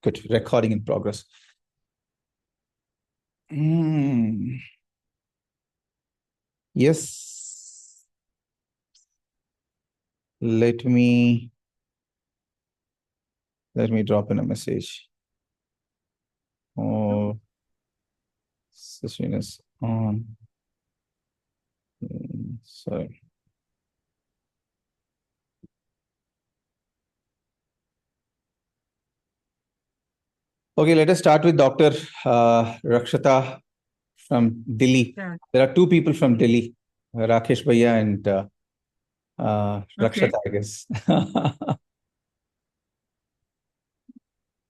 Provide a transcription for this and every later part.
Good. Recording in progress. Yes. Let me drop in a message. Oh, session is on. Sorry. Okay, let us start with Dr. Rakshata from Delhi. Yeah. There are two people from Delhi, Rakesh Bhaiya and Okay. Rakshata, I guess.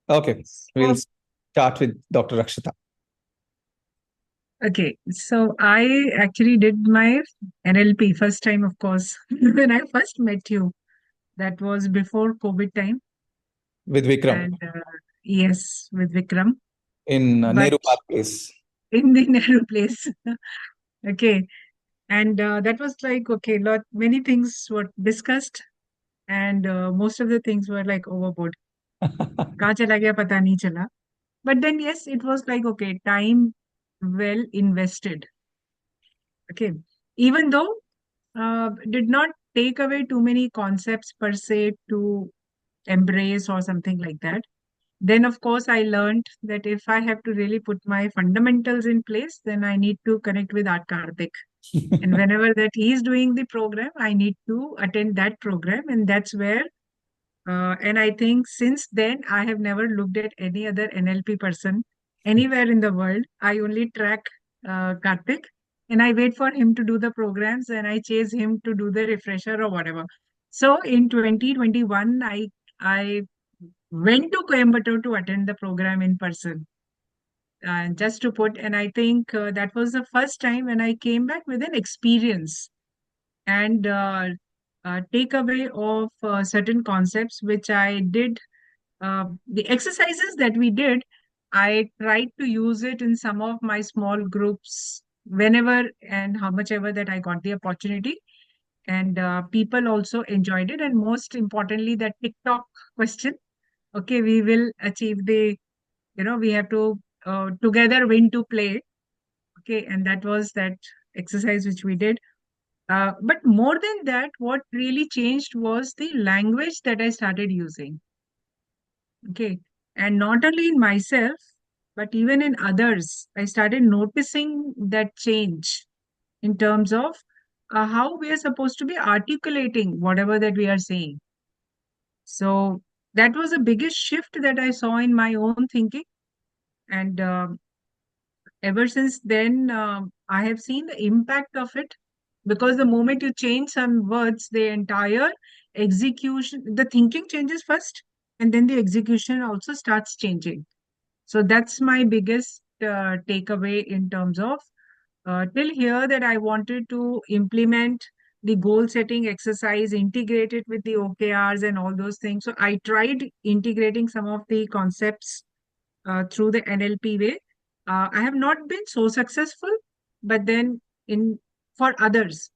Okay, we'll start with Dr. Rakshata. Okay. So I actually did my NLP first time, of course, when I first met you. That was before COVID time. With Vikram And yes, with Vikram. in But Nehru Park Place. in the Nehru place. Okay. And that was like, okay, many things were discussed. And most of the things were like overboard. कहाँ चला गया पता नहीं चला. But then, yes, it was like, okay, time well invested. Okay. Even though did not take away too many concepts per se to embrace or something like that. Then, of course, I learned that if I have to really put my fundamentals in place, then I need to connect with Art Karthik. And whenever that he is doing the program, I need to attend that program. And that's where, and I think since then, I have never looked at any other NLP person anywhere in the world. I only track Karthik and I wait for him to do the programs and I chase him to do the refresher or whatever. So in 2021, I went to Coimbatore to attend the program in person. Just to put, and I think that was the first time when I came back with an experience and takeaway of certain concepts which I did. The exercises that we did, I tried to use it in some of my small groups whenever and how much ever that I got the opportunity. And people also enjoyed it. And most importantly, that TikTok question. Okay, we will achieve we have to together win to play. Okay, and that was that exercise which we did. But more than that, what really changed was the language that I started using. Okay. And not only in myself, but even in others, I started noticing that change in terms of how we are supposed to be articulating whatever that we are saying. So that was the biggest shift that I saw in my own thinking. And ever since then, I have seen the impact of it because the moment you change some words, the entire execution, the thinking changes first, and then the execution also starts changing. So that's my biggest takeaway in terms of till here that I wanted to implement the goal setting exercise, integrate it with the OKRs and all those things. So I tried integrating some of the concepts through the NLP way. I have not been so successful, but then in for others,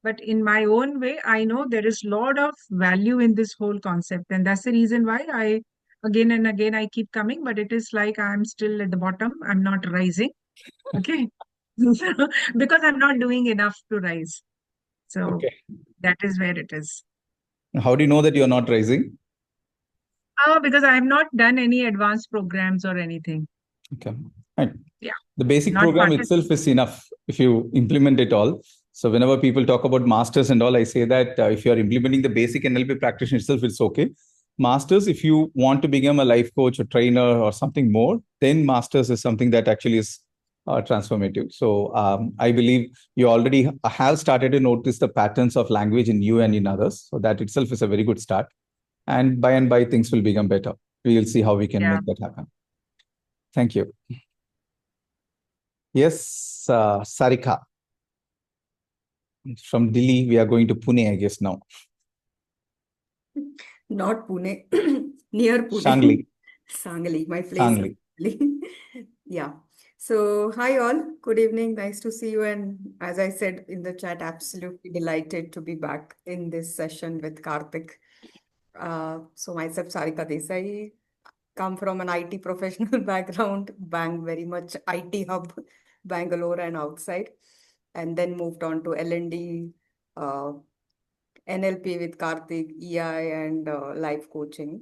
but in my own way, I know there is a lot of value in this whole concept, and that's the reason why I again and again I keep coming. But it is like I'm still at the bottom. I'm not rising. Okay, because I'm not doing enough to rise. So Okay. that is where it is. How do you know that you're not rising? Because I have not done any advanced programs or anything. Okay. Right. Yeah, The basic not program participated. itself is enough if you implement it all. So whenever people talk about masters and all, I say that if you are implementing the basic NLP practitioner itself, it's okay. Masters, if you want to become a life coach or trainer or something more, then masters is something that actually is transformative. So I believe you already have started to notice the patterns of language in you and in others. So that itself is a very good start. And by things will become better. We will see how we can Yeah. make that happen. Thank you. Yes, Sarika. From Delhi, we are going to Pune, I guess, now. Not Pune, near Pune. Shangli. Sangli, my place. Shangli. Yeah. So, hi all. Good evening. Nice to see you. And as I said in the chat, absolutely delighted to be back in this session with Karthik. So, myself, Sarika Desai, come from an IT professional background, very much IT hub, Bangalore and outside, and then moved on to L&D, uh, NLP with Karthik, EI, and life coaching.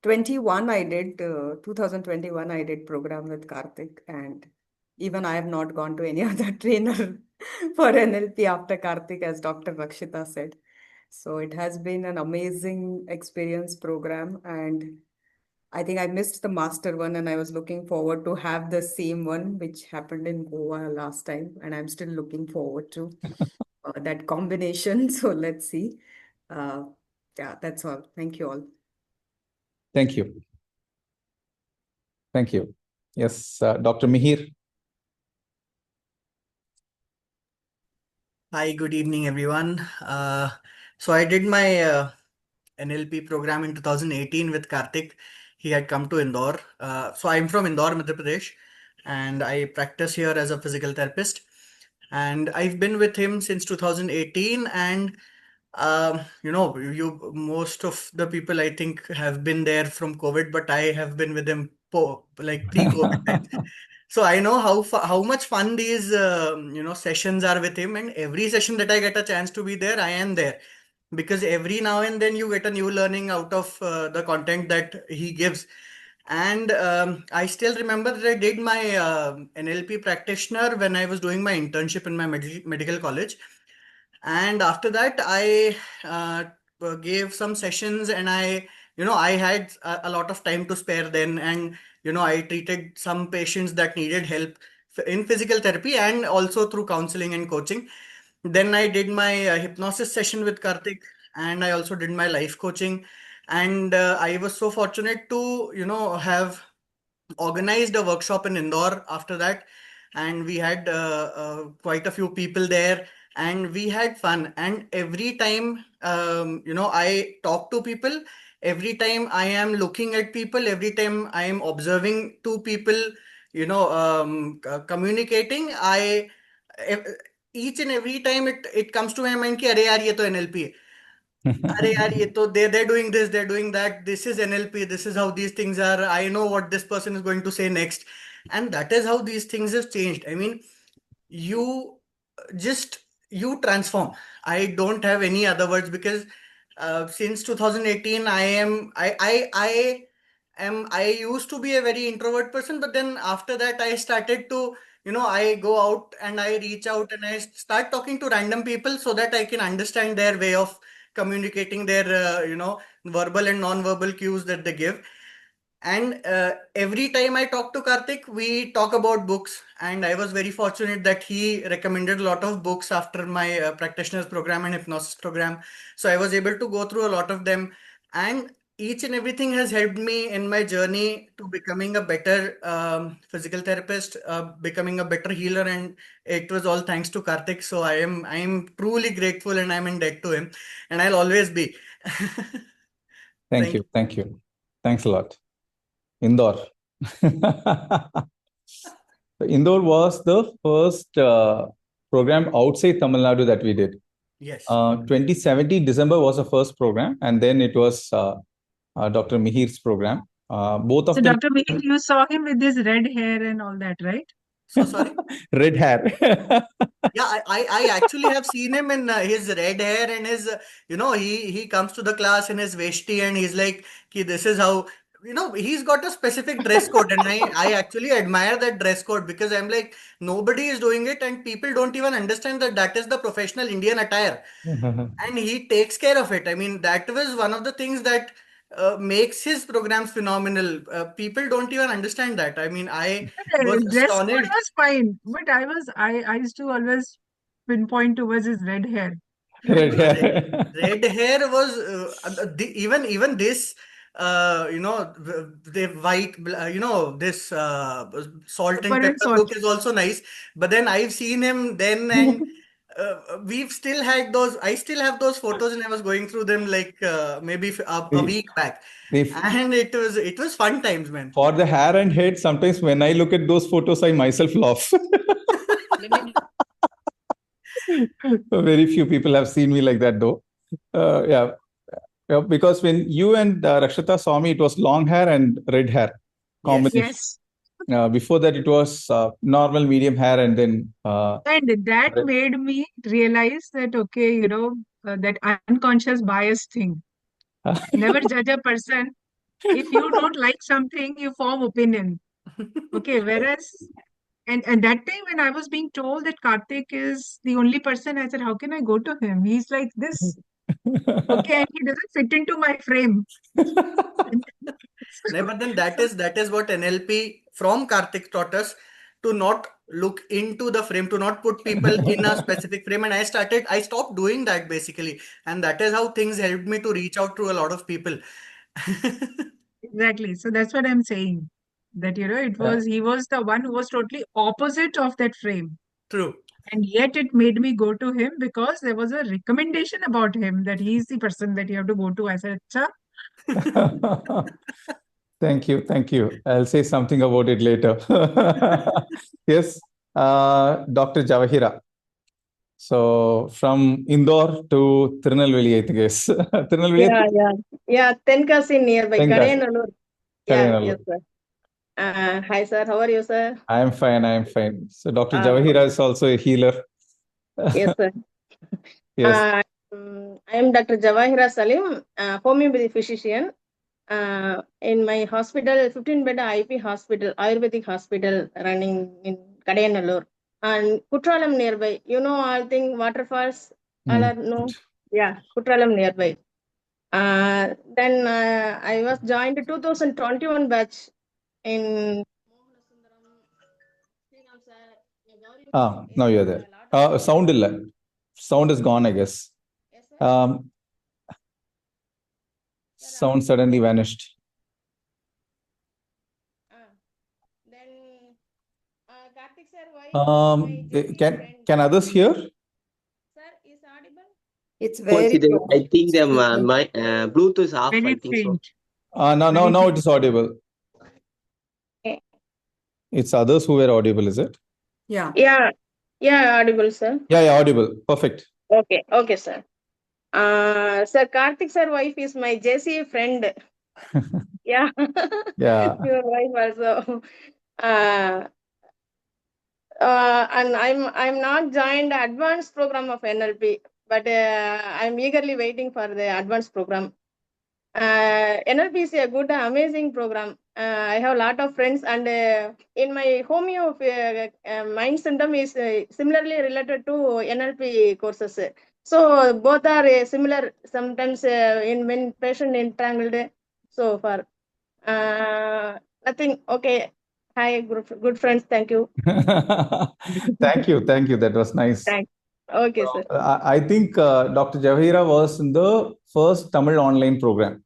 2021 I did program with Karthik, and even I have not gone to any other trainer for NLP after Karthik, as Dr. Rakshita said. So it has been an amazing experience program, and I think I missed the master one, and I was looking forward to have the same one which happened in Goa last time, and I'm still looking forward to that combination. So let's see. Uh, yeah, that's all. Thank you all. Thank you. Thank you. Yes, Dr. Mihir. Hi, good evening, everyone. So I did my NLP program in 2018 with Karthik. He had come to Indore. So I'm from Indore, Madhya Pradesh, and I practice here as a physical therapist. And I've been with him since 2018. And you most of the people I think have been there from COVID, but I have been with him like pre-COVID times. So I know how much fun these sessions are with him, and every session that I get a chance to be there, I am there because every now and then you get a new learning out of the content that he gives. And I still remember that I did my NLP practitioner when I was doing my internship in my medical college. And after that, I gave some sessions, and I had a lot of time to spare then. And, I treated some patients that needed help in physical therapy and also through counseling and coaching. Then I did my hypnosis session with Karthik, and I also did my life coaching. And I was so fortunate to, have organized a workshop in Indore after that, and we had quite a few people there, and we had fun. And every time, I talk to people, every time I am looking at people, every time I am observing two people, communicating, ev- each and every time it comes to my mind कि अरे यार ये तो NLP है. अरे यार ये तो they're doing this, they're doing that, this is NLP, this is how these things are, I know what this person is going to say next. And that is how these things have changed. I mean, you just you transform. I don't have any other words because since 2018 I used to be a very introvert person, but then after that I started to, I go out and I reach out and I start talking to random people so that I can understand their way of communicating, their verbal and non-verbal cues that they give. And every time I talk to Karthik, we talk about books. And I was very fortunate that he recommended a lot of books after my practitioner's program and hypnosis program. So I was able to go through a lot of them. And each and everything has helped me in my journey to becoming a better physical therapist, becoming a better healer. And it was all thanks to Karthik. So I am truly grateful, and I'm in debt to him. And I'll always be. Thank you. Thank you. Thanks a lot. Indore. Indore was the first program outside Tamil Nadu that we did. Yes. 2017 December was the first program, and then it was Dr. Mihir's program. Both of So, them. Dr. Mihir, you saw him with his red hair and all that, right? So sorry? Red hair. Yeah, I actually have seen him in his red hair and his, he comes to the class in his veshti and he's like, Ki, this is how, he's got a specific dress code. And I actually admire that dress code because I'm like, nobody is doing it and people don't even understand that that is the professional Indian attire. And he takes care of it. I mean, that was one of the things that makes his programs phenomenal. People don't even understand that. I mean, I was Dress code astonished. was fine, but I used to always pinpoint towards his red hair. Red No, hair. red hair was even this the white this salt and Pepper and pepper salt. look is also nice. But then I've seen him then, and we've still had those. I still have those photos, and I was going through them like maybe a week back, If and it was fun times, man. for the hair and head, sometimes when I look at those photos, I myself laugh. Very few people have seen me like that, though. Yeah. Yeah, because when you and Rakshita saw me, it was long hair and red hair combination. Yes. Before that, it was normal medium hair, and then And that red. made me realize that, okay, that unconscious bias thing. Never judge a person. If you don't like something, you form opinion. Okay, whereas, and that time when I was being told that Karthik is the only person, I said, how can I go to him? He's like this. Okay, and he doesn't fit into my frame. No, but then So, that is what NLP from Karthik taught us, to not look into the frame, to not put people in a specific frame. And I stopped doing that basically. And that is how things helped me to reach out to a lot of people. exactly. So that's what I'm saying. That, Yeah. he was the one who was totally opposite of that frame. True. And yet it made me go to him because there was a recommendation about him that he's the person that you have to go to. I said, "Acha." Thank you. Thank you. I'll say something about it later. Yes, Dr. Javahira. So from Indore to Tirunelveli, I guess. Tirunelveli, Yeah. Tenkasi nearby. Tenkasi. Kadeyanallur. Yeah, Kadeyanallur. yes, sir. Hi, sir. How are you, sir? I am fine. I am fine. So Dr. Uh, Javahira is also a healer. yes, sir. Yes. I am Dr. Jawahira Salim, homeopathy physician. In my hospital, 15-bed IP hospital, Ayurvedic hospital running in Kadeyanallur. And Kutralam nearby. You know all thing waterfalls? All are no? Yeah, Kutralam nearby. Then I was joined 2021 batch in Now you're there. Sound illa. Sound is gone, I guess. Sound suddenly vanished. Then Karthik sir, why Can others hear? Sir, is audible? It's very low. I think my Bluetooth is off. I Very think so. faint. Now it is audible. Okay. It's others who were audible, is it? Yeah. Yeah, audible, sir. Yeah, audible. Perfect. Okay, sir. Sir, Karthik sir wife is my JC friend. Yeah. Yeah. Your wife also. And I'm not joined the advanced program of NLP, but I'm eagerly waiting for the advanced program. NLP is a good, amazing program. I have a lot of friends, and in my homeo mind syndrome is similarly related to NLP courses. So both are similar. Sometimes when patient entangled. So far, nothing. Okay. Hi, good friends. Thank you. Thank you. That was nice. Thanks. Okay, sir. I think Dr. Javahira was in the first Tamil online program.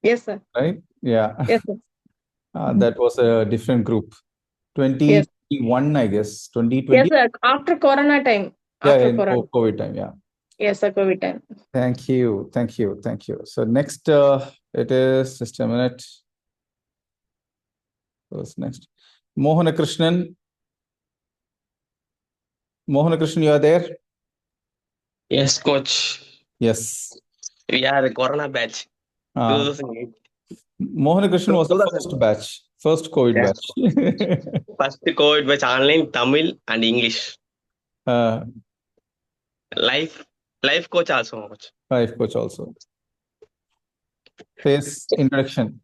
Yes, sir. Right? Yeah. Yes, sir. That was a different group. 2021, I guess. 2020. Yes, sir. After Corona time. After Corona. COVID time. Yeah. Yes, sir. COVID time. Thank you. So next, it is just a minute. What's next? Mohana Krishnan, you are there? Yes, coach. Yes. We are a Corona batch. 2008. Mohana Krishnan was the first batch, first COVID batch. First COVID batch online, Tamil and English. Life coach also. Life coach also. Face introduction.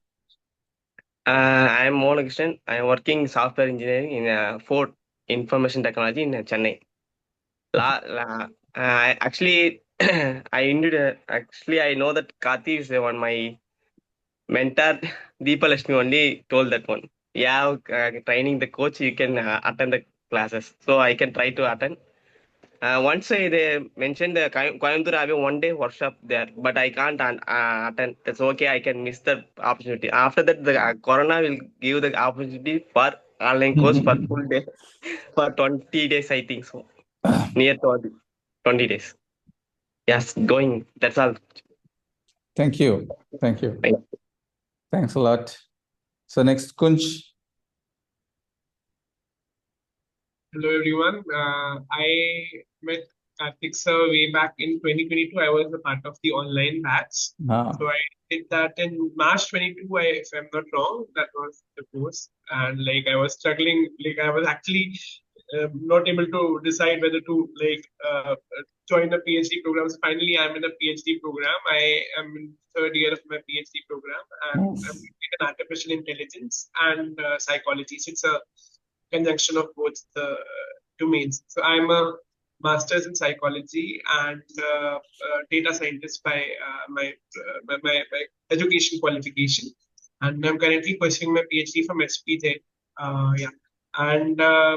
I am Mohana Krishnan. I am working software engineering in Ford Information Technology in Chennai. Actually, I know that Karthi is the one. My mentor Deepa Lakshmi only told that one. Yeah, training the coach, you can attend the classes. So I can try to attend. Once they mentioned the Coimbatore have a 1-day workshop there, but I can't attend. That's okay. I can miss the opportunity. After that, the Corona will give the opportunity for online course for full day for 20 days. I think so. Near 20 days. Yes, going. That's all. Thank you. Thanks a lot. So next, Kunj. Hello everyone. I met Karthik sir way back in 2022. I was a part of the online batch. Ah, So I did that in March 22, if I'm not wrong, that was the course. And like I was struggling, like I was actually not able to decide whether to join a PhD program. So finally, I'm in a PhD program. I am in third year of my PhD program, and I'm nice. in artificial intelligence and psychology. So it's a conjunction of both the domains. So I'm a master's in psychology and data scientist by my education qualification, and I'm currently pursuing my PhD from SPZ. Yeah. And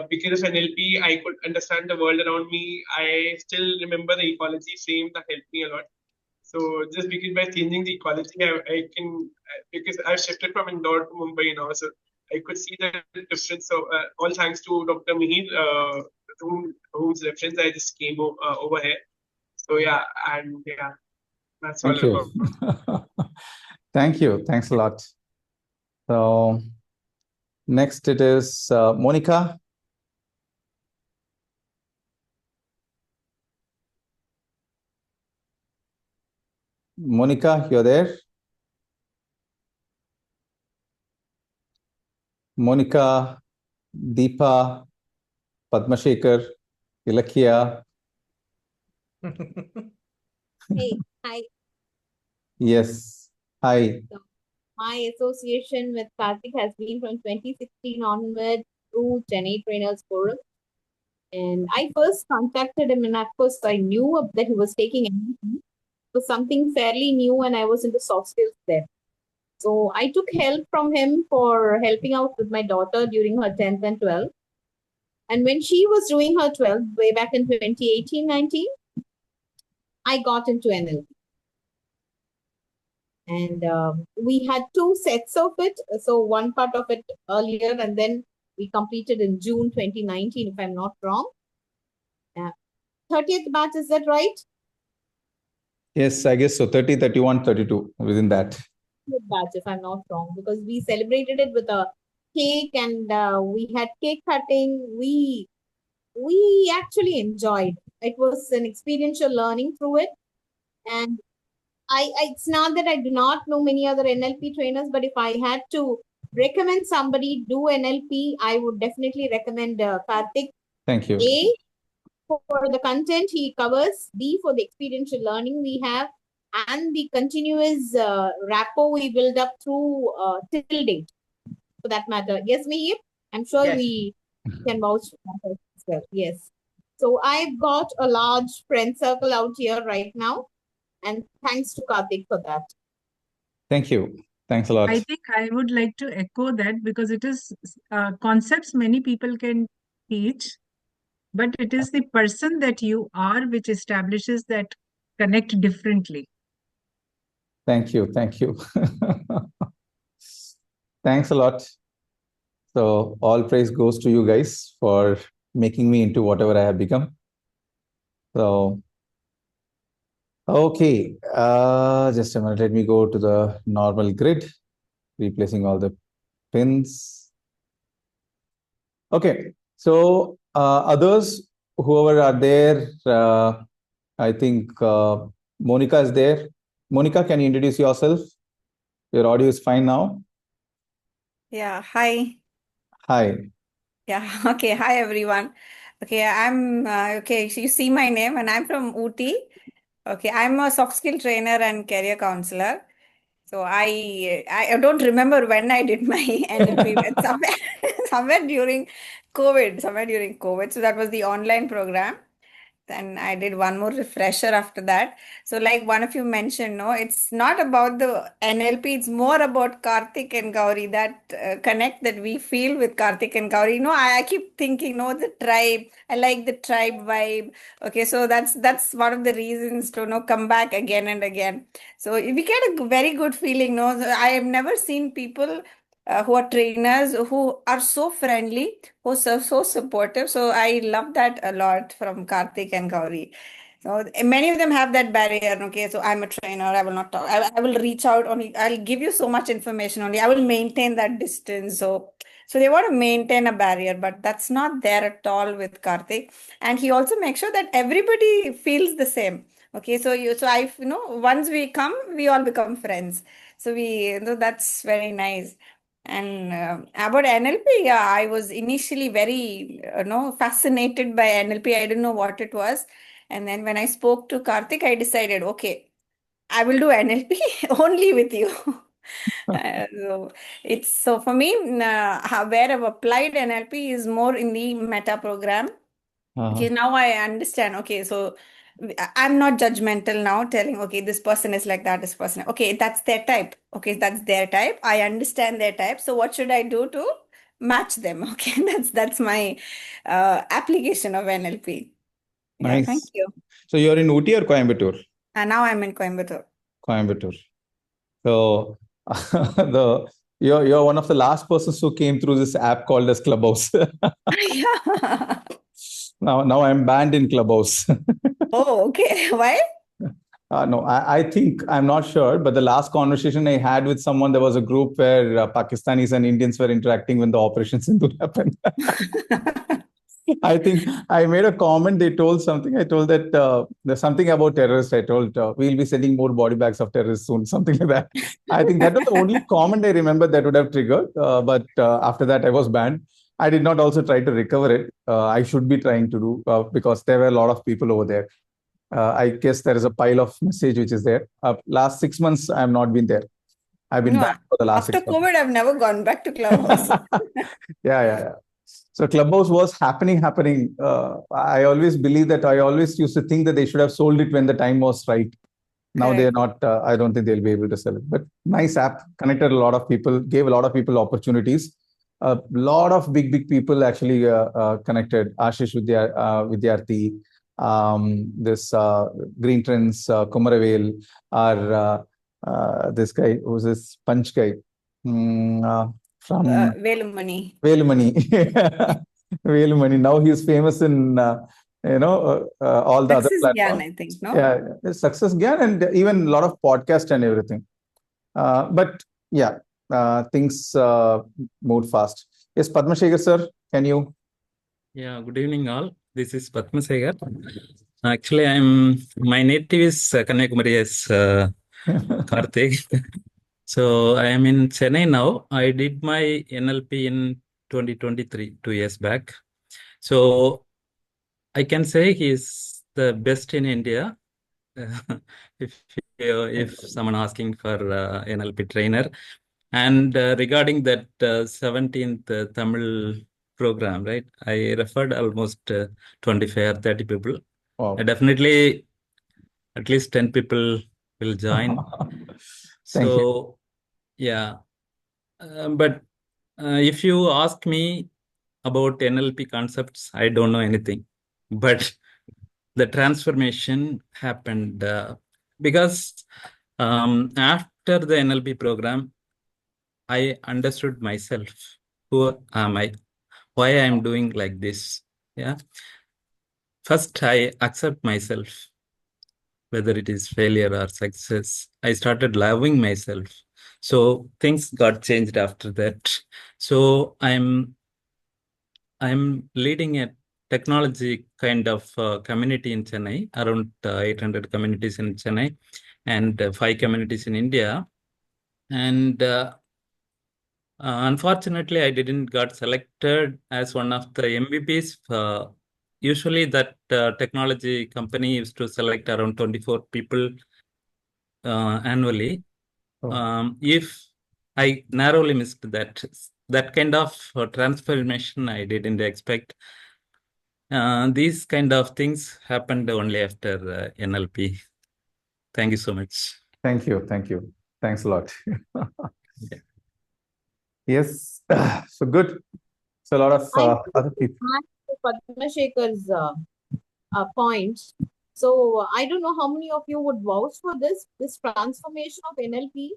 because of NLP, I could understand the world around me. I still remember the ecology frame that helped me a lot. So just because by changing the ecology, I can, because I've shifted from Indore to Mumbai now, so I could see the difference. So all thanks to Dr. Mihir, whose reference I just came over here. So yeah, and yeah, that's all Thank you. about. Thank you. Thanks a lot. So next it is Monica. Monica, you're there? Monica, Deepa, Padmashekar, Ilakya. Hey, hi. Yes. Hi. So my association with Karthik has been from 2016 onward through Chennai Trainers Forum. And I first contacted him, and of course, I knew that he was taking NLP. It was something fairly new, and I was into soft skills there. So I took help from him for helping out with my daughter during her 10th and 12th. And when she was doing her 12th, way back in 2018-19, I got into NLP. And we had two sets of it. So one part of it earlier, and then we completed in June 2019, if I'm not wrong. 30th batch, is that right? Yes, I guess so. 30, 31, 32 within that. 30th batch, if I'm not wrong, because we celebrated it with a cake, and we had cake cutting. We actually enjoyed. It was an experiential learning through it. And it's not that I do not know many other NLP trainers, but if I had to recommend somebody do NLP, I would definitely recommend Karthik. Thank you. A, for the content he covers, B, for the experiential learning we have, and the continuous rapport we build up through till date, for that matter. Yes, Mihir? I'm sure Yes. we can vouch for that as well. Yes. So I've got a large friend circle out here right now. And thanks to Karthik for that. Thank you. Thanks a lot. I think I would like to echo that, because it is concepts many people can teach, but it is the person that you are which establishes that connect differently. Thank you. Thank you. Thanks a lot. So all praise goes to you guys for making me into whatever I have become. So, okay, just a minute. Let me go to the normal grid, replacing all the pins. Okay, so others, whoever are there, I think Monica is there. Monica, can you introduce yourself? Your audio is fine now. Yeah, hi. Hi. Yeah, okay. Hi, everyone. Okay, I'm okay. So you see my name, and I'm from Ooty. Okay, I'm a soft skill trainer and career counselor. So I don't remember when I did my NLP, but somewhere during COVID. So that was the online program. Then I did one more refresher after that. So, like one of you mentioned, no, it's not about the NLP, it's more about Karthik and Gauri, that connect that we feel with Karthik and Gauri. I keep thinking, no, the tribe, I like the tribe vibe. Okay, so that's one of the reasons to come back again and again. So we get a very good feeling. No, I have never seen people who are trainers who are so friendly, who's so supportive. So I love that a lot from Karthik and Gauri. So many of them have that barrier. Okay, so I'm a trainer. I will not talk. I will reach out only. I'll give you so much information only. I will maintain that distance. So So they want to maintain a barrier, but that's not there at all with Karthik. And he also makes sure that everybody feels the same. Okay, so once we come, we all become friends. So that's very nice. And about NLP, yeah, I was initially very, fascinated by NLP. I didn't know what it was. And then when I spoke to Karthik, I decided, okay, I will do NLP only with you. So for me, where I've applied NLP is more in the meta program. Okay, now I understand. Okay, so I'm not judgmental now, telling, okay, this person is like that, this person. Okay, that's their type. Okay, that's their type. I understand their type. So what should I do to match them? Okay, that's my application of NLP. Yeah, thank Nice. you. So you're in Ooty or Coimbatore? And now I'm in Coimbatore. Coimbatore. So you're one of the last persons who came through this app called as Clubhouse. Yeah. Now I'm banned in Clubhouse. Oh, okay. Why? No, I think, I'm not sure, but the last conversation I had with someone, there was a group where Pakistanis and Indians were interacting when the Operation Sindoor happened. I think I made a comment. They told something. I told that there's something about terrorists. I told we'll be sending more body bags of terrorists soon, something like that. I think that was the only comment I remember that would have triggered. But after that, I was banned. I did not also try to recover it. I should be trying to do because there were a lot of people over there. I guess there is a pile of message which is there. Last 6 months, I have not been there. I've been No, back for the last after 6 months. COVID, I've never gone back to Clubhouse. Yeah. So Clubhouse was happening. I always believe that I always used to think that they should have sold it when the time was right. Now they're not, I don't think they'll be able to sell it. But nice app, connected a lot of people, gave a lot of people opportunities. A lot of big people actually connected. Ashish Vidyarthi, this Green Trends, Kumaravel, or this guy, who's this Punch guy from Velumani. Velumani. Now he's famous in all the other Success platforms. Gyan, I think, no? Yeah, Success Gyan, and even a lot of podcast and everything. But yeah, things moved fast. Yes, Padmashekhar sir, can you? Yeah, good evening all. This is Padmashekhar. Actually, my native is Kanyakumari as Karthik. So I am in Chennai now. I did my NLP in 2023, 2 years back. So I can say he is the best in India. if someone asking for NLP trainer. And regarding that 17th Tamil program, right? I referred almost 25 or 30 people. Wow. Definitely at least 10 people will join. Thank you. So, yeah. But if you ask me about NLP concepts, I don't know anything. But the transformation happened because after the NLP program, I understood myself. Who am I? Why I am doing like this? Yeah. First, I accept myself, whether it is failure or success. I started loving myself. So things got changed after that. So I'm leading a technology kind of community in Chennai, around 800 communities in Chennai, and 5 communities in India. And unfortunately, I didn't got selected as one of the MVPs. Usually, that technology company used to select around 24 people annually. If I narrowly missed that kind of transformation, I didn't expect. These kind of things happened only after NLP. Thank you so much. Thank you. Thanks a lot. Yeah. Yes. So good. So a lot of other people. Padmashekhar's points. So I don't know how many of you would vouch for this transformation of NLP.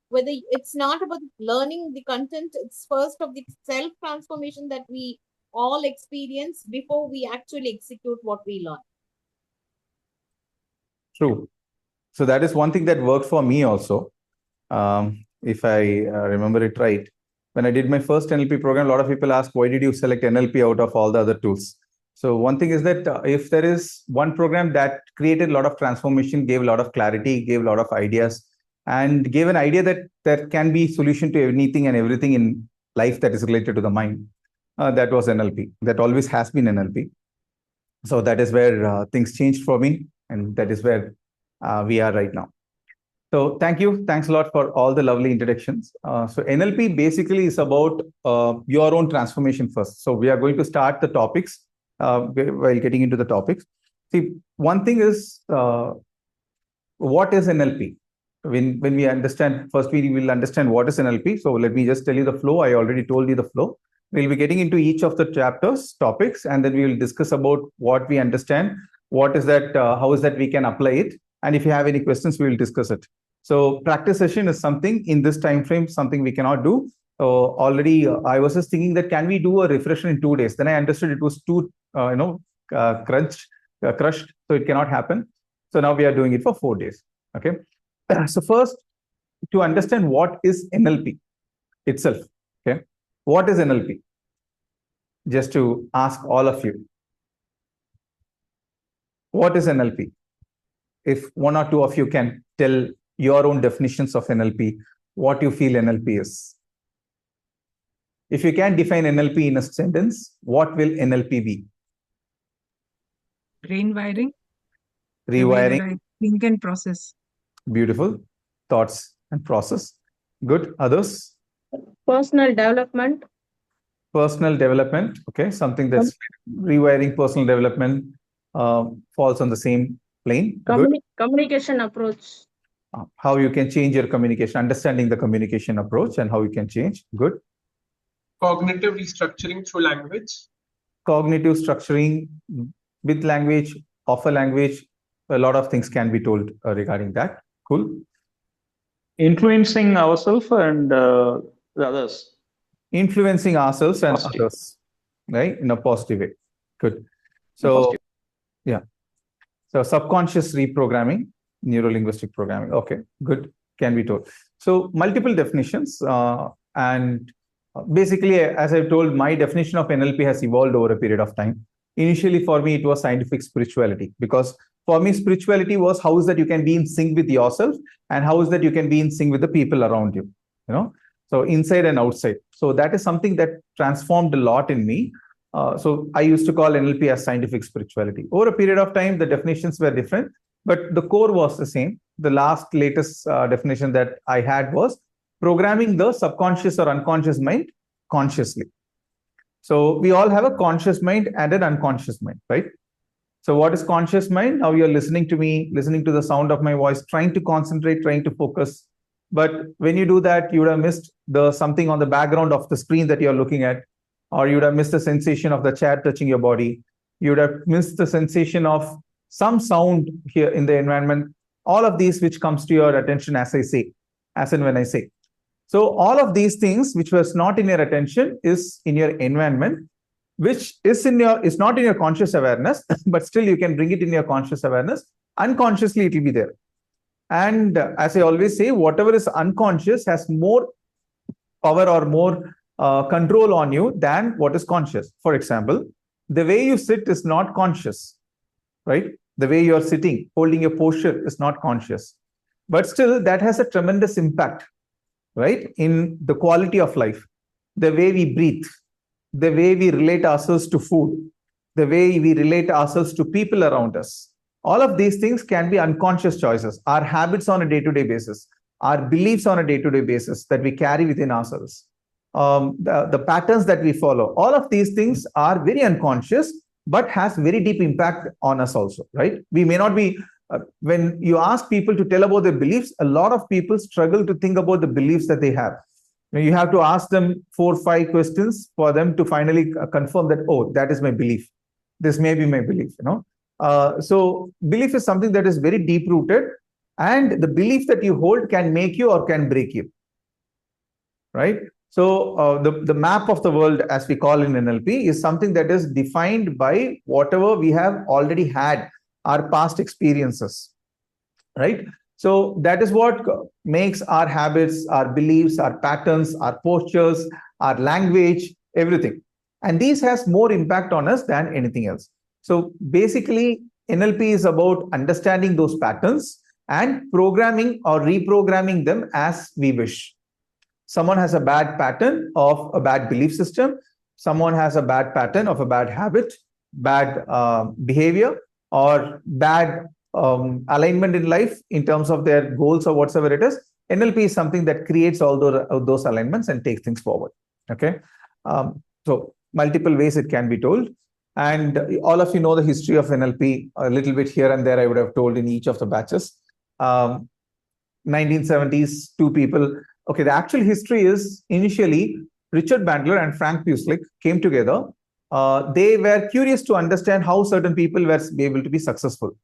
Whether it's not about learning the content, it's first of the self transformation that we all experience before we actually execute what we learn. True. So that is one thing that worked for me also. If I remember it right, When I did my first NLP program, a lot of people ask, why did you select NLP out of all the other tools? So one thing is that if there is one program that created a lot of transformation, gave a lot of clarity, gave a lot of ideas, and gave an idea that there can be solution to anything and everything in life that is related to the mind, that was NLP. That always has been NLP. So that is where things changed for me, and that is where we are right now. So thank you. Thanks a lot for all the lovely introductions. So NLP basically is about your own transformation first. So we are going to start the topics while getting into the topics. See, one thing is, what is NLP? When we understand, first we will understand what is NLP. So let me just tell you the flow. I already told you the flow. We'll be getting into each of the chapters, topics, and then we will discuss about what we understand, what is that, how is that we can apply it. And if you have any questions, we will discuss it. So practice session is something in this time frame, something we cannot do. Already, I was just thinking that can we do a refresher in 2 days? Then I understood it was too, crushed, so it cannot happen. So now we are doing it for 4 days. Okay. So first, to understand what is NLP itself. Okay. What is NLP? Just to ask all of you, what is NLP? If one or two of you can tell your own definitions of NLP, what you feel NLP is. If you can define NLP in a sentence, what will NLP be? Brain wiring. The way that Rewiring. I think and process. Beautiful. Thoughts and process. Good. Others? Personal development. Personal development. Okay. Something that's rewiring personal development falls on the same plane. Good. Communication approach. How you can change your communication, understanding the communication approach and how you can change. Good. Cognitive restructuring through language. Cognitive structuring with language, of a language. A lot of things can be told regarding that. Cool. Influencing ourselves and the others. Influencing ourselves and Positive. others, right? In a positive way. Good. So, yeah. So subconscious reprogramming, neuro-linguistic programming. Okay, good. Can be told. So multiple definitions. And basically, as I've told, my definition of NLP has evolved over a period of time. Initially, for me, it was scientific spirituality, because for me, spirituality was how is that you can be in sync with yourself, and how is that you can be in sync with the people around you, so inside and outside. So that is something that transformed a lot in me. So I used to call NLP as scientific spirituality. Over a period of time, the definitions were different, but the core was the same. The latest definition that I had was programming the subconscious or unconscious mind consciously. So we all have a conscious mind and an unconscious mind, right? So what is conscious mind? Now you're listening to me, listening to the sound of my voice, trying to concentrate, trying to focus. But when you do that, you would have missed something on the background of the screen that you're looking at, or you would have missed the sensation of the chair touching your body. You would have missed the sensation of some sound here in the environment. All of these which comes to your attention as and when I say. So all of these things which was not in your attention is in your environment, which is not in your conscious awareness, but still you can bring it in your conscious awareness. Unconsciously, it will be there. And as I always say, whatever is unconscious has more power or more control on you than what is conscious. For example, the way you sit is not conscious, right? The way you are sitting, holding your posture is not conscious. But still, that has a tremendous impact, right, in the quality of life. The way we breathe, the way we relate ourselves to food, the way we relate ourselves to people around us. All of these things can be unconscious choices. Our habits on a day-to-day basis, our beliefs on a day-to-day basis that we carry within ourselves, the patterns that we follow, all of these things are very unconscious, but has very deep impact on us also, right? We may not be, when you ask people to tell about their beliefs, a lot of people struggle to think about the beliefs that they have. You have to ask them 4 or 5 questions for them to finally confirm that, oh, that is my belief. This may be my belief, So belief is something that is very deep rooted, and the belief that you hold can make you or can break you, right? So the map of the world, as we call in NLP, is something that is defined by whatever we have already had, our past experiences, right? So that is what makes our habits, our beliefs, our patterns, our postures, our language, everything. And these has more impact on us than anything else. So basically, NLP is about understanding those patterns and programming or reprogramming them as we wish. Someone has a bad pattern of a bad belief system. Someone has a bad pattern of a bad habit, bad behavior, or bad alignment in life in terms of their goals or whatsoever it is. NLP is something that creates all those alignments and takes things forward. Okay. So multiple ways it can be told. And all of you know the history of NLP a little bit here and there. I would have told in each of the batches. 1970s, two people. Okay, the actual history is initially Richard Bandler and Frank Puslik came together. They were curious to understand how certain people were able to be successful.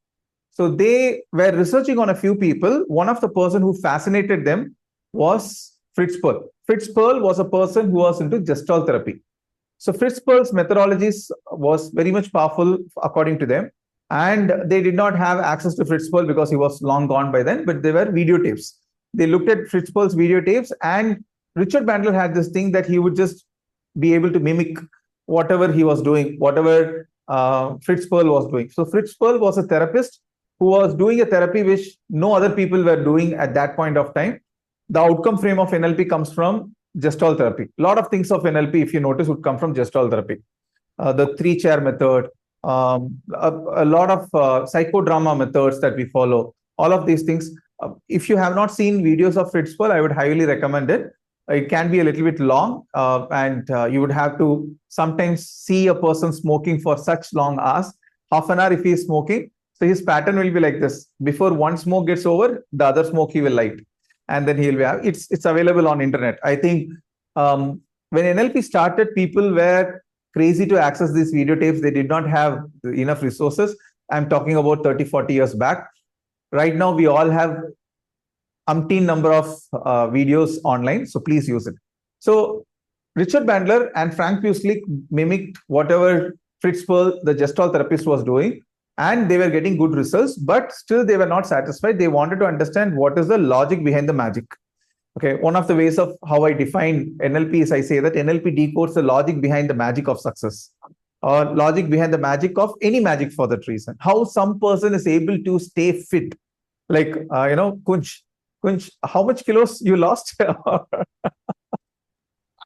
So they were researching on a few people. One of the person who fascinated them was Fritz Perl. Fritz Perl was a person who was into Gestalt therapy. So Fritz Perl's methodologies was very much powerful according to them. And they did not have access to Fritz Perl because he was long gone by then, but they were videotapes. They looked at Fritz Perl's videotapes, and Richard Bandler had this thing that he would just be able to mimic whatever he was doing, whatever Fritz Perl was doing. So Fritz Perl was a therapist who was doing a therapy which no other people were doing at that point of time. The outcome frame of NLP comes from Gestalt therapy. A lot of things of NLP, if you notice, would come from Gestalt therapy. The 3-chair method, a lot of psychodrama methods that we follow, all of these things. If you have not seen videos of Fritz Perl, I would highly recommend it. It can be a little bit long, and you would have to sometimes see a person smoking for such long hours. Half an hour if he is smoking, so his pattern will be like this. Before one smoke gets over, the other smoke he will light, and then he'll be. It's available on internet. I think when NLP started, people were crazy to access these videotapes. They did not have enough resources. I'm talking about 30, 40 years back. Right now, we all have umpteen number of videos online, so please use it. So Richard Bandler and Frank Puslik mimicked whatever Fritz Perl, the Gestalt therapist, was doing, and they were getting good results, but still they were not satisfied. They wanted to understand what is the logic behind the magic. Okay, one of the ways of how I define NLP is I say that NLP decodes the logic behind the magic of success, or logic behind the magic of any magic for that reason. How some person is able to stay fit. Like, Kunj, how much kilos you lost?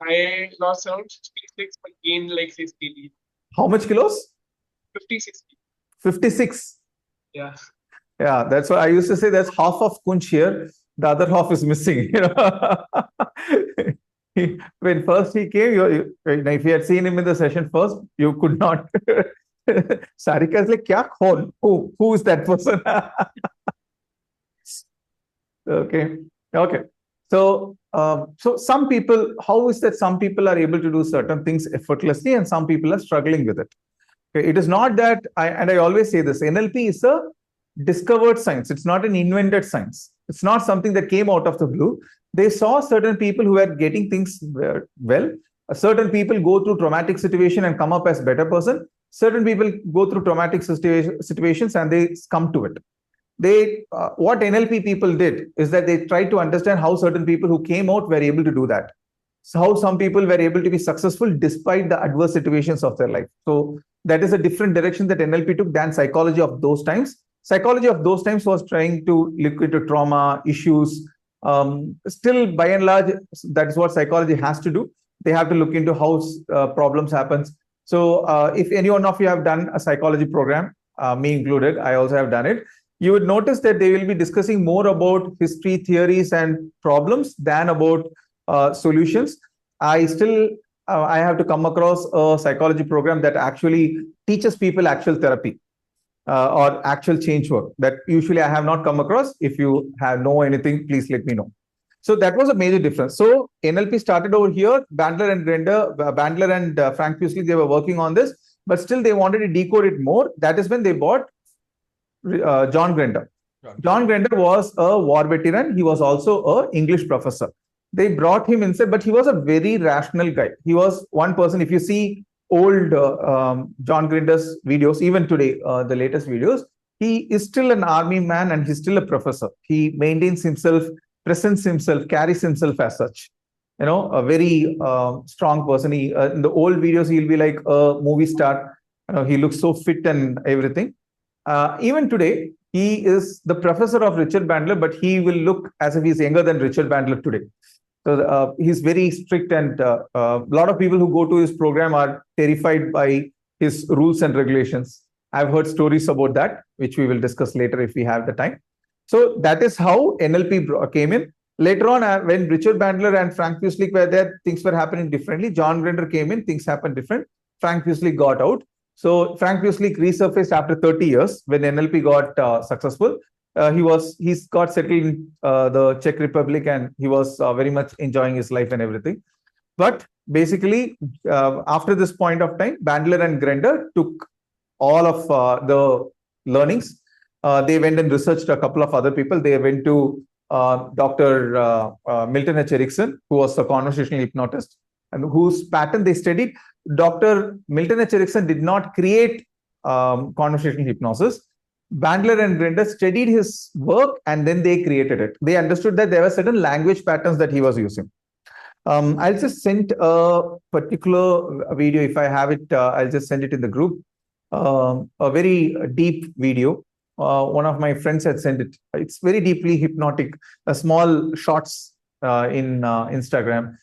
I lost around 56, but gained like 6 kg. How much kilos? 56. 56. Yeah. Yeah, that's what I used to say. There's half of Kunj here. The other half is missing. When first he came, if you had seen him in the session first, you could not. Sarika is like, Kya khon? Who is that person? Okay. So some people, how is that some people are able to do certain things effortlessly and some people are struggling with it? Okay. It is not that, I always say this, NLP is a discovered science. It's not an invented science. It's not something that came out of the blue. They saw certain people who were getting things well. Certain people go through traumatic situation and come up as better person. Certain people go through traumatic situations and they come to it. What NLP people did is that they tried to understand how certain people who came out were able to do that. So how some people were able to be successful despite the adverse situations of their life. So that is a different direction that NLP took than psychology of those times. Psychology of those times was trying to look into trauma, issues. Still, by and large, that is what psychology has to do. They have to look into how problems happen. So if any one of you have done a psychology program, me included, I also have done it, you would notice that they will be discussing more about history, theories, and problems than about solutions. I have to come across a psychology program that actually teaches people actual therapy or actual change work that usually I have not come across. If you know anything, please let me know. So that was a major difference. So NLP started over here. Bandler and Frank Puslik, they were working on this, but still they wanted to decode it more. That is when they bought John Grinder. John Grinder was a war veteran. He was also an English professor. They brought him inside, but he was a very rational guy. He was one person. If you see old John Grinder's videos, even today, the latest videos, he is still an army man and he's still a professor. He maintains himself, presents himself, carries himself as such. a very strong person. In the old videos, he'll be like a movie star. He looks so fit and everything. Even today, he is the professor of Richard Bandler, but he will look as if he's younger than Richard Bandler today. So he's very strict, and a lot of people who go to his program are terrified by his rules and regulations. I've heard stories about that, which we will discuss later if we have the time. So that is how NLP came in. Later on, when Richard Bandler and Frank Fuselick were there, things were happening differently. John Grinder came in, things happened different. Frank Fuselick got out. So Frank Fuselick resurfaced after 30 years when NLP got successful. He's got settled in the Czech Republic, and he was very much enjoying his life and everything. But basically, after this point of time, Bandler and Grinder took all of the learnings. They went and researched a couple of other people. They went to Dr. Milton H. Erickson, who was a conversational hypnotist, and whose pattern they studied. Dr. Milton H. Erickson did not create conversational hypnosis. Bandler and Grinder studied his work, and then they created it. They understood that there were certain language patterns that he was using. I'll just send a particular video. If I have it, I'll just send it in the group. A very deep video. One of my friends had sent it. It's very deeply hypnotic. Small shots in Instagram.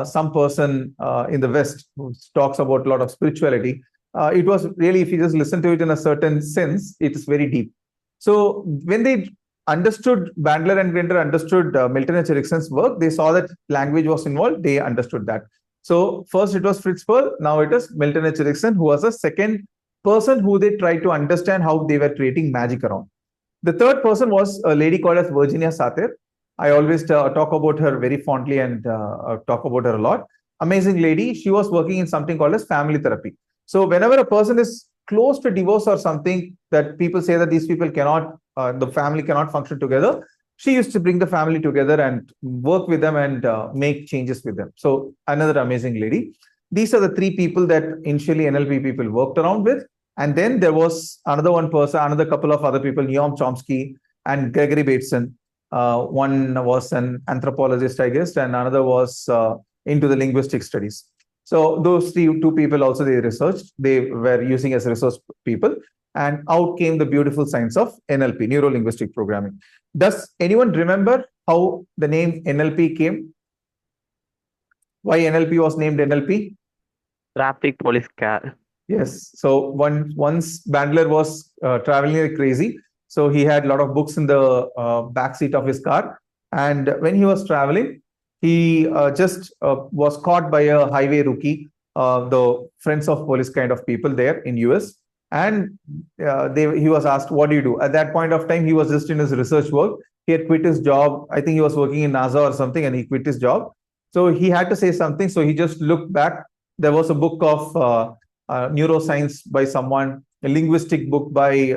Some person in the West who talks about a lot of spirituality. It was really, if you just listen to it in a certain sense, it is very deep. So when they understood, Bandler and Grinder understood Milton H. Erickson's work, they saw that language was involved, they understood that. So first it was Fritz Perl, now it is Milton H. Erickson, who was a second person who they tried to understand how they were creating magic around. The third person was a lady called as Virginia Satir. I always talk about her very fondly and talk about her a lot. Amazing lady. She was working in something called as family therapy. So whenever a person is close to divorce or something that people say that these people cannot, the family cannot function together, she used to bring the family together and work with them and make changes with them. So another amazing lady. These are the three people that initially NLP people worked around with. And then there was another one person, another couple of other people, Noam Chomsky and Gregory Bateson. One was an anthropologist, I guess, and another was into the linguistic studies. So those two people also they researched. They were using as research people, and out came the beautiful science of NLP, neuro-linguistic programming. Does anyone remember how the name NLP came? Why NLP was named NLP? Traffic police car. Yes. So once Bandler was traveling like crazy, so he had a lot of books in the back seat of his car, and when he was traveling, he just was caught by a highway rookie, the friends of police kind of people there in US, and he was asked, "What do you do?" At that point of time, he was just in his research work. He had quit his job. I think he was working in NASA or something, and he quit his job. So he had to say something. So he just looked back. There was a book of neuroscience by someone, a linguistic book by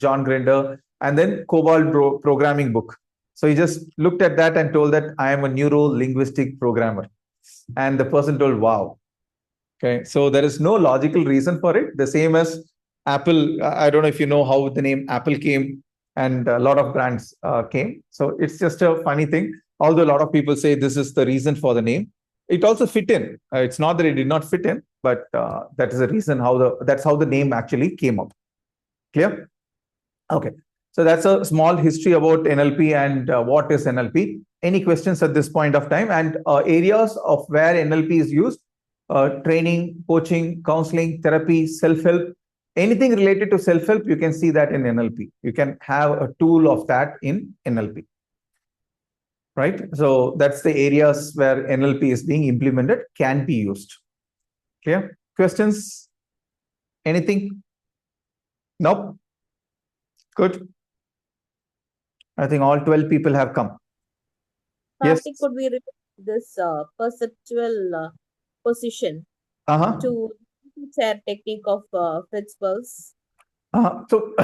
John Grinder, and then COBOL programming book. So he just looked at that and told that I am a neuro-linguistic programmer. And the person told, wow. Okay, so there is no logical reason for it. The same as Apple. I don't know if you know how the name Apple came, and a lot of brands came. So it's just a funny thing. Although a lot of people say this is the reason for the name, it also fit in. It's not that it did not fit in, but that is the reason that's how the name actually came up. Clear? Okay. So that's a small history about NLP and what is NLP. Any questions at this point of time? And areas of where NLP is used, training, coaching, counseling, therapy, self-help, anything related to self-help, you can see that in NLP. You can have a tool of that in NLP. Right? So that's the areas where NLP is being implemented, can be used. Clear? Questions? Anything? Nope. Good. I think all 12 people have come. Yes. Could we repeat this perceptual position to chair technique of Fritz Perls? So,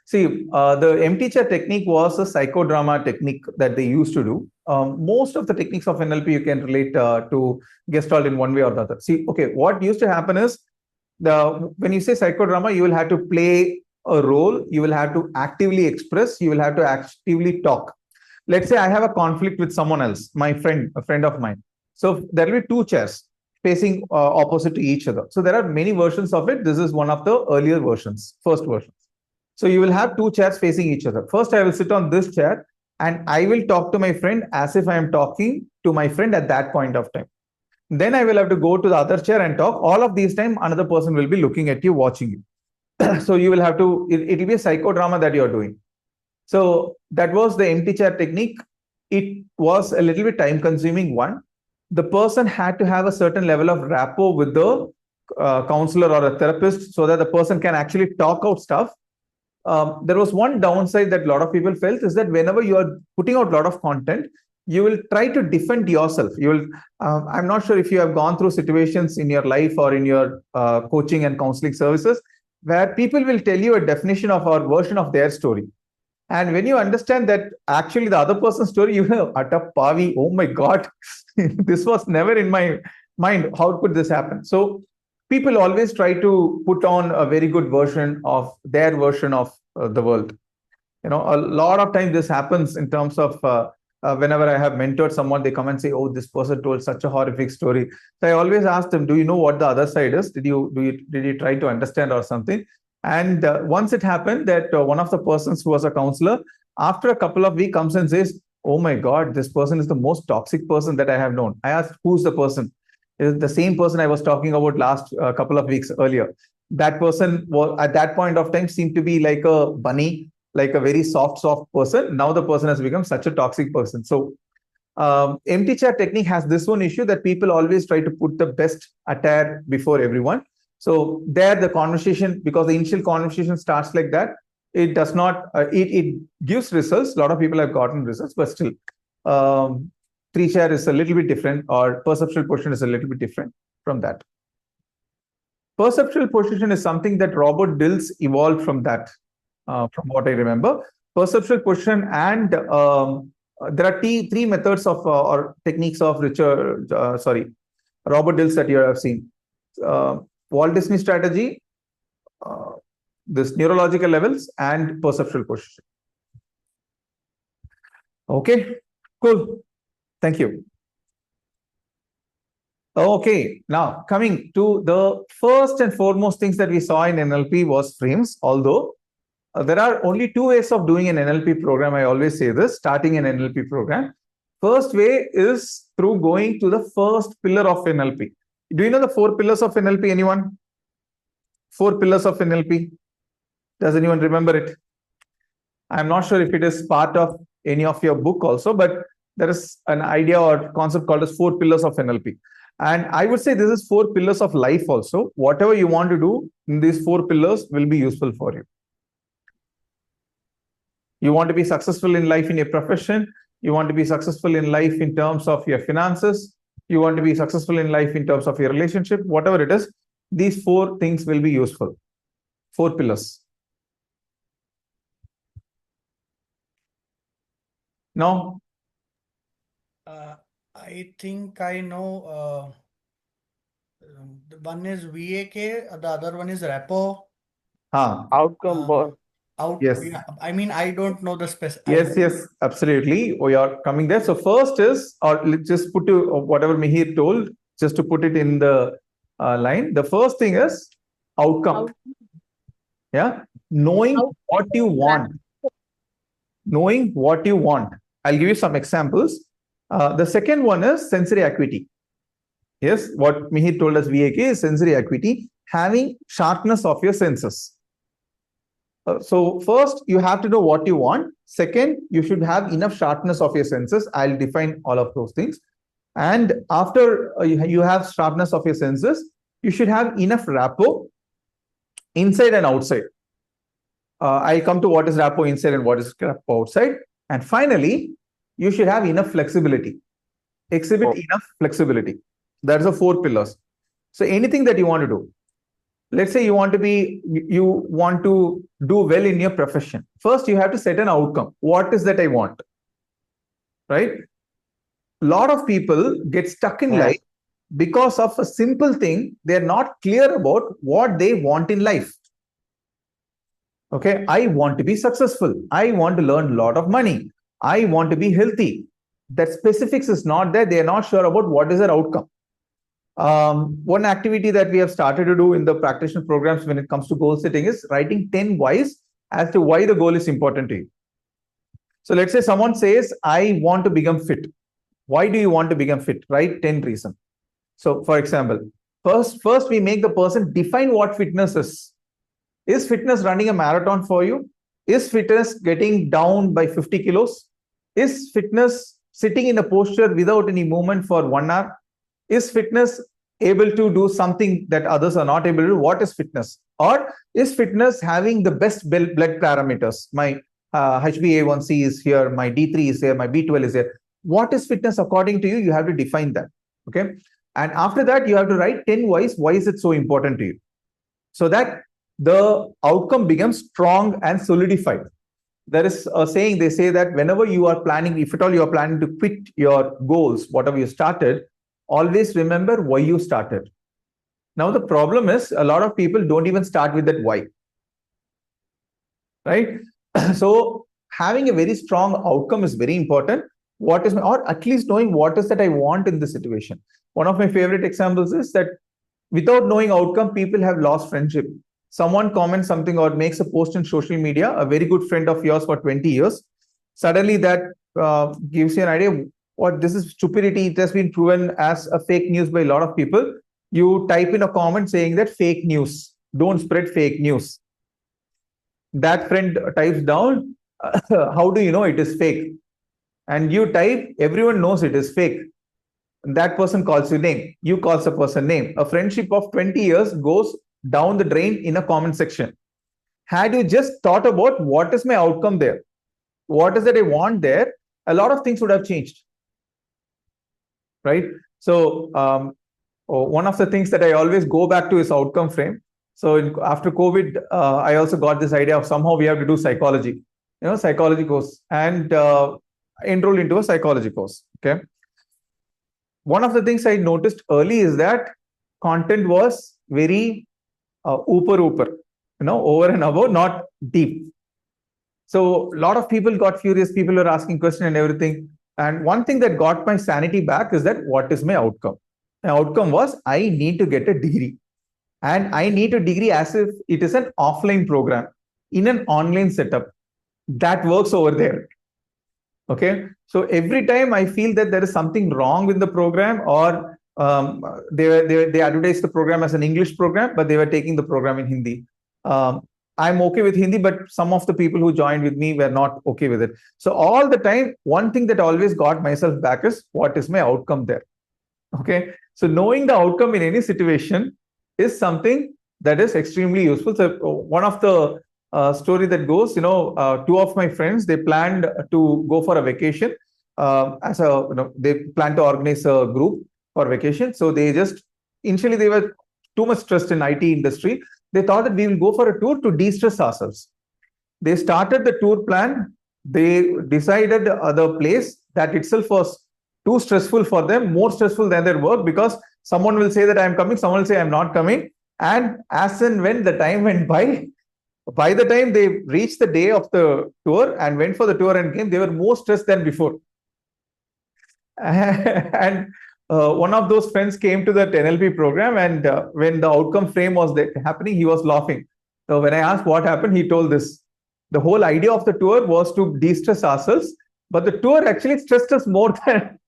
see, the empty chair technique was a psychodrama technique that they used to do. Most of the techniques of NLP you can relate to Gestalt in one way or the other. See, okay, what used to happen is when you say psychodrama, you will have to play a role, you will have to actively express, you will have to actively talk. Let's say I have a conflict with someone else, my friend, a friend of mine. So there will be two chairs facing opposite to each other. So there are many versions of it. This is one of the earlier versions, first versions. So you will have two chairs facing each other. First, I will sit on this chair and I will talk to my friend as if I am talking to my friend at that point of time. Then I will have to go to the other chair and talk. All of these time, another person will be looking at you, watching you. So you will have to, it will be a psychodrama that you're doing. So that was the empty chair technique. It was a little bit time consuming one. The person had to have a certain level of rapport with the counselor or a therapist so that the person can actually talk out stuff. There was one downside that a lot of people felt is that whenever you are putting out a lot of content, you will try to defend yourself. You will. I'm not sure if you have gone through situations in your life or in your coaching and counseling services where people will tell you a definition of or version of their story. And when you understand that actually the other person's story, you know, Atta Pavi, oh my God, this was never in my mind. How could this happen? So people always try to put on a very good version of their version of the world. You know, a lot of times this happens in terms of whenever I have mentored someone, they come and say, oh, this person told such a horrific story. So I always ask them, do you know what the other side is? Did you try to understand or something? And once it happened that one of the persons who was a counselor, after a couple of weeks comes and says, oh my God, this person is the most toxic person that I have known. I asked, who's the person? It is the same person I was talking about last couple of weeks earlier. That person was at that point of time seemed to be like a bunny, like a very soft person. Now the person has become such a toxic person. So empty chair technique has this one issue that people always try to put the best attire before everyone. So there the conversation, because the initial conversation starts like that, it does not, it gives results. A lot of people have gotten results, but still three chair is a little bit different, or perceptual position is a little bit different from that. Perceptual position is something that Robert Dills evolved from that, from what I remember. Perceptual position, and there are three methods of or techniques of Robert Dills that you have seen. Walt Disney strategy, this neurological levels, and perceptual position. Okay, cool. Thank you. Okay, now coming to the first and foremost things that we saw in NLP was frames, although there are only two ways of doing an NLP program. I always say this, starting an NLP program. First way is through going to the first pillar of NLP. Do you know the 4 pillars of NLP? Anyone? 4 pillars of NLP. Does anyone remember it? I'm not sure if it is part of any of your book also, but there is an idea or concept called as 4 pillars of NLP. And I would say this is 4 pillars of life also. Whatever you want to do in these 4 pillars will be useful for you. You want to be successful in life in your profession. You want to be successful in life in terms of your finances. You want to be successful in life in terms of your relationship, whatever it is, these 4 things will be useful. 4 pillars. No? I think I know. One is VAK, the other one is Repo. Outcome. Yes. Yeah, I mean, I don't know the specific. Yes, absolutely. We are coming there. So first is, or let's just put to whatever Mihir told, just to put it in the line. The first thing is outcome. Yeah, knowing what you want. Knowing what you want. I'll give you some examples. The second one is sensory acuity. Yes, what Mihir told us, VAK is sensory acuity, having sharpness of your senses. So first, you have to know what you want. Second, you should have enough sharpness of your senses. I'll define all of those things. And after you have sharpness of your senses, you should have enough rapport inside and outside. I'll come to what is rapport inside and what is rapport outside. And finally, you should have enough flexibility. Exhibit enough flexibility. That's the 4 pillars. So anything that you want to do. Let's say you want to do well in your profession. First, you have to set an outcome. What is that I want? Right? A lot of people get stuck in life because of a simple thing. They're not clear about what they want in life. Okay, I want to be successful. I want to learn a lot of money. I want to be healthy. that specifics is not there. They are not sure about what is their outcome. One activity that we have started to do in the practitioner programs when it comes to goal setting is writing 10 whys as to why the goal is important to you. So let's say someone says, I want to become fit. Why do you want to become fit? Write 10 reasons. So for example, first we make the person define what fitness is. Is fitness running a marathon for you? Is fitness getting down by 50 kilos? Is fitness sitting in a posture without any movement for 1 hour? Is fitness able to do something that others are not able to do? What is fitness? Or is fitness having the best blood parameters? My HbA1c is here, my D3 is here, my B12 is here. What is fitness according to you? You have to define that. Okay. And after that, you have to write 10 whys. Why is it so important to you? So that the outcome becomes strong and solidified. There is a saying, they say that whenever you are planning, if at all you are planning to quit your goals, whatever you started, always remember why you started. Now, the problem is a lot of people don't even start with that why. Right? So having a very strong outcome is very important. What is, or at least knowing what is that I want in this situation. One of my favorite examples is that without knowing outcome, people have lost friendship. Someone comments something or makes a post in social media, a very good friend of yours for 20 years. Suddenly that gives you an idea, what this is stupidity. It has been proven as a fake news by a lot of people. You type in a comment saying that fake news, don't spread fake news. That friend types down, how do you know it is fake? And you type, everyone knows it is fake. That person calls you name. You call the person name. A friendship of 20 years goes down the drain in a comment section. Had you just thought about what is my outcome there? What is that I want there? A lot of things would have changed. Right? So one of the things that I always go back to is outcome frame. So after COVID, I also got this idea of somehow we have to do psychology, psychology course, and enroll into a psychology course. Okay. One of the things I noticed early is that content was very over and above, not deep. So a lot of people got furious. People were asking questions and everything. And one thing that got my sanity back is that what is my outcome? My outcome was I need to get a degree. And I need a degree as if it is an offline program in an online setup. That works over there. Okay. So every time I feel that there is something wrong with the program, or they advertise the program as an English program, but they were taking the program in Hindi. I'm okay with Hindi, but some of the people who joined with me were not okay with it. So all the time, one thing that always got myself back is what is my outcome there? Okay. So knowing the outcome in any situation is something that is extremely useful. So one of the story that goes, two of my friends, they planned to go for a vacation they planned to organize a group for vacation. So initially they were too much stressed in IT industry. They thought that we will go for a tour to de-stress ourselves. They started the tour plan. They decided the place that itself was too stressful for them, more stressful than their work, because someone will say that I'm coming, someone will say I'm not coming. And as and when the time went by the time they reached the day of the tour and went for the tour and came, they were more stressed than before. And one of those friends came to that NLP program, and when the outcome frame was happening, he was laughing. So when I asked what happened, he told this. The whole idea of the tour was to de-stress ourselves, but the tour actually stressed us more than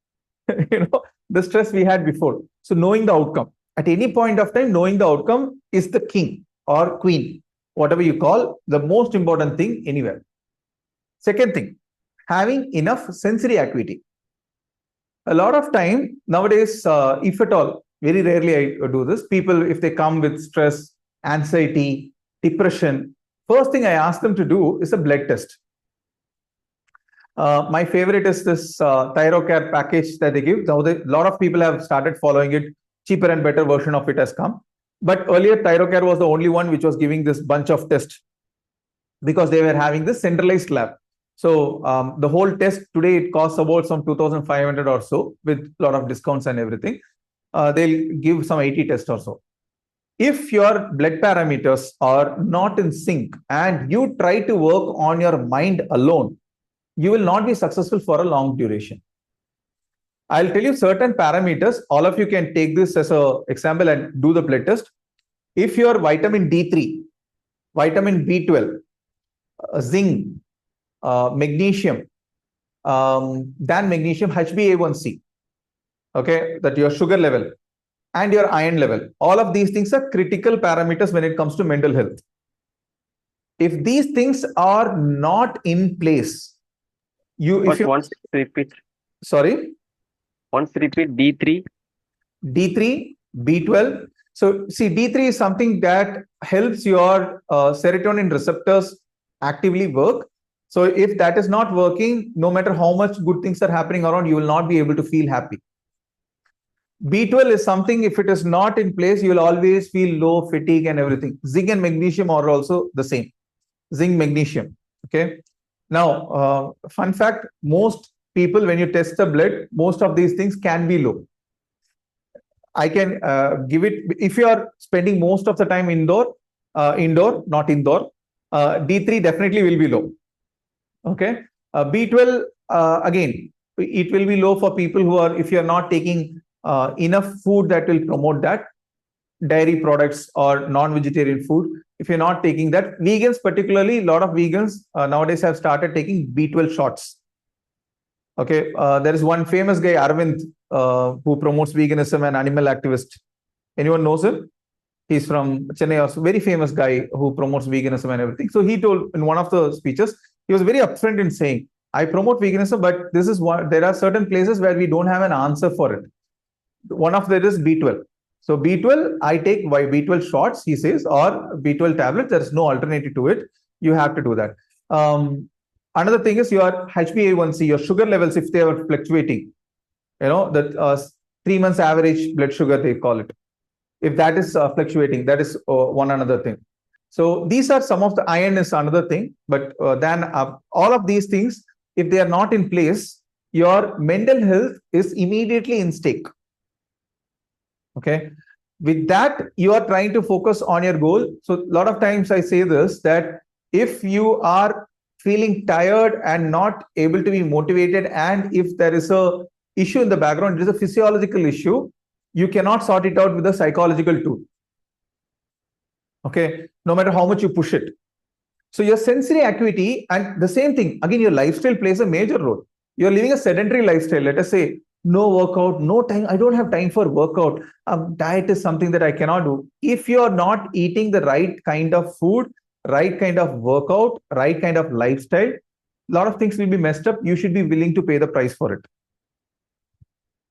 the stress we had before. So knowing the outcome. At any point of time, knowing the outcome is the king or queen, whatever you call, the most important thing anywhere. Second thing, having enough sensory acuity. A lot of time nowadays, if at all, very rarely I do this, people, if they come with stress, anxiety, depression, first thing I ask them to do is a blood test. My favorite is this ThyroCare package that they give. Now, a lot of people have started following it. Cheaper and better version of it has come. But earlier, ThyroCare was the only one which was giving this bunch of tests because they were having this centralized lab. So the whole test today, it costs about some 2,500 or so with a lot of discounts and everything. They'll give some 80 tests or so. If your blood parameters are not in sync and you try to work on your mind alone, you will not be successful for a long duration. I'll tell you certain parameters. All of you can take this as an example and do the blood test. If your vitamin D3, vitamin B12, zinc, magnesium, then magnesium, HbA1c, okay, that your sugar level and your iron level, all of these things are critical parameters when it comes to mental health. If these things are not in place, Once repeat D3. D3, B12. So see, D3 is something that helps your serotonin receptors actively work. So if that is not working, no matter how much good things are happening around, you will not be able to feel happy. B12 is something, if it is not in place, you will always feel low, fatigue and everything. Zinc and magnesium are also the same. Zinc, magnesium. Okay. Now, fun fact, most people, when you test the blood, most of these things can be low. I can give it, if you are spending most of the time indoor, not indoor, D3 definitely will be low. Okay. B12, again, it will be low for people who are, if you are not taking enough food that will promote that, dairy products or non-vegetarian food. If you're not taking that, vegans particularly, a lot of vegans nowadays have started taking B12 shots. Okay, there is one famous guy, Arvind, who promotes veganism and animal activist. Anyone knows him? He's from Chennai, also very famous guy who promotes veganism and everything. So he told in one of the speeches, he was very upfront in saying, I promote veganism, but this is what, there are certain places where we don't have an answer for it. One of that is B12. So B12, I take B12 shots, he says, or B12 tablets. There is no alternative to it. You have to do that. Another thing is your HbA1c, your sugar levels, if they are fluctuating, you know, that 3 months average blood sugar, they call it. If that is fluctuating, that is one another thing. So these are some of the, iron is another thing. But then all of these things, if they are not in place, your mental health is immediately in stake. Okay. With that, you are trying to focus on your goal. So a lot of times I say this, that if you are feeling tired and not able to be motivated, and if there is a issue in the background, it is a physiological issue, you cannot sort it out with a psychological tool. Okay. No matter how much you push it. So your sensory acuity, and the same thing, again, your lifestyle plays a major role. You're living a sedentary lifestyle. Let us say, no workout, no time. I don't have time for workout. Diet is something that I cannot do. If you're not eating the right kind of food, right kind of workout, right kind of lifestyle, a lot of things will be messed up. You should be willing to pay the price for it.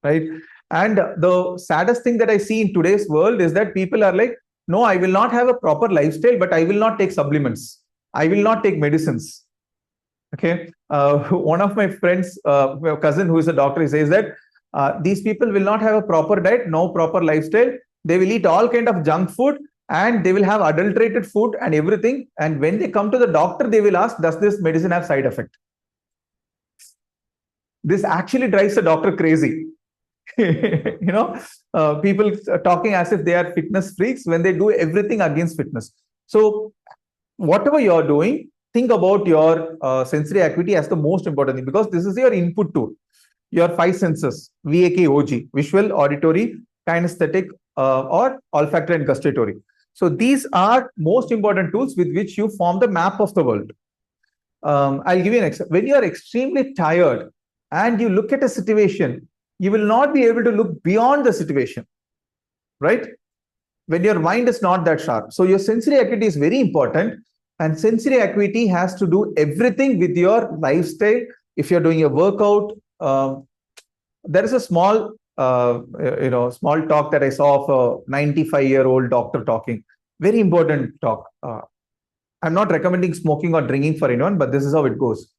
Right? And the saddest thing that I see in today's world is that people are like, no, I will not have a proper lifestyle, but I will not take supplements. I will not take medicines. Okay. One of my friends, my cousin who is a doctor, he says that these people will not have a proper diet, no proper lifestyle. They will eat all kind of junk food and they will have adulterated food and everything. And when they come to the doctor, they will ask, does this medicine have side effect? This actually drives the doctor crazy. You know, people talking as if they are fitness freaks when they do everything against fitness. So whatever you're doing, think about your sensory acuity as the most important thing, because this is your input tool. Your 5 senses, VAK-OG, visual, auditory, kinesthetic, or olfactory and gustatory. So these are most important tools with which you form the map of the world. I'll give you an example. When you are extremely tired and you look at a situation, you will not be able to look beyond the situation, right? When your mind is not that sharp. So your sensory acuity is very important, and sensory acuity has to do everything with your lifestyle. If you're doing a workout, there is a small, small talk that I saw of a 95-year-old doctor talking. Very important talk. I'm not recommending smoking or drinking for anyone, but this is how it goes.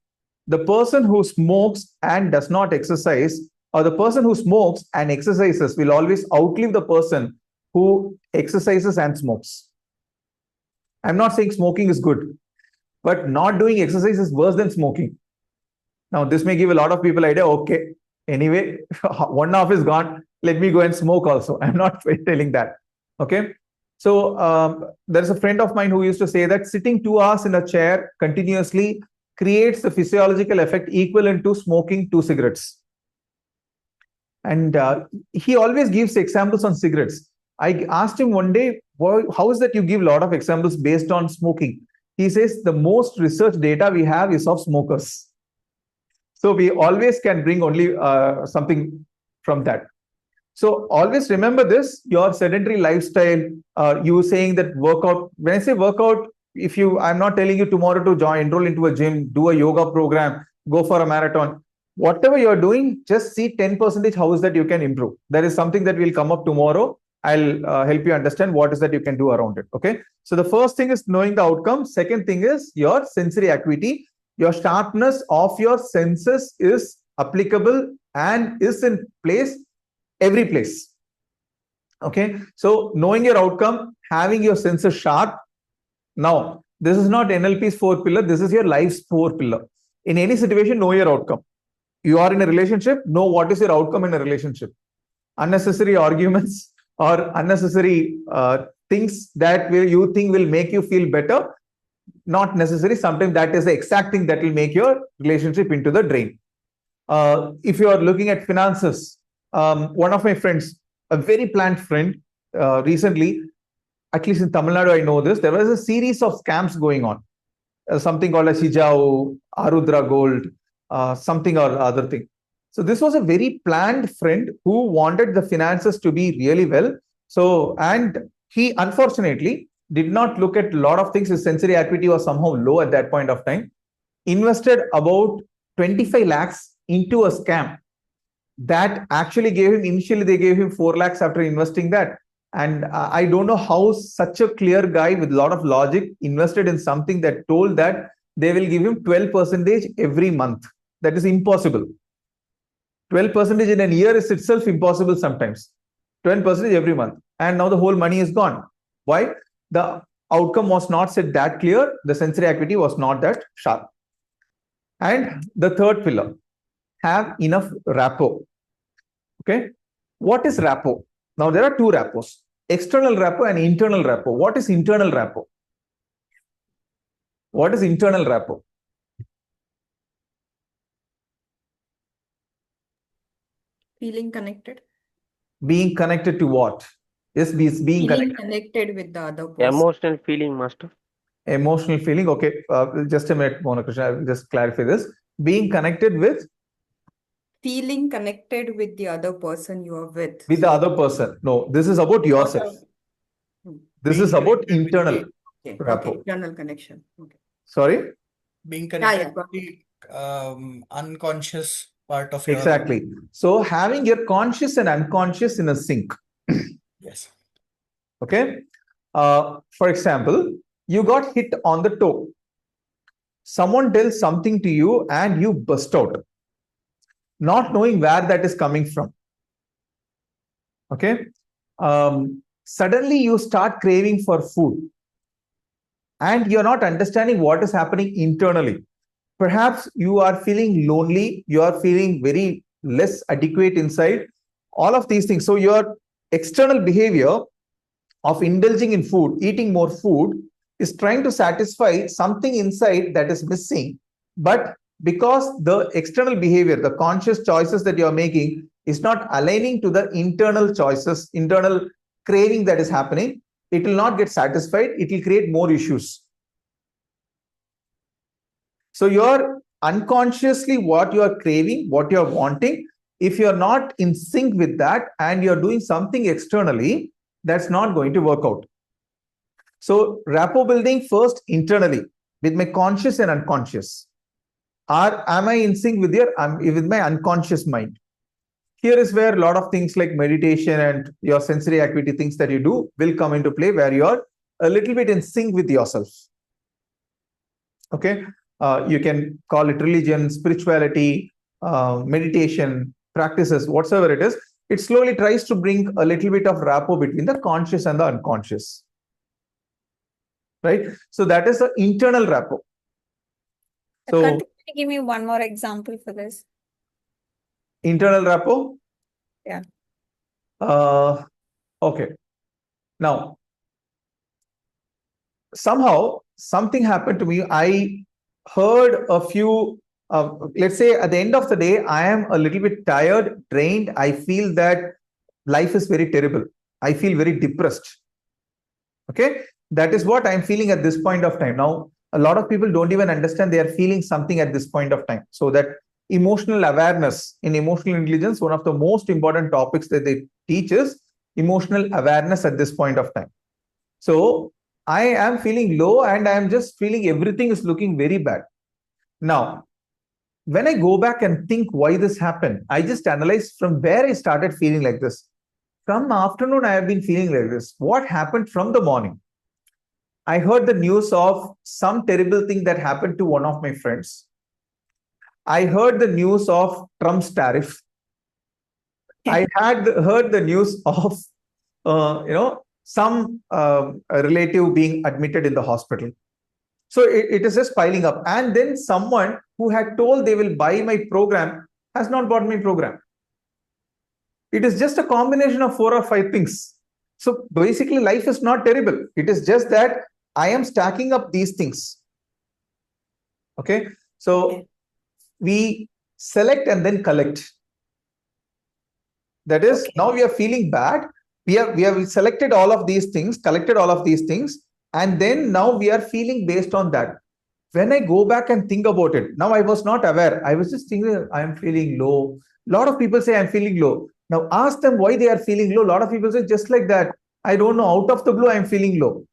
The person who smokes and does not exercise, or the person who smokes and exercises, will always outlive the person who exercises and smokes. I'm not saying smoking is good, but not doing exercise is worse than smoking. Now, this may give a lot of people idea, okay, anyway, 1 hour is gone, let me go and smoke also. I'm not telling that. Okay. So there's a friend of mine who used to say that sitting 2 hours in a chair continuously creates the physiological effect equivalent to smoking 2 cigarettes. And he always gives examples on cigarettes. I asked him one day, how is that you give a lot of examples based on smoking? He says the most research data we have is of smokers. So we always can bring only something from that. So always remember this, your sedentary lifestyle, you saying that workout, when I say workout, I'm not telling you tomorrow to enroll into a gym, do a yoga program, go for a marathon. Whatever you're doing, just see 10% how is that you can improve. That is something that will come up tomorrow. I'll help you understand what is that you can do around it. Okay. So the first thing is knowing the outcome. Second thing is your sensory acuity. Your sharpness of your senses is applicable and is in place every place. Okay. So knowing your outcome, having your senses sharp. Now, this is not NLP's 4 pillar. This is your life's 4 pillar. In any situation, know your outcome. You are in a relationship, know what is your outcome in a relationship. Unnecessary arguments or unnecessary things that you think will make you feel better, not necessary. Sometimes that is the exact thing that will make your relationship into the drain. If you are looking at finances, one of my friends, a very planned friend, recently, at least in Tamil Nadu, I know this, there was a series of scams going on. Something called a Shijao, Arudra Gold, something or other thing. So this was a very planned friend who wanted the finances to be really well. So, and he unfortunately did not look at a lot of things. His sensory acuity was somehow low at that point of time. Invested about 25 lakhs into a scam that actually gave him, initially they gave him 4 lakhs after investing that. And I don't know how such a clear guy with a lot of logic invested in something that told that they will give him 12% every month. That is impossible. 12% in a year is itself impossible sometimes. 12% every month. And now the whole money is gone. Why? The outcome was not set that clear. The sensory acuity was not that sharp. And the third pillar, have enough rapport. Okay. What is rapport? Now there are two rapports, external rapport and internal rapport. What is internal rapport? What is internal rapport? Feeling connected. Being connected to what? Yes, being connected with the other person. Emotional feeling, master. Emotional feeling. Okay, just a minute, Monakrishna. I will just clarify this. Being connected with? Feeling connected with the other person you are with. With the other person. No, this is about yourself. This is about internal rapport. Okay, internal connection. Okay. Sorry? Being connected with the unconscious part of your... Exactly. So having your conscious and unconscious in a sync. Yes. Okay. For example, you got hit on the toe. Someone tells something to you and you burst out, not knowing where that is coming from. Okay. Suddenly you start craving for food and you're not understanding what is happening internally. Perhaps you are feeling lonely, you are feeling very less adequate inside, all of these things. So your external behavior of indulging in food, eating more food, is trying to satisfy something inside that is missing. But because the external behavior, the conscious choices that you're making is not aligning to the internal choices, internal craving that is happening, it will not get satisfied. It will create more issues. So you're unconsciously what you are craving, what you're wanting. If you're not in sync with that and you're doing something externally, that's not going to work out. So rapport building first internally with my conscious and unconscious. Am I in sync with my unconscious mind? Here is where a lot of things like meditation and your sensory acuity things that you do will come into play, where you're a little bit in sync with yourself. Okay. You can call it religion, spirituality, meditation, practices, whatsoever it is. It slowly tries to bring a little bit of rapport between the conscious and the unconscious. Right? So that is the internal rapport. So, can you give me one more example for this? Internal rapport? Yeah. Okay. Now, somehow something happened to me. I heard a few let's say at the end of the day, I am a little bit tired, drained. I feel that life is very terrible. I feel very depressed. Okay, that is what I'm feeling at this point of time. Now, a lot of people don't even understand they are feeling something at this point of time. So that emotional awareness in emotional intelligence, one of the most important topics that they teach is emotional awareness at this point of time. So I am feeling low and I am just feeling everything is looking very bad. Now, when I go back and think why this happened, I just analyze from where I started feeling like this. From afternoon, I have been feeling like this. What happened from the morning? I heard the news of some terrible thing that happened to one of my friends. I heard the news of Trump's tariff. I had heard the news of, some relative being admitted in the hospital. So it is just piling up. And then someone who had told they will buy my program has not bought my program. It is just a combination of 4 or 5 things. So basically, life is not terrible. It is just that I am stacking up these things. Okay. So we select and then collect. That is, now we are feeling bad. We have selected all of these things, collected all of these things, and then now we are feeling based on that. When I go back and think about it, now I was not aware. I was just thinking, I am feeling low. A lot of people say I'm feeling low. Now ask them why they are feeling low. A lot of people say just like that. I don't know. Out of the blue, I'm feeling low.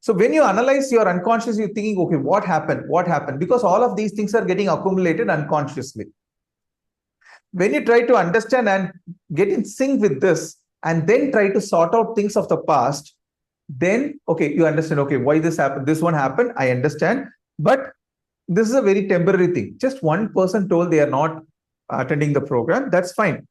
So when you analyze your unconscious, you're thinking, okay, what happened? What happened? Because all of these things are getting accumulated unconsciously. When you try to understand and get in sync with this, and then try to sort out things of the past, then, okay, you understand, okay, why this happened? This one happened. I understand. But this is a very temporary thing. Just one person told they are not attending the program. That's fine.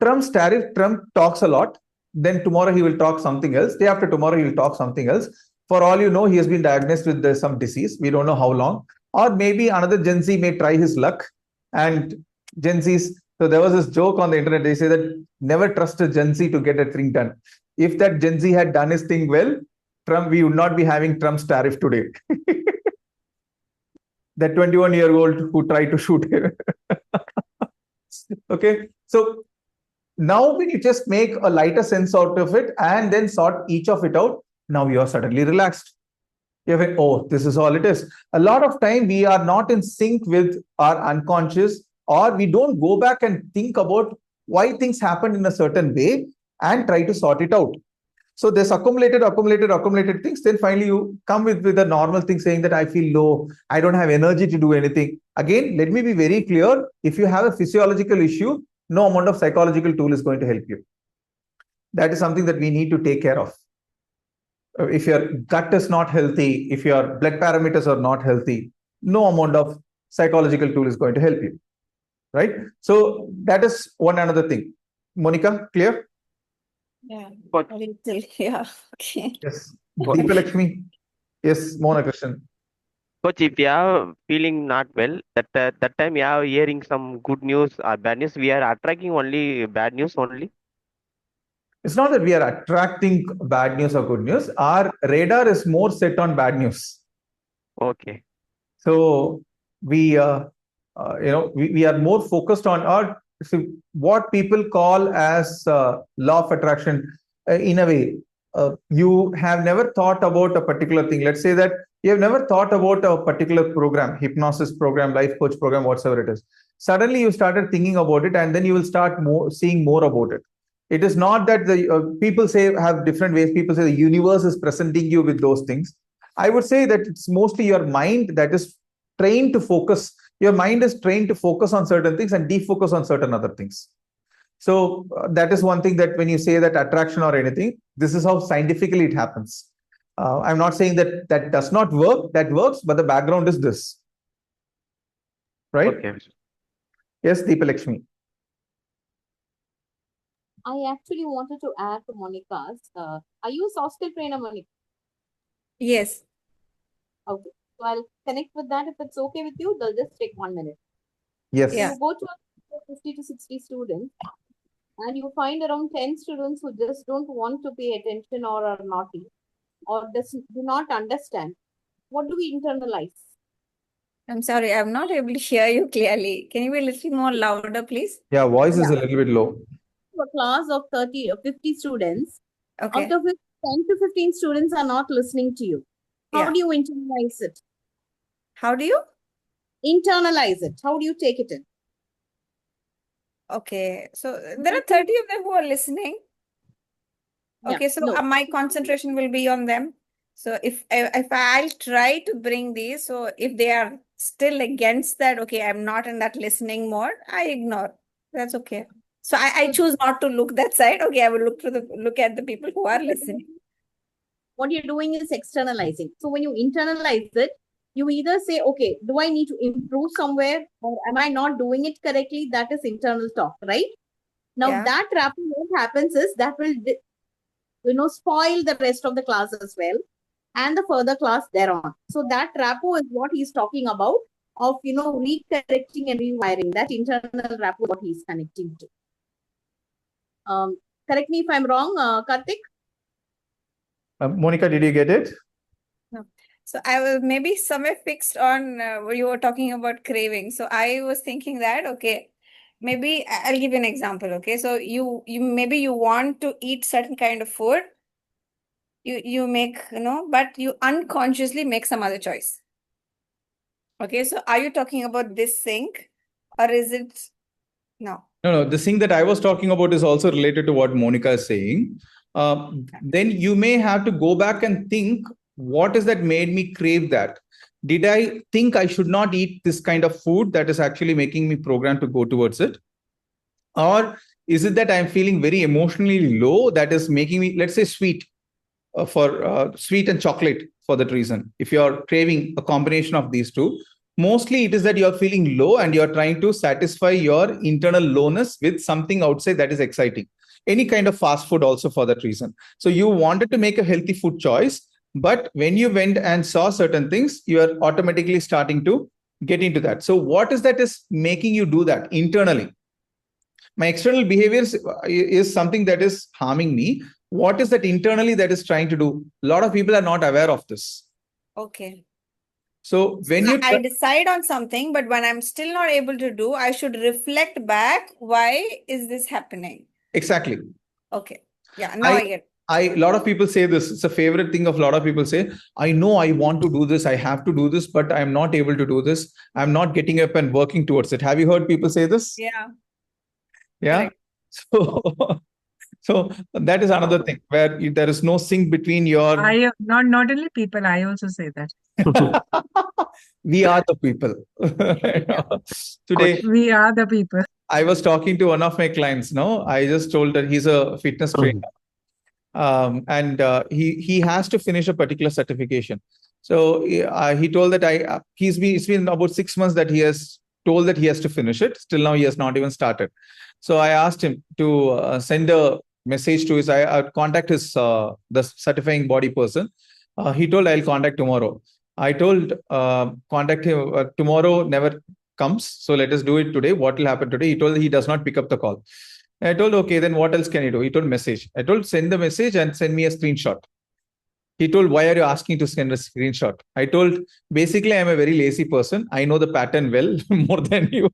Trump's tariff, Trump talks a lot. Then tomorrow he will talk something else. Day after tomorrow he will talk something else. For all you know, he has been diagnosed with some disease. We don't know how long. Or maybe another Gen Z may try his luck. And Gen Zs, so there was this joke on the internet. They say that never trust a Gen Z to get a thing done. If that Gen Z had done his thing well, Trump, we would not be having Trump's tariff today. That 21-year-old who tried to shoot him. Okay. So now when you just make a lighter sense out of it and then sort each of it out, now you are suddenly relaxed. You have, oh, this is all it is. A lot of time we are not in sync with our unconscious, or we don't go back and think about why things happened in a certain way and try to sort it out. So there's accumulated things. Then finally you come with a normal thing saying that I feel low. I don't have energy to do anything. Again, let me be very clear. If you have a physiological issue, no amount of psychological tool is going to help you. That is something that we need to take care of. If your gut is not healthy, if your blood parameters are not healthy, no amount of psychological tool is going to help you. Right? So that is one another thing. Monica, clear? Yeah. Coach, A little. Yeah. Okay. Yes. Deepa Lakshmi. Yes, Mona question. Coach, if you are feeling not well, that time you are hearing some good news or bad news, we are attracting only bad news only. It's not that we are attracting bad news or good news. Our radar is more set on bad news. Okay. So we are more focused on our what people call as law of attraction. In a way, you have never thought about a particular thing. Let's say that you have never thought about a particular program, hypnosis program, life coach program, whatsoever it is. Suddenly you started thinking about it, and then you will start seeing more about it. It is not that the people say have different ways. People say the universe is presenting you with those things. I would say that it's mostly your mind that is trained to focus. Your mind is trained to focus on certain things and defocus on certain other things. So that is one thing that when you say that attraction or anything, this is how scientifically it happens. I'm not saying that that does not work. That works, but the background is this. Right? Okay. Yes, Deepa Lakshmi. I actually wanted to add to Monica's. Are you a soft skill trainer, Monica? Yes. Okay. So I'll connect with that. If it's okay with you, they'll just take 1 minute. Yes. Yeah. You go to 50 to 60 students and you find around 10 students who just don't want to pay attention or are naughty or do not understand. What do we internalize? I'm sorry, I'm not able to hear you clearly. Can you be a little more louder, please? Yeah, voice is Yeah. a little bit low. A class of 30 or 50 students, Okay. out of which 10 to 15 students are not listening to you. How Yeah. do you internalize it? How do you? Internalize it. How do you take it in? Okay. So there are 30 of them who are listening. Yeah. Okay, so No. my concentration will be on them. So if I'll try to bring these, so if they are still against that, okay, I'm not in that listening mode, I ignore. That's okay. So I choose not to look that side. Okay, I will look at the people who are listening. What you're doing is externalizing. So when you internalize it, you either say, okay, do I need to improve somewhere, or am I not doing it correctly? That is internal talk, right? Now Yeah. that rapport, what happens is that will spoil the rest of the class as well, and the further class thereon. So that rapport is what he's talking about, of recorrecting and rewiring. That internal rapport, what he's connecting to. Correct me if I'm wrong, Karthik. Monica, did you get it? No. So I was maybe somewhere fixed on where you were talking about craving. So I was thinking that, okay, maybe I'll give you an example. Okay, so you maybe you want to eat certain kind of food. You make, but you unconsciously make some other choice. Okay, so are you talking about this sync, or is it no? No. The thing that I was talking about is also related to what Monica is saying. Then you may have to go back and think, what is that made me crave that? Did I think I should not eat this kind of food that is actually making me programmed to go towards it? Or is it that I'm feeling very emotionally low that is making me, let's say, sweet for sweet and chocolate for that reason? If you're craving a combination of these two, mostly it is that you're feeling low and you're trying to satisfy your internal lowness with something outside that is exciting. Any kind of fast food also for that reason. So you wanted to make a healthy food choice, but when you went and saw certain things, you are automatically starting to get into that. So what is that is making you do that internally? My external behaviors is something that is harming me. What is that internally that is trying to do? A lot of people are not aware of this. Okay. So when you I decide on something, but when I'm still not able to do, I should reflect back. Why is this happening? Exactly. Okay. Yeah. Now I get it. A lot of people say this. It's a favorite thing of a lot of people say, I know I want to do this. I have to do this, but I'm not able to do this. I'm not getting up and working towards it. Have you heard people say this? Yeah. Yeah. So that is another thing where there is no sync between your. Not only people, I also say that. We are the people. Today, we are the people. I was talking to one of my clients. No, I just told that he's a fitness trainer, and he has to finish a particular certification. So he told that it's been about 6 months that he has told that he has to finish it. Still now he has not even started. So I asked him to send a message to his. I contact his the certifying body person. He told I'll contact tomorrow. I told contact him tomorrow. Never comes. So let us do it today. What will happen today? He told he does not pick up the call. I told, okay, then what else can you do? He told message. I told send the message and send me a screenshot. He told, why are you asking to send a screenshot? I told, basically, I'm a very lazy person. I know the pattern well, more than you.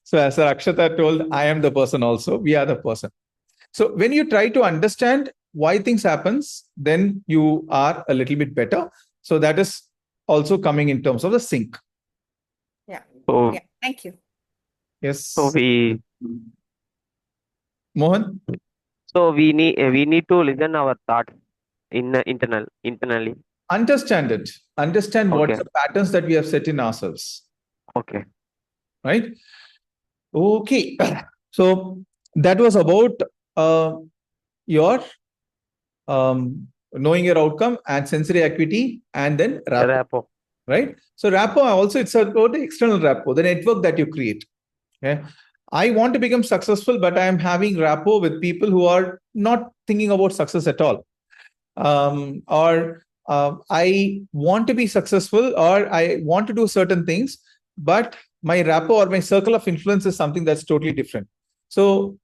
So as Akshata told, I am the person also. We are the person. So when you try to understand why things happens, then you are a little bit better. So that is also coming in terms of the sync. Yeah. So, Yeah. Thank you. Yes. so we Mohan? so we need to listen our thoughts internally. Understand it. Understand what Okay. the patterns that we have set in ourselves. Okay. Right? Okay. So that was about your knowing your outcome and sensory acuity and then rapport. Right? So rapport also, it's about the external rapport, the network that you create. Okay. I want to become successful, but I am having rapport with people who are not thinking about success at all. I want to be successful, or I want to do certain things, but my rapport or my circle of influence is something that's totally different. So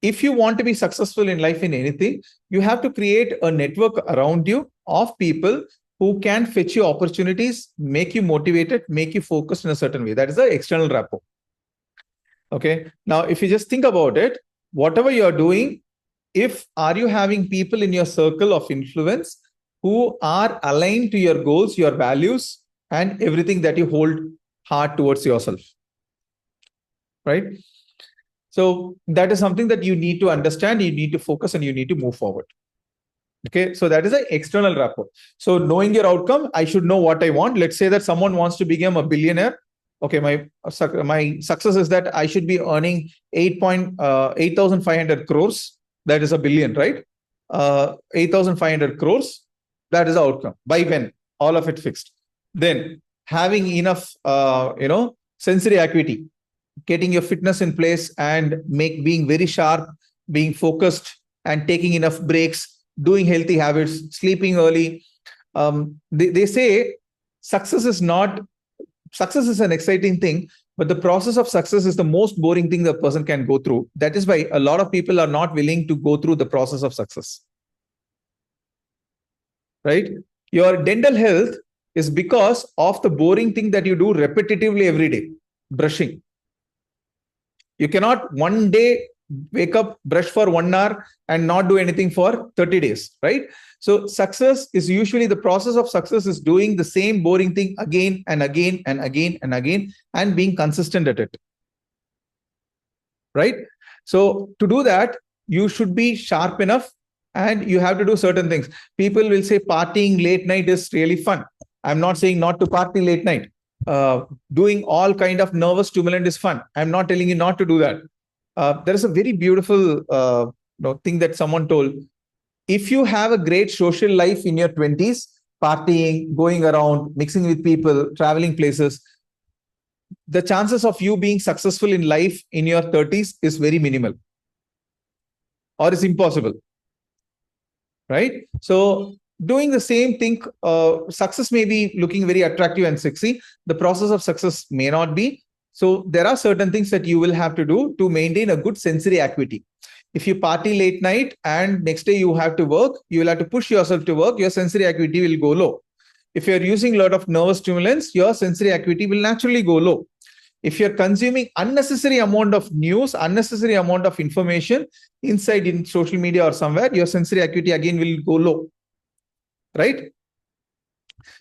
if you want to be successful in life in anything, you have to create a network around you of people who can fetch you opportunities, make you motivated, make you focused in a certain way. That is the external rapport. Okay. Now, if you just think about it, whatever you're doing, are you having people in your circle of influence who are aligned to your goals, your values, and everything that you hold hard towards yourself, right? So that is something that you need to understand, you need to focus, and you need to move forward. Okay, so that is an external rapport. So knowing your outcome, I should know what I want. Let's say that someone wants to become a billionaire. Okay, my success is that I should be earning 8,500 crores. That is a billion, right? 8,500 crores. That is the outcome. By when? All of it fixed. Then having enough, sensory acuity, getting your fitness in place and being very sharp, being focused, and taking enough breaks, doing healthy habits, sleeping early. They say success is an exciting thing, but the process of success is the most boring thing the person can go through. That is why a lot of people are not willing to go through the process of success. Right? Your dental health is because of the boring thing that you do repetitively every day, brushing. You cannot one day wake up, brush for 1 hour and not do anything for 30 days, right? So success is usually, the process of success is doing the same boring thing again and again and again and again and being consistent at it, right? So to do that, you should be sharp enough and you have to do certain things. People will say partying late night is really fun. I'm not saying not to party late night. Doing all kind of nervous stimulant is fun. I'm not telling you not to do that. There is a very beautiful thing that someone told. If you have a great social life in your 20s, partying, going around, mixing with people, traveling places, the chances of you being successful in life in your 30s is very minimal or is impossible, right? So doing the same thing, success may be looking very attractive and sexy. The process of success may not be. So there are certain things that you will have to do to maintain a good sensory acuity. If you party late night and next day you have to work, you will have to push yourself to work, your sensory acuity will go low. If you're using a lot of nervous stimulants, your sensory acuity will naturally go low. If you're consuming unnecessary amount of news, unnecessary amount of information inside in social media or somewhere, your sensory acuity again will go low, right?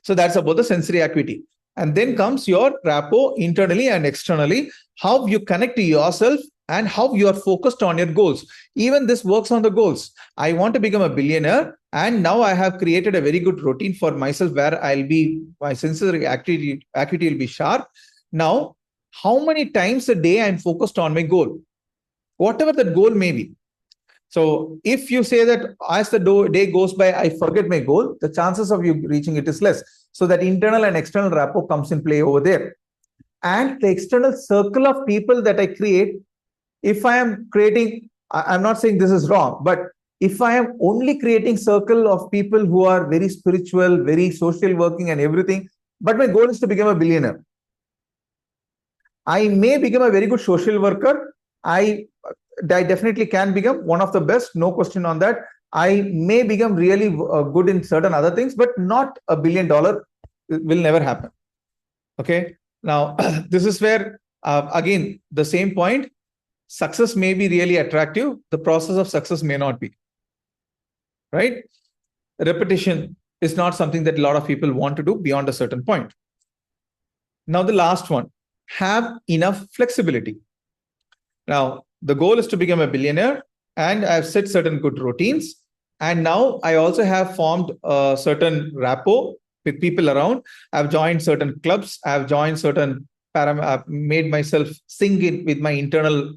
So that's about the sensory acuity. And then comes your rapport internally and externally, how you connect to yourself and how you are focused on your goals. Even this works on the goals. I want to become a billionaire, and now I have created a very good routine for myself where my sensory acuity will be sharp. Now, how many times a day I'm focused on my goal, whatever that goal may be. So if you say that as the day goes by, I forget my goal, the chances of you reaching it is less. So that internal and external rapport comes in play over there. And the external circle of people that I create, if I am creating, I'm not saying this is wrong, but if I am only creating circle of people who are very spiritual, very social working and everything, but my goal is to become a billionaire, I may become a very good social worker. I definitely can become one of the best, no question on that. I may become really good in certain other things, but not $1 billion. It will never happen. Okay. Now, this is where, again, the same point, success may be really attractive. The process of success may not be. Right? Repetition is not something that a lot of people want to do beyond a certain point. Now, the last one, have enough flexibility. Now, the goal is to become a billionaire, and I've set certain good routines. And now I also have formed a certain rapport with people around. I've joined certain clubs. I've joined certain I've made myself sing it with my internal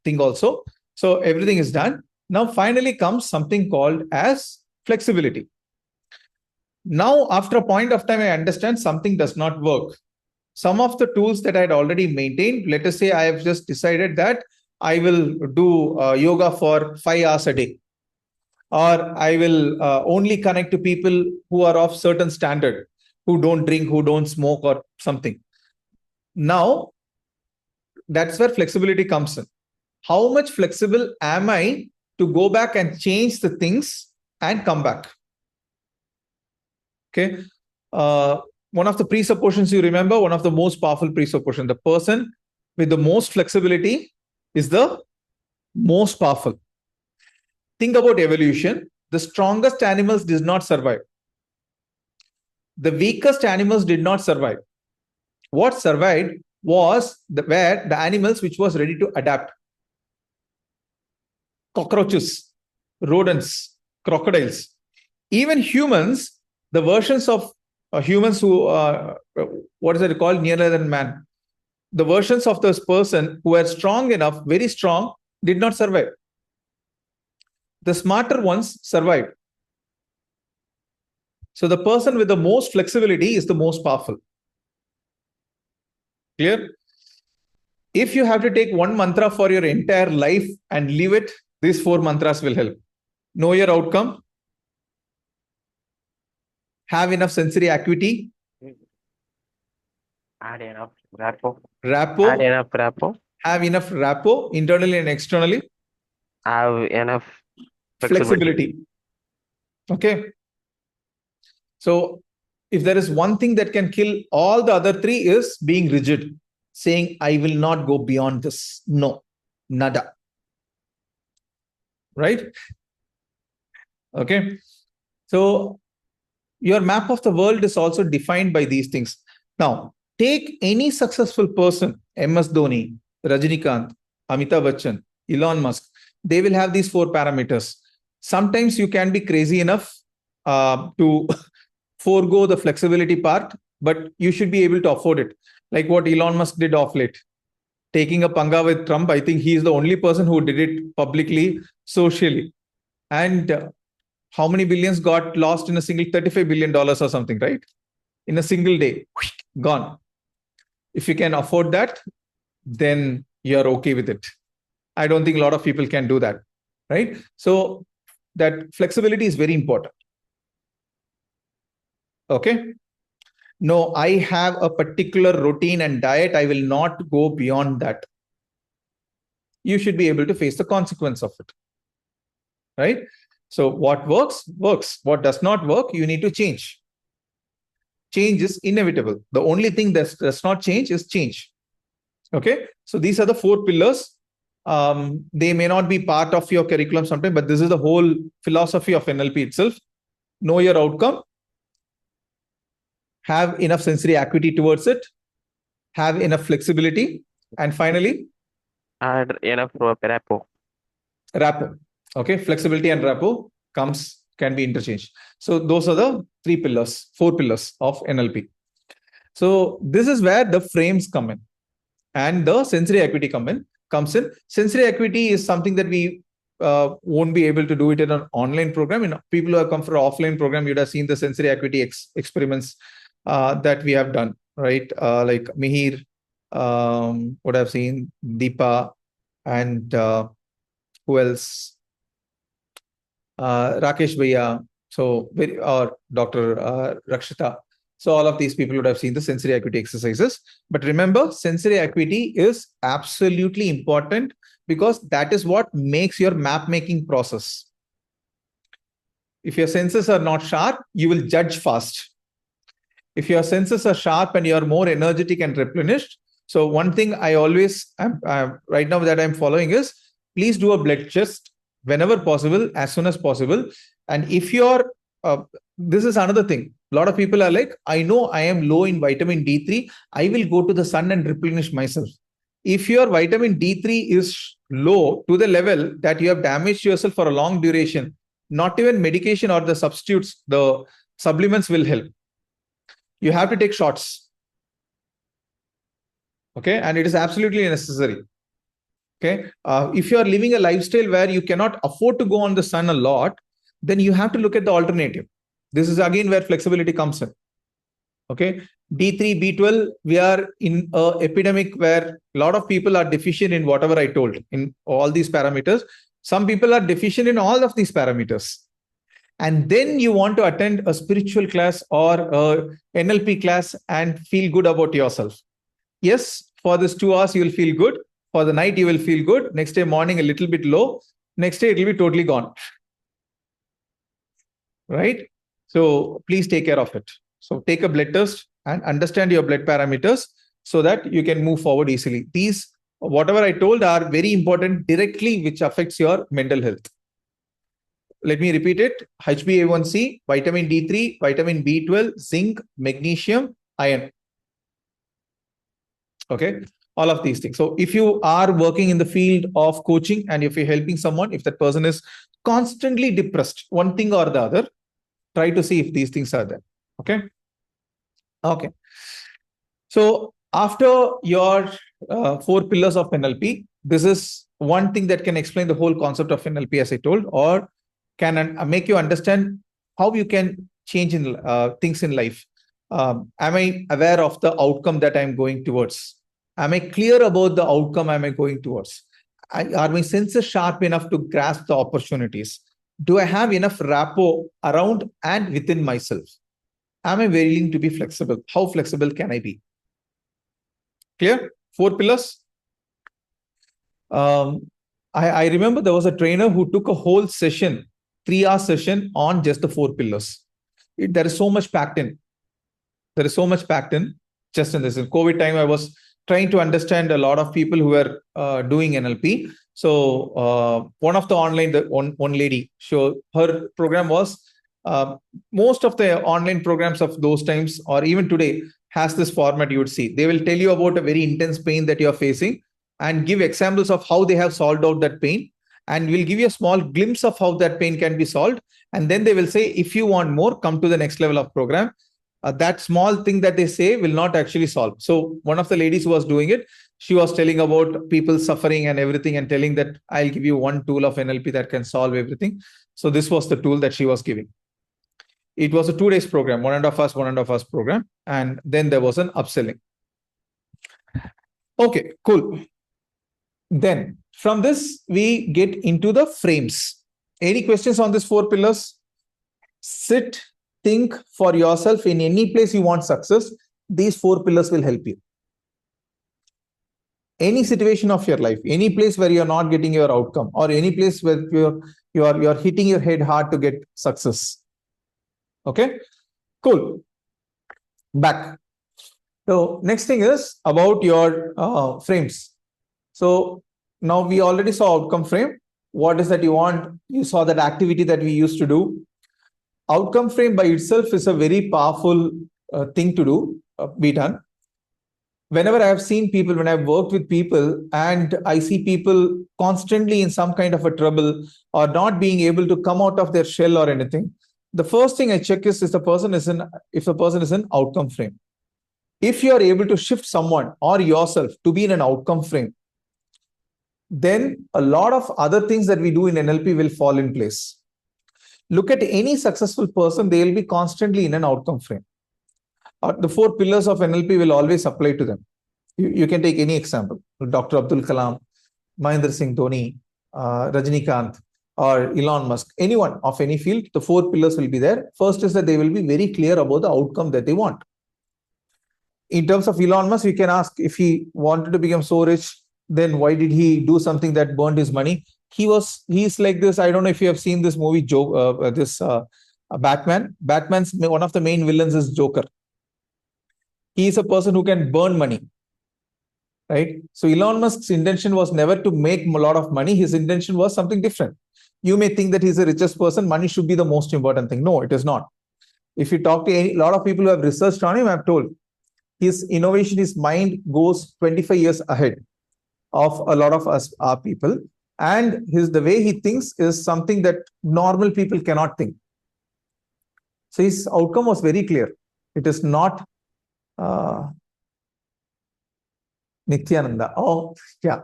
thing also. So everything is done. Now finally comes something called as flexibility. Now, after a point of time, I understand something does not work. Some of the tools that I had already maintained, let us say I have just decided that I will do yoga for 5 hours a day, or I will only connect to people who are of certain standard, who don't drink, who don't smoke or something. Now, that's where flexibility comes in. How much flexible am I to go back and change the things and come back? Okay. one of the presuppositions you remember, one of the most powerful presuppositions, the person with the most flexibility is the most powerful. Think about evolution. The strongest animals did not survive. The weakest animals did not survive. What survived was where the animals which was ready to adapt. Cockroaches, rodents, crocodiles, even humans, the versions of humans who, what is it called, nearer than man, the versions of this person who were strong enough, very strong, did not survive. The smarter ones survived. So the person with the most flexibility is the most powerful. Clear? If you have to take one mantra for your entire life and live it, these 4 mantras will help. Know your outcome. Have enough sensory acuity. Add enough rapport. Rapport. Add enough rapport. Have enough rapport internally and externally. Have enough Flexibility. Okay. So if there is one thing that can kill all the other 3 is being rigid, saying, I will not go beyond this. No, nada. Right? Okay. So your map of the world is also defined by these things. Now, take any successful person, MS Dhoni, Rajinikanth, Amitabh Bachchan, Elon Musk, they will have these 4 parameters. Sometimes you can be crazy enough to forego the flexibility part, but you should be able to afford it. Like what Elon Musk did off late. Taking a panga with Trump, I think he is the only person who did it publicly, socially. And how many billions got lost in a single $35 billion or something, right? In a single day, gone. If you can afford that, then you're okay with it. I don't think a lot of people can do that, right? So that flexibility is very important. Okay. No, I have a particular routine and diet. I will not go beyond that. You should be able to face the consequence of it, right? So what works, works. What does not work, you need to change. Change is inevitable. The only thing that does not change is change. Okay. So these are the 4 pillars. They may not be part of your curriculum sometimes, but this is the whole philosophy of NLP itself. Know your outcome. Have enough sensory acuity towards it. Have enough flexibility. And finally, add enough rapport. Rapport. Okay. Flexibility and rapport can be interchanged. So those are the 4 pillars of NLP. So this is where the frames come in and the sensory acuity comes in. Sensory acuity is something that we won't be able to do it in an online program. People who have come for an offline program, you'd have seen the sensory acuity experiments that we have done, right? Like Mihir, what I've seen, Deepa, and who else? Rakesh Bhaiya, or Dr. Rakshita. So all of these people would have seen the sensory acuity exercises. But remember, sensory acuity is absolutely important because that is what makes your map making process. If your senses are not sharp, you will judge fast. If your senses are sharp and you're more energetic and replenished. So one thing I always, right now that I'm following is, please do a blood test whenever possible, as soon as possible. And if you're, this is another thing. A lot of people are like, I know I am low in vitamin D3. I will go to the sun and replenish myself. If your vitamin D3 is low to the level that you have damaged yourself for a long duration, not even medication or the substitutes, the supplements will help. You have to take shots. Okay. And it is absolutely necessary. Okay. If you are living a lifestyle where you cannot afford to go on the sun a lot, then you have to look at the alternative. This is again where flexibility comes in. Okay. D3, B12, we are in an epidemic where a lot of people are deficient in whatever I told, in all these parameters. Some people are deficient in all of these parameters. And then you want to attend a spiritual class or a NLP class and feel good about yourself. Yes, for this 2 hours, you will feel good. For the night, you will feel good. Next day morning, a little bit low. Next day, it will be totally gone. Right? So please take care of it. So take a blood test and understand your blood parameters so that you can move forward easily. These, whatever I told, are very important directly, which affects your mental health. Let me repeat it. HbA1c, vitamin D3, vitamin B12, zinc, magnesium, iron. Okay, all of these things. So if you are working in the field of coaching and if you're helping someone, if that person is constantly depressed, one thing or the other, try to see if these things are there. Okay. Okay. So after your 4 pillars of NLP, this is one thing that can explain the whole concept of NLP, as I told, or can make you understand how you can change in things in life. Am I aware of the outcome that I'm going towards? Am I clear about the outcome am I going towards? Are my senses sharp enough to grasp the opportunities? Do I have enough rapport around and within myself? Am I willing to be flexible? How flexible can I be? Clear? 4 pillars. I remember there was a trainer who took a whole session, 3-hour session on just the 4 pillars. There is so much packed in. There is so much packed in just in this. In COVID time, I was trying to understand a lot of people who were doing NLP. So one of the online, one lady, her program was, most of the online programs of those times or even today has this format you would see. They will tell you about a very intense pain that you're facing and give examples of how they have solved out that pain, and will give you a small glimpse of how that pain can be solved. And then they will say, if you want more, come to the next level of program. That small thing that they say will not actually solve. So one of the ladies who was doing it, she was telling about people suffering and everything and telling that I'll give you one tool of NLP that can solve everything. So this was the tool that she was giving. It was a 2 days program, 1.5 hours program. And then there was an upselling. Okay, cool. Then from this, we get into the frames. Any questions on these 4 pillars? Sit, think for yourself in any place you want success. These 4 pillars will help you. Any situation of your life, any place where you're not getting your outcome, or any place where you're hitting your head hard to get success. Okay, cool. Back. So next thing is about your frames. So now we already saw outcome frame. What is that you want? You saw that activity that we used to do. Outcome frame by itself is a very powerful thing to do, be done. Whenever I have seen people, when I've worked with people and I see people constantly in some kind of a trouble or not being able to come out of their shell or anything, the first thing I check is if the person is in outcome frame. If you are able to shift someone or yourself to be in an outcome frame, then a lot of other things that we do in NLP will fall in place. Look at any successful person, they will be constantly in an outcome frame. The 4 pillars of NLP will always apply to them. You can take any example. Dr. Abdul Kalam, Mahendra Singh Dhoni, Rajnikant, or Elon Musk, anyone of any field, the 4 pillars will be there. First is that they will be very clear about the outcome that they want. In terms of Elon Musk, we can ask if he wanted to become so rich, then why did he do something that burned his money? He's like this. I don't know if you have seen this movie, Batman. Batman's one of the main villains is Joker. He is a person who can burn money, right? So Elon Musk's intention was never to make a lot of money. His intention was something different. You may think that he's the richest person. Money should be the most important thing. No, it is not. If you talk to a lot of people who have researched on him, I've told his innovation, his mind goes 25 years ahead of a lot of us, our people. And the way he thinks is something that normal people cannot think. So his outcome was very clear. It is not Nityananda. Oh, yeah.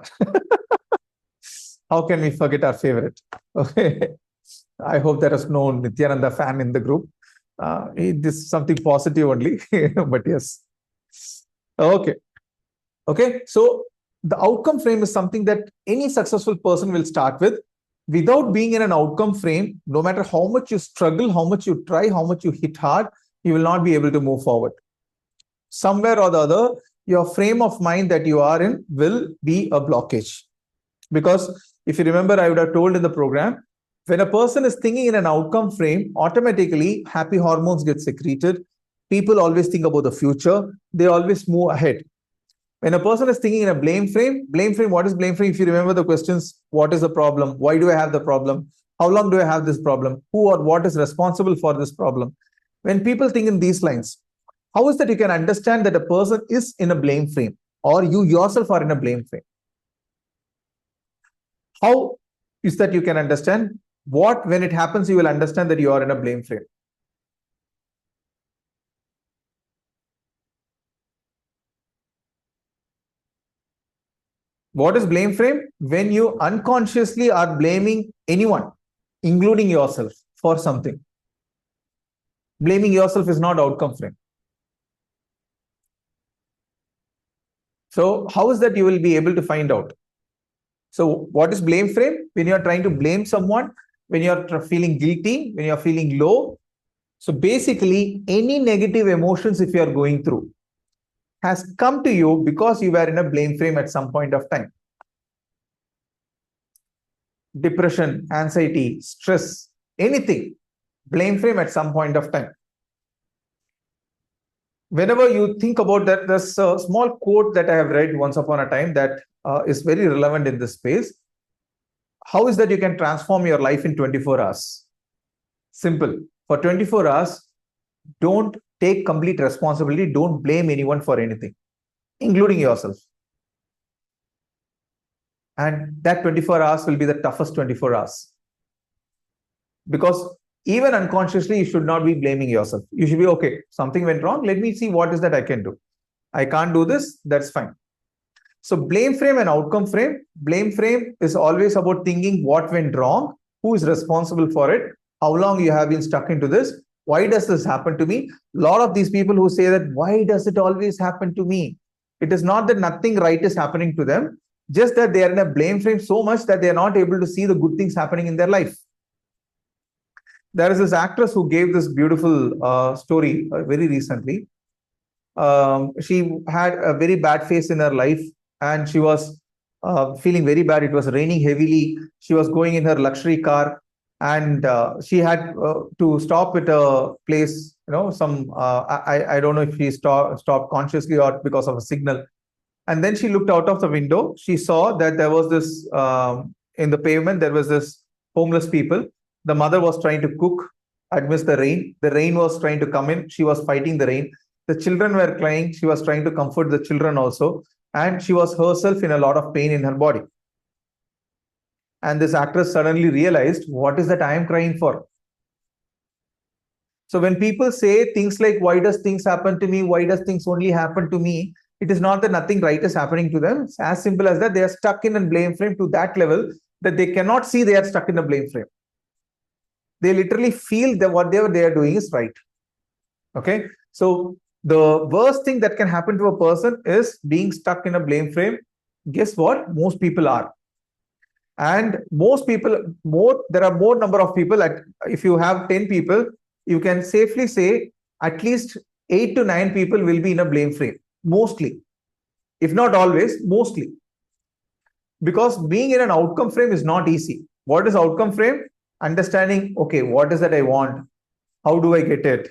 How can we forget our favorite? Okay. I hope there is no Nityananda fan in the group. This is something positive only, but yes. Okay. Okay. So the outcome frame is something that any successful person will start with. Without being in an outcome frame, no matter how much you struggle, how much you try, how much you hit hard, you will not be able to move forward. Somewhere or the other, your frame of mind that you are in will be a blockage. Because if you remember, I would have told in the program, when a person is thinking in an outcome frame, automatically happy hormones get secreted, People always think about the future. They always move ahead. When a person is thinking in a blame frame, what is blame frame? If you remember the questions, what is the problem? Why do I have the problem? How long do I have this problem? Who or what is responsible for this problem? When people think in these lines, how is that you can understand that a person is in a blame frame or you yourself are in a blame frame? How is that you can understand? What, when it happens, you will understand that you are in a blame frame? What is blame frame? When you unconsciously are blaming anyone, including yourself, for something. Blaming yourself is not outcome frame. So how is that you will be able to find out? So what is blame frame? When you are trying to blame someone, when you are feeling guilty, when you are feeling low. So basically, any negative emotions if you are going through has come to you because you were in a blame frame at some point of time. Depression, anxiety, stress, anything, blame frame at some point of time. Whenever you think about that, there's a small quote that I have read once upon a time that is very relevant in this space. How is that you can transform your life in 24 hours? Simple. For 24 hours, don't take complete responsibility. Don't blame anyone for anything, including yourself. And that 24 hours will be the toughest 24 hours. Because even unconsciously, you should not be blaming yourself. You should be, okay, something went wrong. Let me see what is that I can do. I can't do this. That's fine. So blame frame and outcome frame. Blame frame is always about thinking what went wrong, who is responsible for it, how long you have been stuck into this, why does this happen to me? A lot of these people who say that, why does it always happen to me? It is not that nothing right is happening to them, just that they are in a blame frame so much that they are not able to see the good things happening in their life. There is this actress who gave this beautiful story very recently. She had a very bad phase in her life and she was feeling very bad. It was raining heavily. She was going in her luxury car and she had to stop at a place, I don't know if she stopped consciously or because of a signal. And then she looked out of the window. She saw that there was this, in the pavement, there was this homeless people. The mother was trying to cook amidst the rain. The rain was trying to come in. She was fighting the rain. The children were crying. She was trying to comfort the children also. And she was herself in a lot of pain in her body. And this actress suddenly realized, what is that I am crying for? So when people say things like, why does things happen to me? Why does things only happen to me? It is not that nothing right is happening to them. It's as simple as that. They are stuck in a blame frame to that level that they cannot see they are stuck in a blame frame. They literally feel that whatever they are doing is right. Okay. So the worst thing that can happen to a person is being stuck in a blame frame. Guess what? Most people are. And most people, there are more number of people. If you have 10 people, you can safely say at least 8 to 9 people will be in a blame frame. Mostly. If not always, mostly. Because being in an outcome frame is not easy. What is outcome frame? Understanding, okay, what is that I want? How do I get it?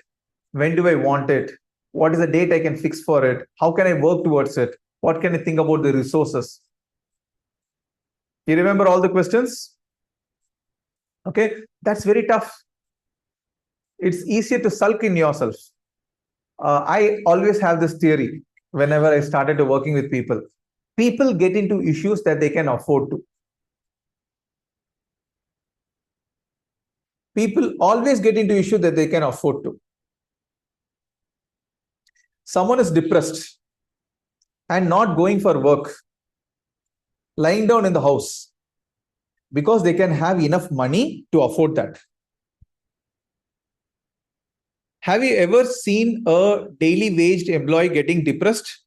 When do I want it? What is the date I can fix for it? How can I work towards it? What can I think about the resources? You remember all the questions? Okay, that's very tough. It's easier to sulk in yourself. I always have this theory whenever I started working with people. People get into issues that they can afford to. People always get into issues that they can afford to. Someone is depressed and not going for work, lying down in the house because they can have enough money to afford that. Have you ever seen a daily waged employee getting depressed?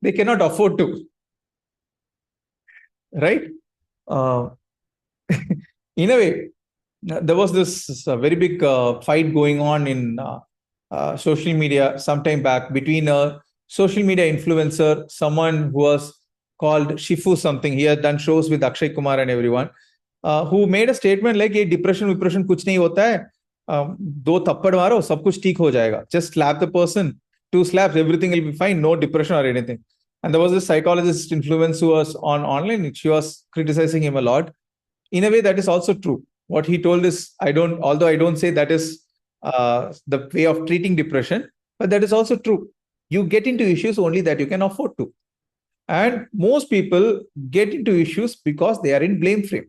They cannot afford to, right? In a way, there was this very big fight going on in social media sometime back between a social media influencer, someone who was called Shifu something. He had done shows with Akshay Kumar and everyone, who made a statement like, "Ye depression kuch nahi hota hai. दो थप्पड़ मारो सब कुछ ठीक हो जाएगा. Just slap the person, 2 slaps, everything will be fine, no depression or anything. And there was this psychologist influence who was on online. She was criticizing him a lot. In a way, that is also true. What he told is, although I don't say that is the way of treating depression, but that is also true. You get into issues only that you can afford to. And most people get into issues because they are in blame frame.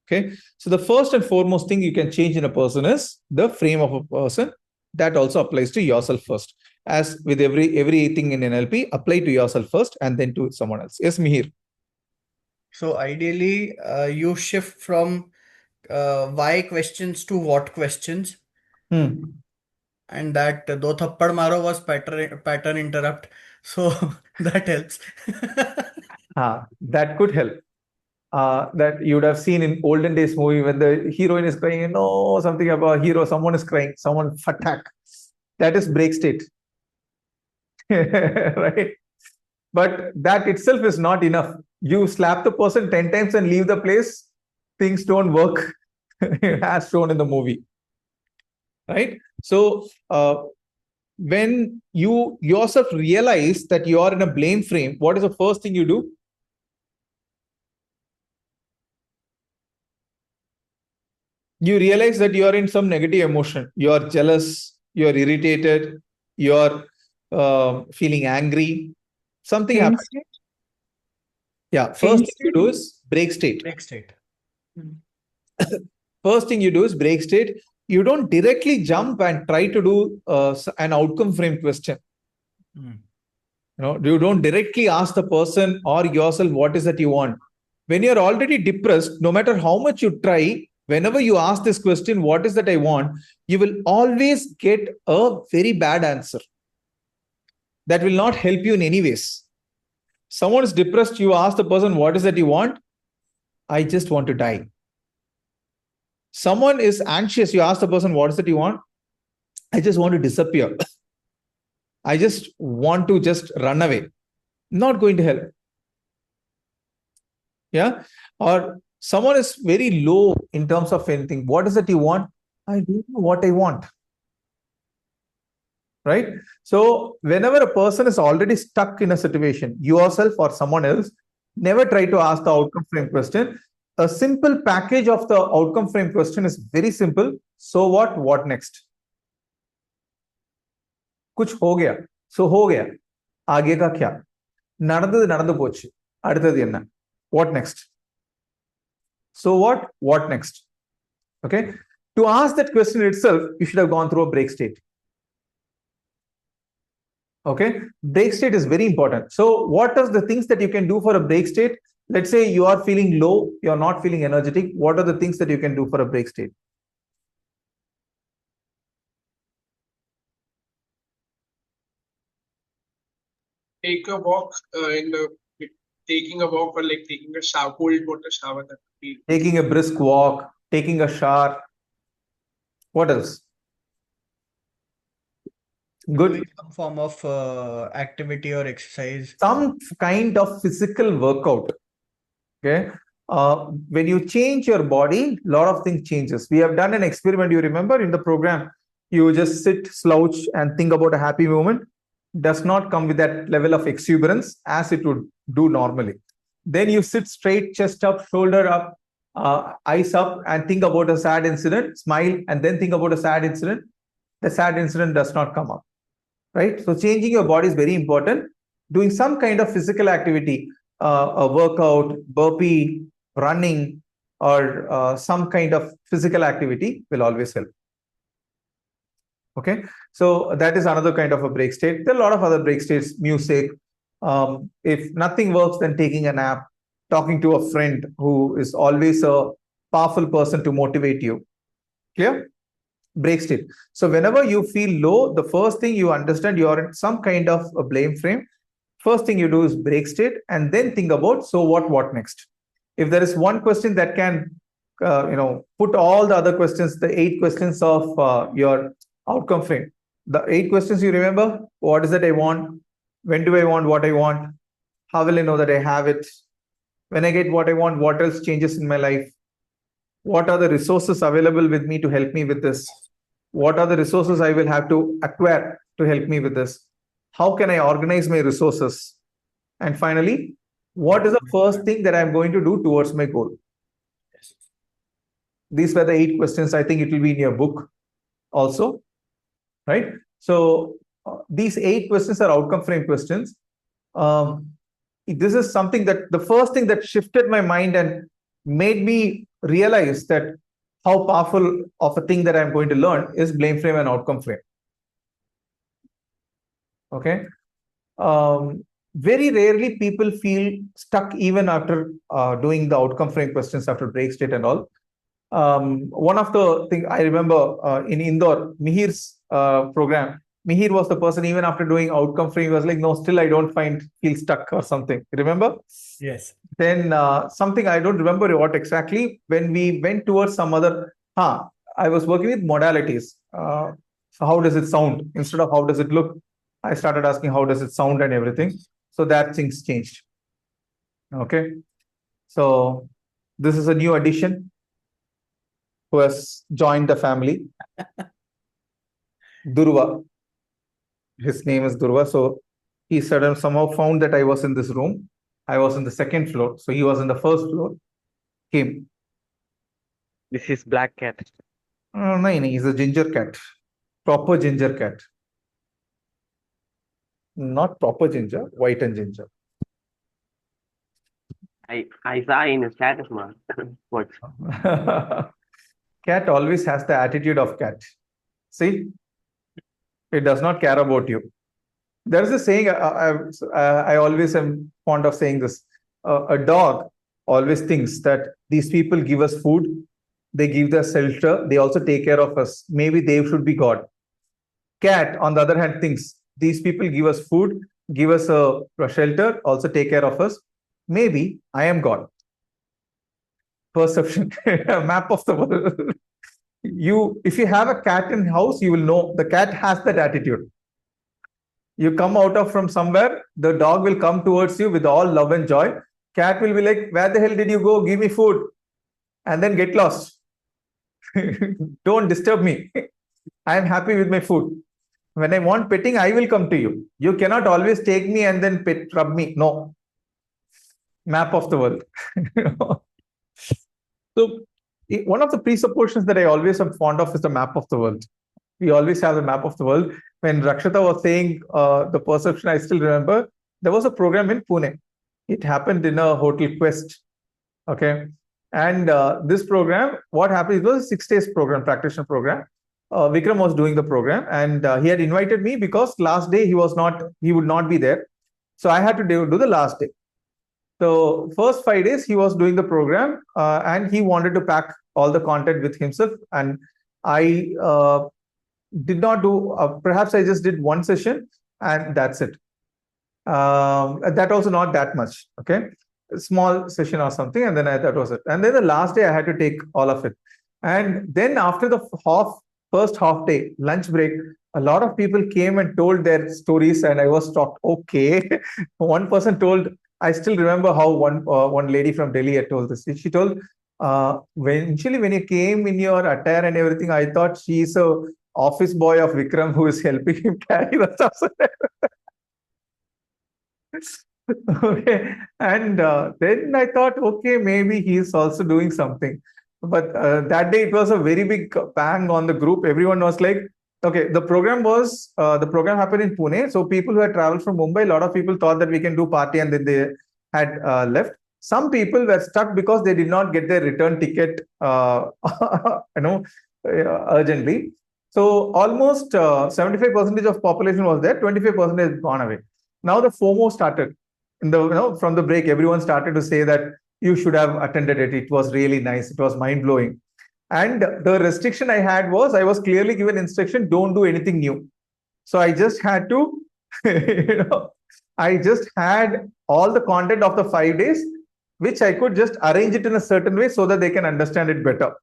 Okay. So the first and foremost thing you can change in a person is the frame of a person. That also applies to yourself first. As with everything in NLP, apply to yourself first and then to someone else. Yes, Mihir. So ideally, you shift from why questions to what questions. And that do thappad maro was pattern interrupt. So that helps. That could help. That you would have seen in olden days movie when the heroine is crying, no, something about hero, someone is crying, someone attack. That is break state. Right? But that itself is not enough. You slap the person 10 times and leave the place, things don't work as shown in the movie. Right? So when you yourself realize that you are in a blame frame, what is the first thing you do? You realize that you are in some negative emotion. You are jealous, you are irritated, you are feeling angry. Something Pain happens. state? Yeah, Pain first thing you state? do is break state. Break state. First thing you do is break state. You don't directly jump and try to do an outcome frame question. You don't directly ask the person or yourself what is that you want. When you're already depressed, no matter how much you try, whenever you ask this question, what is that I want, you will always get a very bad answer. That will not help you in any ways. Someone is depressed, you ask the person, what is that you want? I just want to die. Someone is anxious, you ask the person, what is that you want? I just want to disappear. I just want to just run away. Not going to help. Yeah. Or someone is very low in terms of anything. What is it you want? I don't know what I want. Right? So whenever a person is already stuck in a situation, yourself or someone else, never try to ask the outcome frame question. A simple package of the outcome frame question is very simple. So what? What next? कुछ हो गया. So हो गया. आगे का क्या? நடந்து போச்சு. அடுத்தது என்ன? What next? So what? What next? Okay. To ask that question itself, you should have gone through a break state. Okay. Break state is very important. So what are the things that you can do for a break state? Let's say you are feeling low, you're not feeling energetic. What are the things that you can do for a break state? Take a walk taking a walk or like taking a shower, cold water shower. That would be Taking a brisk walk, taking a shower. What else? Good. Doing some form of activity or exercise. Some kind of physical workout. Okay. When you change your body, a lot of things changes. We have done an experiment, you remember in the program, you just sit, slouch and think about a happy moment. Does not come with that level of exuberance as it would do normally. Then you sit straight, chest up, shoulder up, eyes up and think about a sad incident, smile and then think about a sad incident. The sad incident does not come up. Right? So changing your body is very important. Doing some kind of physical activity, a workout, burpee, running, or some kind of physical activity will always help. Okay, so that is another kind of a break state. There are a lot of other break states, music. If nothing works, then taking a nap, talking to a friend who is always a powerful person to motivate you. Clear? Break state. So whenever you feel low, the first thing you understand you are in some kind of a blame frame. First thing you do is break state and then think about, so what next? If there is one question that can, put all the other questions, the 8 questions of your outcome frame. The 8 questions you remember, what is that I want? When do I want what I want? How will I know that I have it? When I get what I want, what else changes in my life? What are the resources available with me to help me with this? What are the resources I will have to acquire to help me with this? How can I organize my resources? And finally, what is the first thing that I'm going to do towards my goal? These were the 8 questions. I think it will be in your book also, right? So these 8 questions are outcome frame questions. This is something that the first thing that shifted my mind and made me realize that how powerful of a thing that I'm going to learn is blame frame and outcome frame. Okay. Very rarely people feel stuck even after doing the outcome frame questions after break state and all. One of the things I remember in Indore, Mihir's program, Mihir was the person, even after doing outcome frame, he was like, no, still I don't feel stuck or something. Remember? Yes. Then something I don't remember what exactly, when we went towards some other, I was working with modalities. So how does it sound? Instead of how does it look, I started asking how does it sound and everything. So that things changed. Okay. So this is a new addition who has joined the family. Durva. His name is Durva. So he somehow found that I was in this room. I was in the 2nd floor. So he was in the 1st floor. Came. This is black cat. No, he's a ginger cat. Proper ginger cat. Not proper ginger, white and ginger. I saw in a status, man. What? Cat always has the attitude of cat. See? It does not care about you. There is a saying, I always am fond of saying this. A dog always thinks that these people give us food, they give us shelter, they also take care of us. Maybe they should be God. Cat, on the other hand, thinks these people give us food, give us a shelter, also take care of us. Maybe I am God. Perception, a map of the world. If you have a cat in house, you will know the cat has that attitude. You come out of from somewhere, the dog will come towards you with all love and joy. Cat will be like, where the hell did you go? Give me food. And then get lost. Don't disturb me. I am happy with my food. When I want petting, I will come to you. You cannot always take me and then rub me. No. Map of the world. So one of the presuppositions that I always am fond of is the map of the world. We always have the map of the world. When Rakshita was saying the perception, I still remember, there was a program in Pune. It happened in a hotel Quest. Okay. And this program, what happened, it was a 6 days program, practitioner program. Vikram was doing the program, and he had invited me because last day he would not be there. So I had to do the last day. So first 5 days he was doing the program, and he wanted to pack all the content with himself. And I did not do, perhaps I just did one session and that's it. That also not that much. Okay. A small session or something. And then that was it. And then the last day I had to take all of it. And then after the first half day, lunch break, a lot of people came and told their stories, and I was shocked. Okay. One person told, I still remember how one lady from Delhi had told this. She told, when you came in your attire and everything, I thought she's a office boy of Vikram who is helping him carry the stuff. Okay. And then I thought, okay, maybe he's also doing something. But that day it was a very big bang on the group. Everyone was like, okay, the program happened in Pune. So people who had traveled from Mumbai, a lot of people thought that we can do party, and then they had left. Some people were stuck because they did not get their return ticket, urgently. So almost 75% of population was there, 25% has gone away. Now the FOMO started. From the break, everyone started to say that you should have attended it. It was really nice. It was mind-blowing. And the restriction I had was, I was clearly given instruction, don't do anything new. So I just had to, I just had all the content of the 5 days, which I could just arrange it in a certain way so that they can understand it better.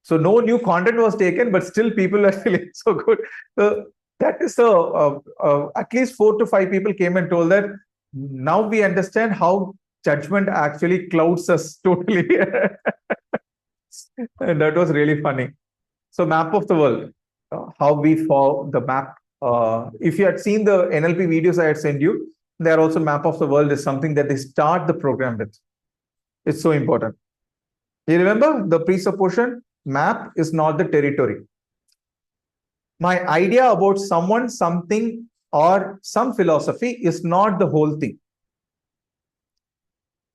So no new content was taken, but still people are feeling so good. So that is at least 4 to 5 people came and told that now we understand how judgment actually clouds us totally. And that was really funny. So map of the world, how we follow the map. If you had seen the NLP videos I had sent you, there also map of the world is something that they start the program with. It's so important. You remember the presupposition? Map is not the territory. My idea about someone, something, or some philosophy is not the whole thing.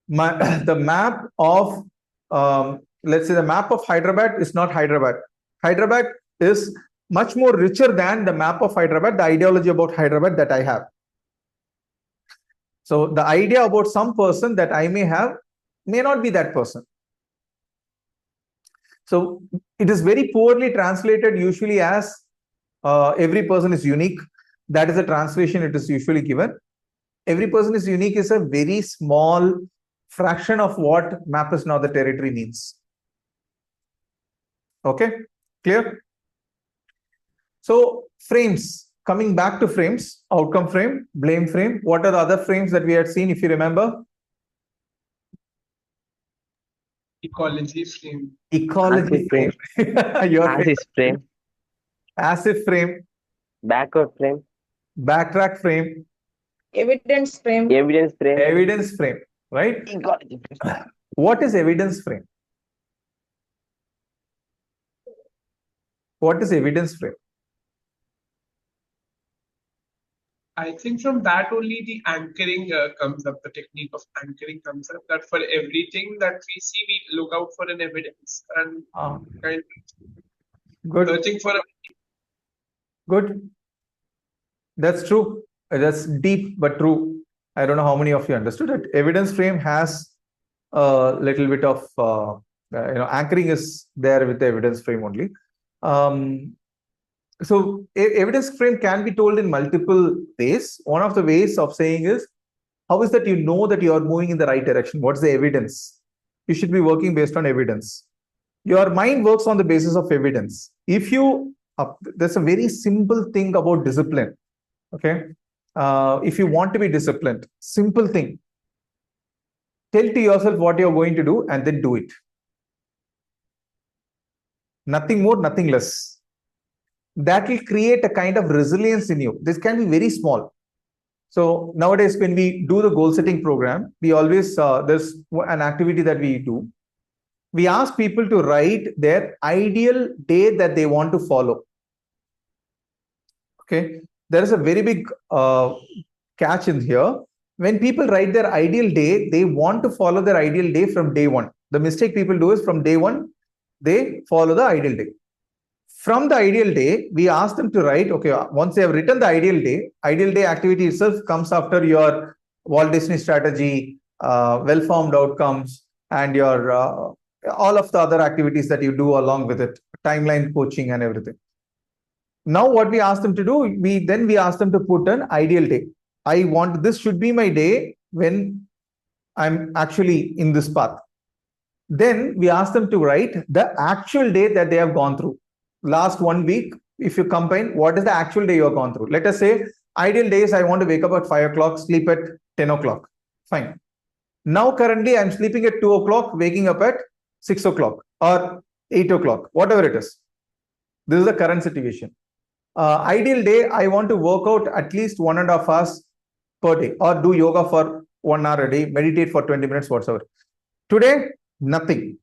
The map of, let's say the map of Hyderabad is not Hyderabad. Hyderabad is much more richer than the map of Hyderabad, the ideology about Hyderabad that I have. So the idea about some person that I may have may not be that person. So it is very poorly translated usually as every person is unique. That is the translation it is usually given. Every person is unique is a very small fraction of what map is not the territory means. Okay, clear? So frames, coming back to frames, outcome frame, blame frame. What are the other frames that we had seen, if you remember? Ecology frame. Ecology frame. Assist frame. Asset frame. Backward frame. Backtrack frame. Evidence frame. Evidence frame. Evidence frame, right? Ecology frame. What is evidence frame? What is evidence frame? I think from that only the anchoring comes up, the technique of anchoring comes up, that for everything that we see, we look out for an evidence and kind of Good. searching for a. Good. That's true. That's deep but true. I don't know how many of you understood it. Evidence frame has a little bit of, anchoring is there with the evidence frame only. So evidence frame can be told in multiple ways. One of the ways of saying is, how is that you know that you are moving in the right direction? What's the evidence? You should be working based on evidence. Your mind works on the basis of evidence. If you, there's a very simple thing about discipline. Okay. If you want to be disciplined, simple thing. Tell to yourself what you're going to do and then do it. Nothing more, nothing less. That will create a kind of resilience in you. This can be very small. So nowadays, when we do the goal setting program, we always, there's an activity that we do. We ask people to write their ideal day that they want to follow. Okay. There is a very big catch in here. When people write their ideal day, they want to follow their ideal day from day one. The mistake people do is from day one, they follow the ideal day. From the ideal day, we ask them to write, okay, once they have written the ideal day activity itself comes after your Walt Disney strategy, well-formed outcomes, and your all of the other activities that you do along with it, timeline coaching and everything. Now what we ask them to do, we ask them to put an ideal day. I want, this should be my day when I'm actually in this path. Then we ask them to write the actual day that they have gone through. Last 1 week, if you combine, what is the actual day you have gone through? Let us say, ideal days, I want to wake up at 5 o'clock, sleep at 10 o'clock. Fine. Now, currently, I'm sleeping at 2 o'clock, waking up at 6 o'clock or 8 o'clock, whatever it is. This is the current situation. Ideal day, I want to work out at least 1.5 hours per day or do yoga for 1 hour a day, meditate for 20 minutes, whatsoever. Today, nothing.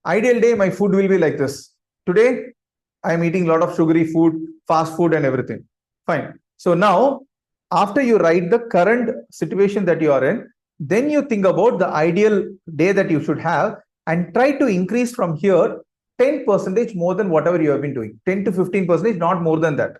Ideal day, my food will be like this. Today, I'm eating a lot of sugary food, fast food and everything. Fine. So now, after you write the current situation that you are in, then you think about the ideal day that you should have and try to increase from here 10% more than whatever you have been doing. 10 to 15%, not more than that.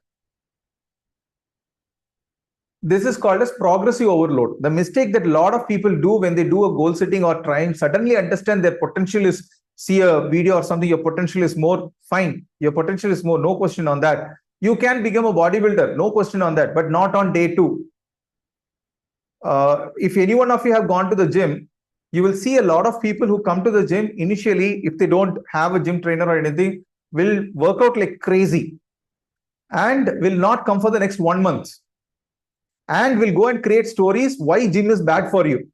This is called as progressive overload. The mistake that a lot of people do when they do a goal setting or try and suddenly understand their potential is, see a video or something, your potential is more, fine. Your potential is more, no question on that. You can become a bodybuilder, no question on that, but not on day 2. If any one of you have gone to the gym, you will see a lot of people who come to the gym initially, if they don't have a gym trainer or anything, will work out like crazy and will not come for the next 1 month. And will go and create stories why gym is bad for you.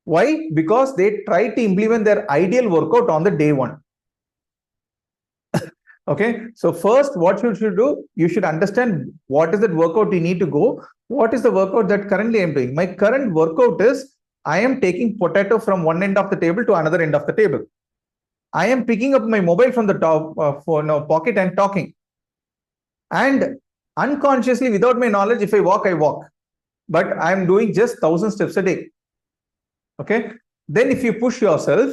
Why? Because they try to implement their ideal workout on the day one. Okay, so first what you should do, you should understand what is that workout you need to go. What is the workout that currently I'm doing? My current workout is I am taking potato from one end of the table to another end of the table. I am picking up my mobile from the top pocket and talking. And unconsciously, without my knowledge, if I walk, I walk. But I'm doing just 1,000 steps a day. Okay, then if you push yourself,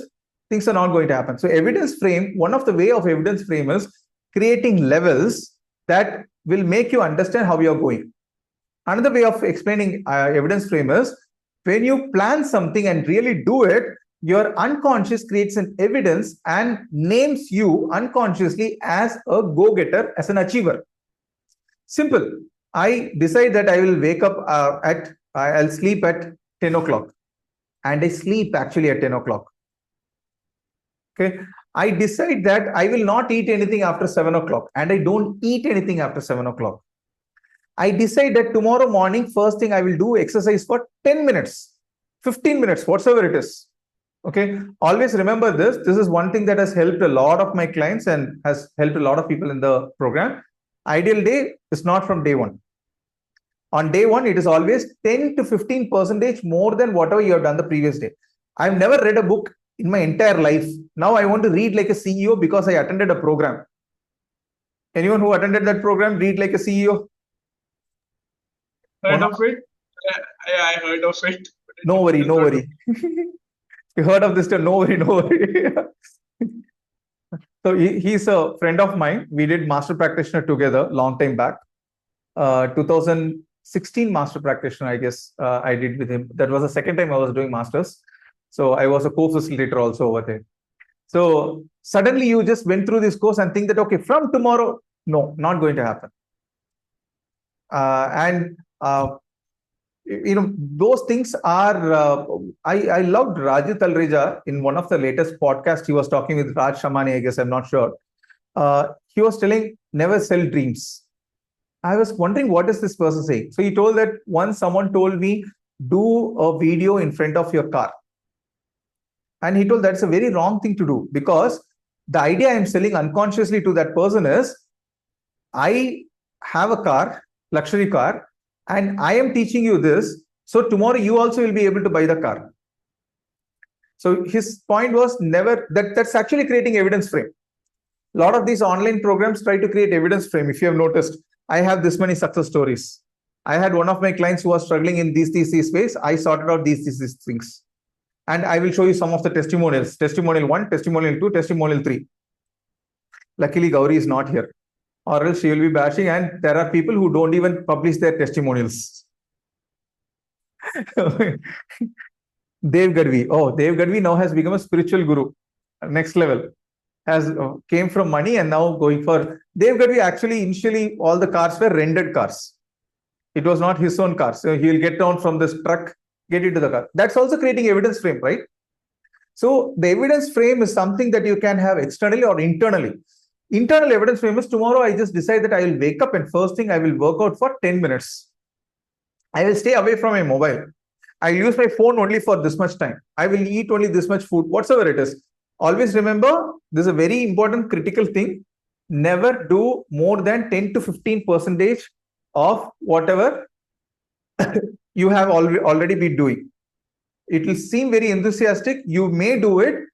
things are not going to happen. So evidence frame, one of the way of evidence frame is creating levels that will make you understand how you're going. Another way of explaining evidence frame is when you plan something and really do it, your unconscious creates an evidence and names you unconsciously as a go-getter, as an achiever. Simple. I decide that I will wake up I'll sleep at 10 o'clock. And I sleep actually at 10 o'clock. Okay. I decide that I will not eat anything after 7 o'clock. And I don't eat anything after 7 o'clock. I decide that tomorrow morning, first thing I will do exercise for 10 minutes, 15 minutes, whatsoever it is. Okay. Always remember this. This is one thing that has helped a lot of my clients and has helped a lot of people in the program. Ideal day is not from day one. On day one, it is always 10 to 15% more than whatever you have done the previous day. I've never read a book in my entire life. Now I want to read like a CEO because I attended a program. Anyone who attended that program read like a CEO? Heard of it? I heard of it. No worry. You heard of this term? No worry. So he's a friend of mine. We did Master Practitioner together long time back. 2016 Master Practitioner, I guess I did with him. That was the second time I was doing Masters. So I was a co-facilitator also over there. So suddenly you just went through this course and think that, okay, from tomorrow, no, not going to happen. Those things are, I loved Raju Talreja in one of the latest podcasts. He was talking with Raj Shamani, I guess, I'm not sure. He was telling, never sell dreams. I was wondering, what is this person saying? So he told that once someone told me, do a video in front of your car. And he told that's a very wrong thing to do, because the idea I'm selling unconsciously to that person is, I have a car, luxury car, and I am teaching you this. So tomorrow you also will be able to buy the car. So his point was that's actually creating evidence frame. A lot of these online programs try to create evidence frame. If you have noticed, I have this many success stories. I had one of my clients who was struggling in these ways. I sorted out these things. And I will show you some of the testimonials. Testimonial 1, testimonial 2, testimonial 3. Luckily, Gauri is not here, or else she will be bashing. And there are people who don't even publish their testimonials. Dev Gadvi. Oh, Dev Gadvi now has become a spiritual guru. Next level. Has came from money and now going for Dev Gadvi. Actually, initially, all the cars were rented cars. It was not his own car. So he will get down from this truck, get into the car. That's also creating evidence frame, right? So the evidence frame is something that you can have externally or internally. Internal evidence frame is, tomorrow I just decide that I will wake up and first thing I will work out for 10 minutes. I will stay away from my mobile. I use my phone only for this much time. I will eat only this much food, whatsoever it is. Always remember, this is a very important critical thing. Never do more than 10 to 15% of whatever you have already been doing. It will seem very enthusiastic. You may do it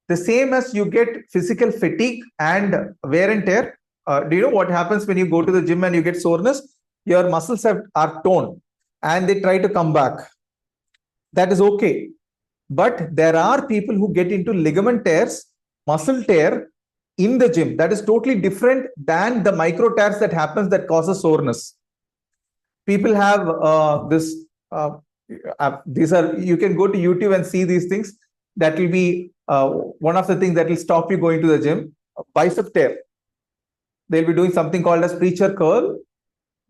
the same as you get physical fatigue and wear and tear. Do you know what happens when you go to the gym and you get soreness? Your muscles are torn and they try to come back. That is okay. But there are people who get into ligament tears, muscle tear in the gym. That is totally different than the micro tears that happens that causes soreness. People have these are, you can go to YouTube and see these things. That will be one of the things that will stop you going to the gym. Bicep tear. They'll be doing something called as preacher curl.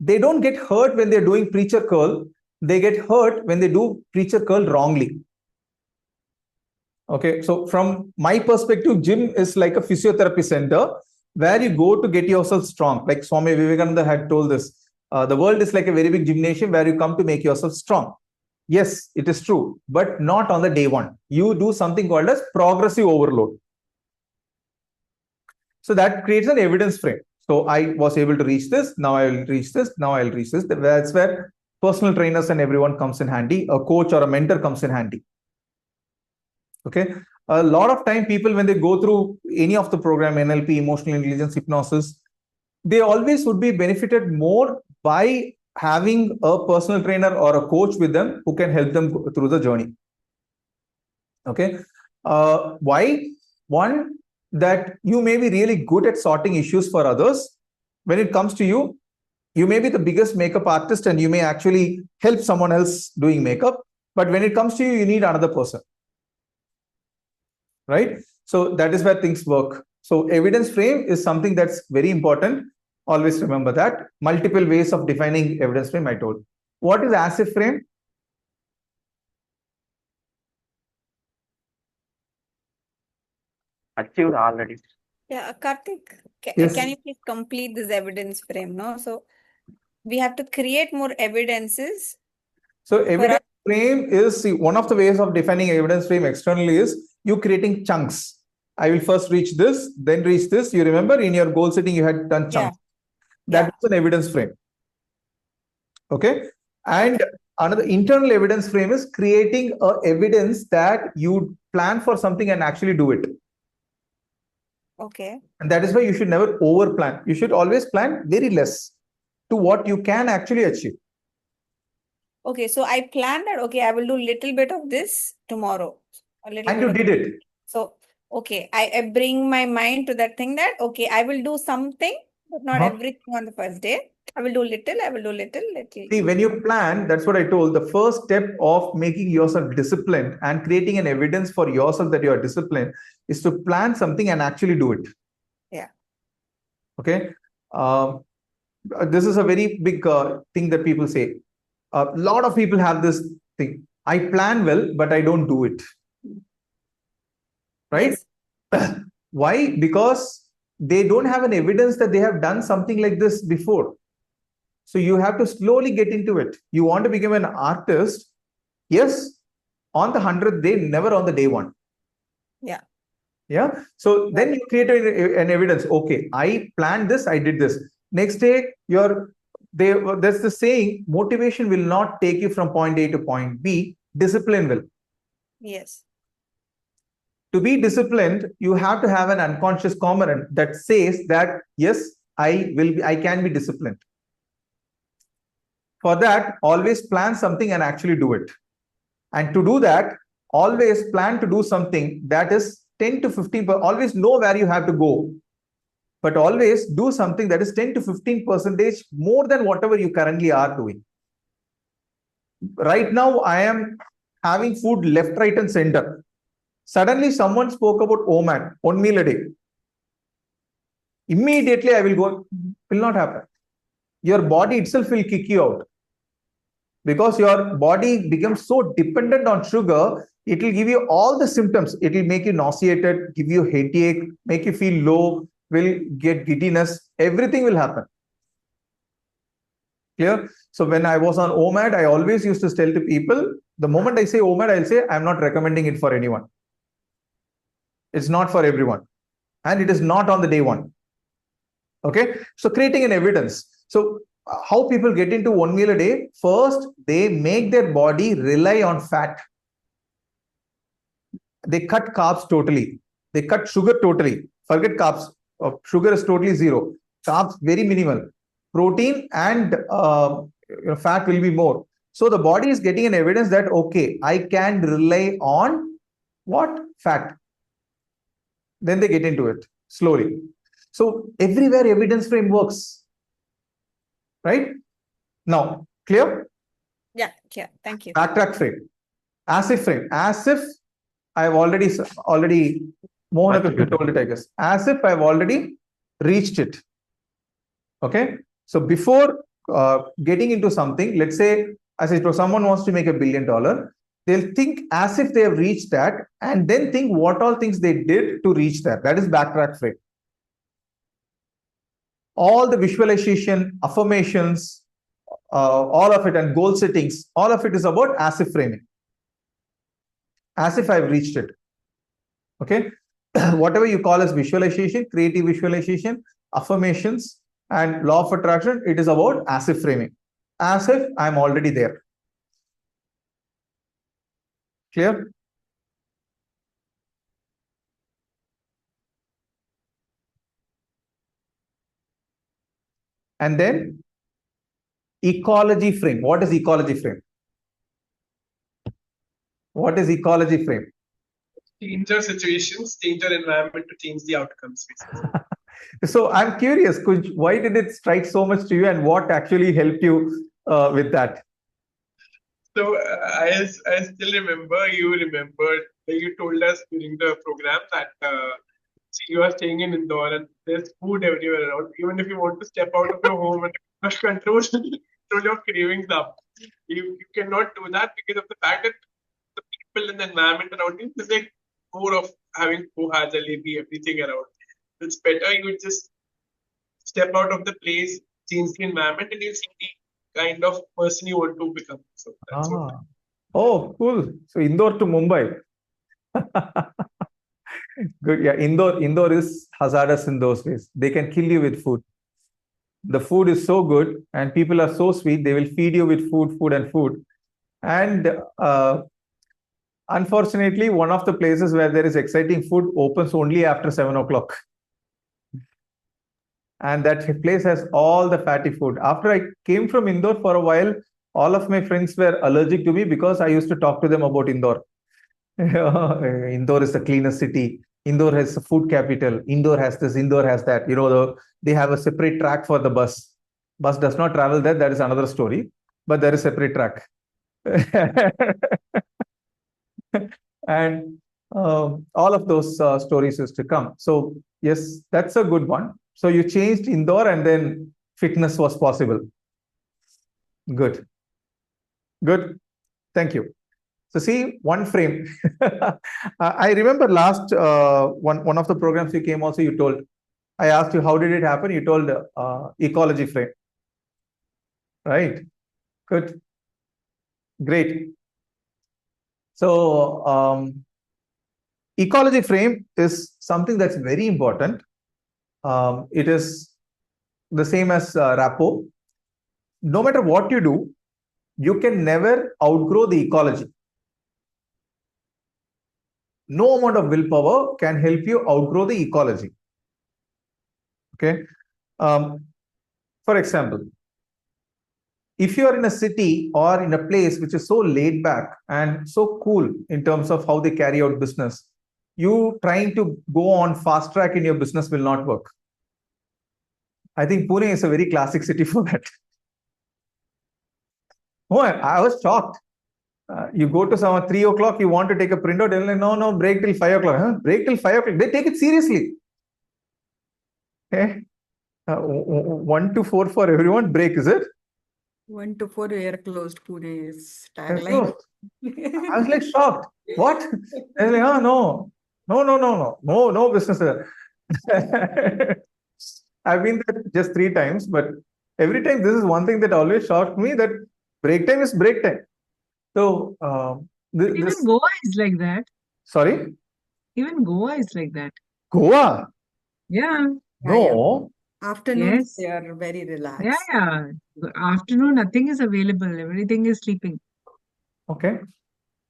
They don't get hurt when they're doing preacher curl. They get hurt when they do preacher curl wrongly. Okay, so from my perspective, gym is like a physiotherapy center where you go to get yourself strong. Like Swami Vivekananda had told this. The world is like a very big gymnasium where you come to make yourself strong. Yes, it is true, but not on the day one. You do something called as progressive overload. So that creates an evidence frame. So I was able to reach this, now I will reach this, now I'll reach this. That's where personal trainers and everyone comes in handy. A coach or a mentor comes in handy. Okay. A lot of time people, when they go through any of the program, NLP, emotional intelligence, hypnosis, they always would be benefited more by having a personal trainer or a coach with them who can help them go through the journey. Okay. Why? One, that you may be really good at sorting issues for others. When it comes to you, you may be the biggest makeup artist and you may actually help someone else doing makeup. But when it comes to you, you need another person. Right? So that is where things work. So evidence frame is something that's very important. Always remember that. Multiple ways of defining evidence frame, I told. What is as if frame? Achieved already. Yeah, Karthik, Yes. can you please complete this evidence frame? No, so we have to create more evidences. So evidence frame is, see, one of the ways of defining evidence frame externally is you creating chunks. I will first reach this, then reach this. You remember in your goal setting, you had done chunks. That's an evidence frame. Okay. And another internal evidence frame is creating a evidence that you plan for something and actually do it. Okay. And that is why you should never over plan. You should always plan very less to what you can actually achieve. Okay, so I planned that, okay, I will do little bit of this tomorrow. And you did it. So, okay, I bring my mind to that thing that, okay, I will do something, but not everything on the first day. I will do little, little. See, when you plan, that's what I told. The first step of making yourself disciplined and creating an evidence for yourself that you are disciplined is to plan something and actually do it. Yeah. Okay. This is a very big thing that people say. A lot of people have this thing. I plan well, but I don't do it. Right? Yes. Why? Because they don't have an evidence that they have done something like this before. So you have to slowly get into it. You want to become an artist. Yes, on the 100th day, never on the day one. Yeah. Yeah. So then you create an evidence. Okay, I planned this, I did this. Next day, there's the saying, motivation will not take you from point A to point B. Discipline will. Yes. To be disciplined, you have to have an unconscious component that says that, yes, I can be disciplined. For that, always plan something and actually do it. And to do that, always plan to do something that is 10 to 15%. Always know where you have to go. But always do something that is 10 to 15% more than whatever you currently are doing. Right now, I am having food left, right, and center. Suddenly, someone spoke about OMAD, 1 meal a day. Immediately, I will go, will not happen. Your body itself will kick you out. Because your body becomes so dependent on sugar, it will give you all the symptoms. It will make you nauseated, give you headache, make you feel low, will get giddiness. Everything will happen. Clear? So when I was on OMAD, I always used to tell to people, the moment I say OMAD, I'll say, I'm not recommending it for anyone. It's not for everyone. And it is not on the day one. Okay? So creating an evidence. So how people get into 1 meal a day? First, they make their body rely on fat. They cut carbs totally. They cut sugar totally. Forget carbs. Sugar is totally zero. Carbs very minimal. Protein and fat will be more. So the body is getting an evidence that, okay, I can rely on what? Fat. Then they get into it slowly. So everywhere evidence frame works. Right? Now, clear? Yeah, thank you. Backtrack frame. As if frame. As if I've already Mohan told it, I guess. As if I've already reached it. Okay? So before getting into something, let's say, as I told, someone wants to make $1 billion, they'll think as if they have reached that and then think what all things they did to reach that. That is backtrack frame. All the visualization, affirmations, all of it, and goal settings, all of it is about as if framing. As if I've reached it. Okay. Whatever you call as visualization, creative visualization, affirmations, and law of attraction, it is about as if framing. As if I'm already there. Clear? And then ecology frame. What is ecology frame? What is ecology frame? Change your situations, change your environment to change the outcomes, basically. So I'm curious, Kunj, why did it strike so much to you, and what actually helped you with that? So I still remember, you told us during the program that you are staying in Indore and there's food everywhere around. Even if you want to step out of your home and control your cravings up, you cannot do that because of the fact that the people in the environment around you is like more of having poha, jalebi, everything around. It's better you just step out of the place, change the environment, and you'll see the kind of person you want to become. So that's what. Oh, cool. So Indore to Mumbai. Good. Yeah, Indore is hazardous in those ways. They can kill you with food. The food is so good and people are so sweet. They will feed you with food. And unfortunately, one of the places where there is exciting food opens only after 7 o'clock. And that place has all the fatty food. After I came from Indore for a while, all of my friends were allergic to me because I used to talk to them about Indore. Indore is the cleanest city. Indore has a food capital. Indore has this, Indore has that. They have a separate track for the bus. Bus does not travel there. That is another story. But there is a separate track. And all of those stories used to come. So yes, that's a good one. So you changed Indore and then fitness was possible. Good. Thank you. So see, one frame. I remember last one of the programs you came also, you told, I asked you, how did it happen? You told ecology frame. Right? Good. Great. So ecology frame is something that's very important. It is the same as rapport. No matter what you do, you can never outgrow the ecology. No amount of willpower can help you outgrow the ecology. Okay. For example, if you are in a city or in a place which is so laid back and so cool in terms of how they carry out business, you trying to go on fast track in your business will not work. I think Pune is a very classic city for that. Oh, I was shocked. You go to some 3 o'clock, you want to take a printout, they're like, no, break till 5 o'clock. Huh? Break till 5 o'clock. They take it seriously. Okay. 1 to 4 for everyone, break, is it? 1 to 4 we are closed. Pune is tagline. I was like shocked. What? They're like, oh, no business there. I've been there just 3 times, but every time this is one thing that always shocked me, that break time is break time. So Even Goa is like that. Sorry? Even Goa is like that. Goa? Yeah. No. Afternoons Yes. they are very relaxed. Yeah. Afternoon, nothing is available. Everything is sleeping. Okay.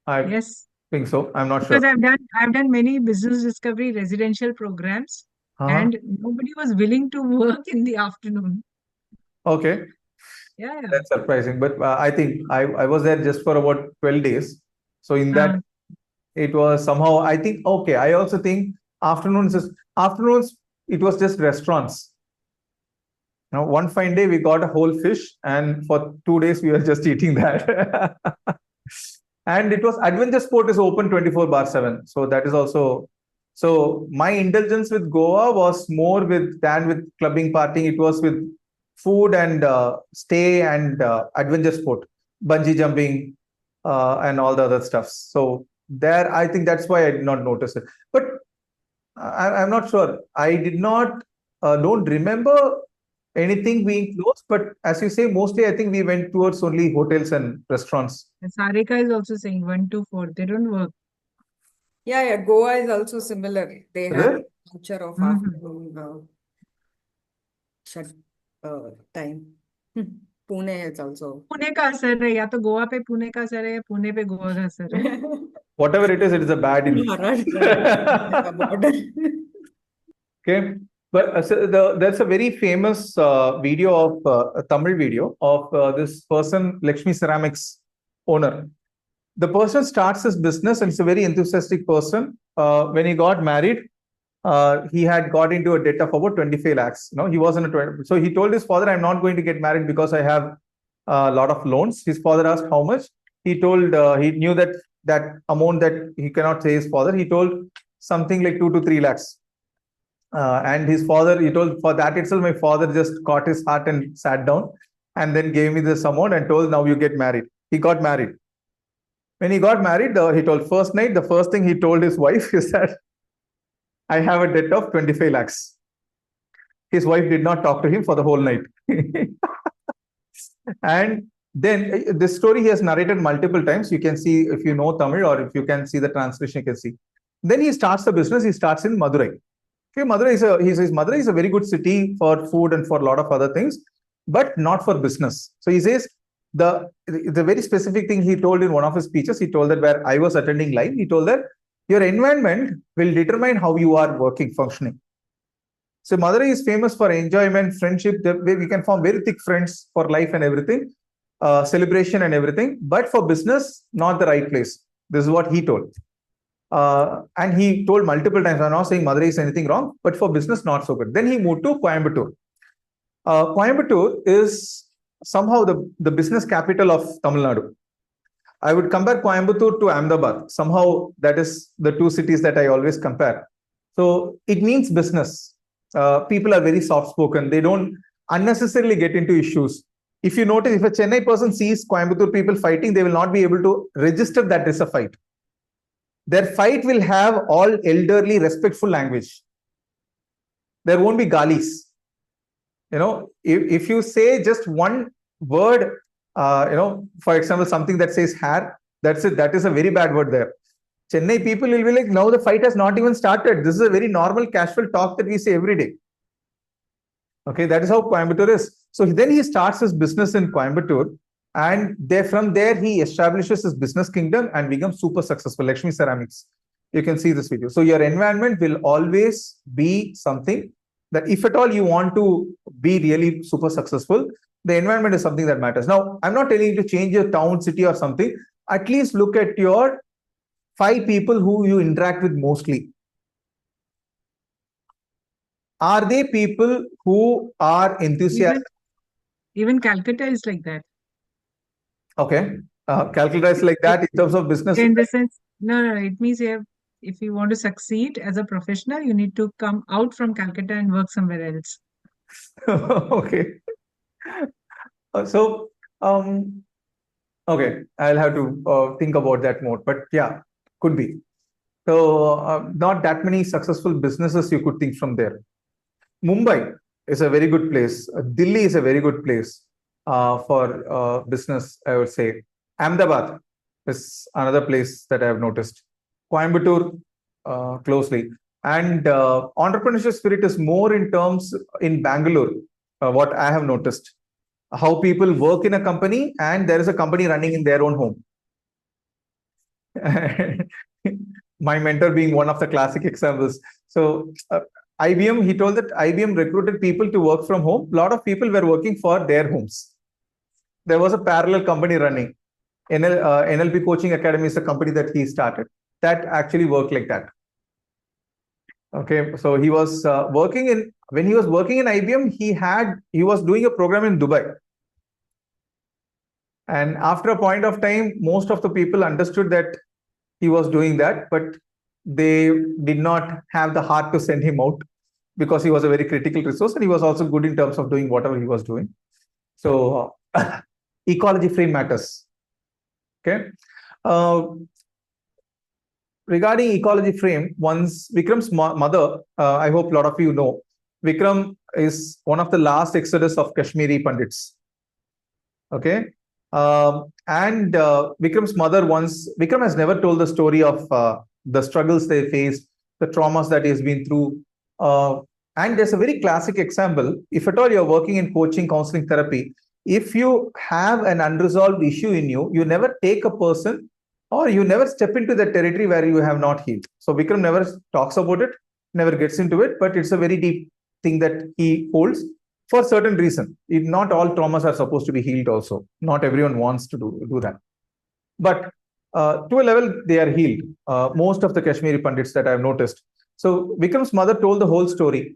I Yes. think so. I'm not sure. Because I've done many business discovery residential programs, and nobody was willing to work in the afternoon. Okay. Yeah. That's surprising. But I think I was there just for about 12 days. So in that, it was somehow, I think, okay, I also think afternoons, it was just restaurants. Now, one fine day, we got a whole fish, and for 2 days, we were just eating that. And it was adventure sport is open 24/7. So that is also, so my indulgence with Goa was more than with clubbing, partying. It was with food and stay and adventure sport, bungee jumping, and all the other stuff. So there, I think that's why I did not notice it. But I'm not sure. I did not, don't remember anything being closed. But as you say, mostly I think we went towards only hotels and restaurants. And Sarika is also saying 1 to 4. They don't work. Yeah, Goa is also similar. They Is have it? culture of Mhm. afternoon shut time. Pune is also. Pune का असर है या तो गोवा पे पुणे का असर है या पुणे पे गोवा का असर है. Whatever it is a bad Maharashtra border. Okay, but there's a very famous video of a Tamil video of this person, Lakshmi Ceramics owner. The person starts his business and he's a very enthusiastic person. When he got married, he had got into a debt of about 25 lakhs. He wasn't a 20. So he told his father, I'm not going to get married because I have a lot of loans. His father asked how much. He told he knew that amount that he cannot say his father. He told something like 2 to 3 lakhs. And his father, he told, for that itself, my father just caught his heart and sat down and then gave me this amount and told, now you get married. He got married. When he got married, he told first night, the first thing he told his wife is that I have a debt of 25 lakhs. His wife did not talk to him for the whole night. And then this story he has narrated multiple times. You can see if you know Tamil or if you can see the translation, you can see. Then he starts the business. He starts in Madurai. Okay, Madurai is a very good city for food and for a lot of other things, but not for business. So he says the very specific thing he told in one of his speeches, he told that where I was attending live, he told that your environment will determine how you are working, functioning. So Madurai is famous for enjoyment, friendship, where we can form very thick friends for life and everything, celebration and everything. But for business, not the right place. This is what he told. And he told multiple times, I'm not saying Madurai is anything wrong, but for business, not so good. Then he moved to Coimbatore. Coimbatore is somehow the business capital of Tamil Nadu. I would compare Coimbatore to Ahmedabad. Somehow that is the two cities that I always compare. So it means business. People are very soft-spoken. They don't unnecessarily get into issues. If you notice, if a Chennai person sees Coimbatore people fighting, they will not be able to register that there's a fight. Their fight will have all elderly, respectful language. There won't be galis. If you say just one word, for example, something that says hair, that's it. That is a very bad word there. Chennai people will be like, now the fight has not even started. This is a very normal, casual talk that we say every day. Okay, that is how Coimbatore is. So then he starts his business in Coimbatore, and from there he establishes his business kingdom and becomes super successful. Lakshmi Ceramics. You can see this video. So your environment will always be something that if at all you want to be really super successful, the environment is something that matters. Now, I'm not telling you to change your town, city or something. At least look at your 5 people who you interact with mostly. Are they people who are enthusiastic? Even Calcutta is like that. Okay. Calcutta is like that in terms of business. In the sense, no, it means if you want to succeed as a professional, you need to come out from Calcutta and work somewhere else. Okay. So, okay, I'll have to think about that more. But yeah, could be. So, not that many successful businesses you could think from there. Mumbai is a very good place. Delhi is a very good place for business, I would say. Ahmedabad is another place that I have noticed. Coimbatore closely. And entrepreneurship spirit is more in terms in Bangalore, what I have noticed. How people work in a company and there is a company running in their own home. My mentor being one of the classic examples. So IBM, he told that IBM recruited people to work from home. A lot of people were working for their homes. There was a parallel company running. NLP Coaching Academy is a company that he started. That actually worked like that. Okay, so he was when he was working in IBM, he was doing a program in Dubai. And after a point of time, most of the people understood that he was doing that, but they did not have the heart to send him out because he was a very critical resource and he was also good in terms of doing whatever he was doing. So ecology frame matters. Okay. Regarding ecology frame, once Vikram's mother, I hope a lot of you know, Vikram is one of the last exodus of Kashmiri Pandits. Okay. And Vikram's mother Vikram has never told the story of the struggles they faced, the traumas that he has been through. And there's a very classic example. If at all you're working in coaching, counseling, therapy, if you have an unresolved issue in you, you never take a person or you never step into the territory where you have not healed. So Vikram never talks about it, never gets into it, but it's a very deep thing that he holds for certain reason. Not all traumas are supposed to be healed also. Not everyone wants to do that. But to a level, they are healed. Most of the Kashmiri Pandits that I've noticed. So Vikram's mother told the whole story.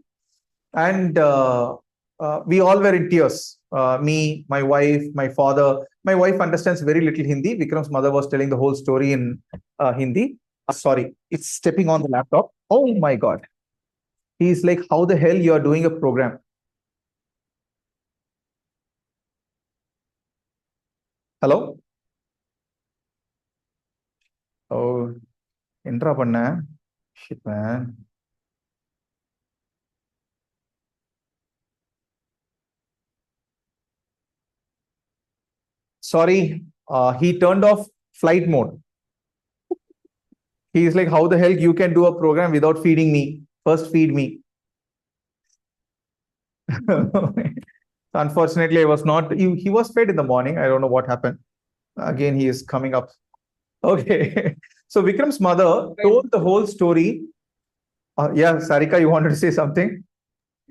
And we all were in tears. Me, my wife, my father. My wife understands very little Hindi. Vikram's mother was telling the whole story in Hindi. Sorry, it's stepping on the laptop. Oh my God. He's like, how the hell you are doing a program? Hello? Oh, entra panna. Shit, man. Sorry, he turned off flight mode. He's like, how the hell you can do a program without feeding me? First feed me. Unfortunately, I was not. He was fed in the morning. I don't know what happened. Again, he is coming up. Okay. So Vikram's mother told the whole story. Yeah, Sarika, you wanted to say something?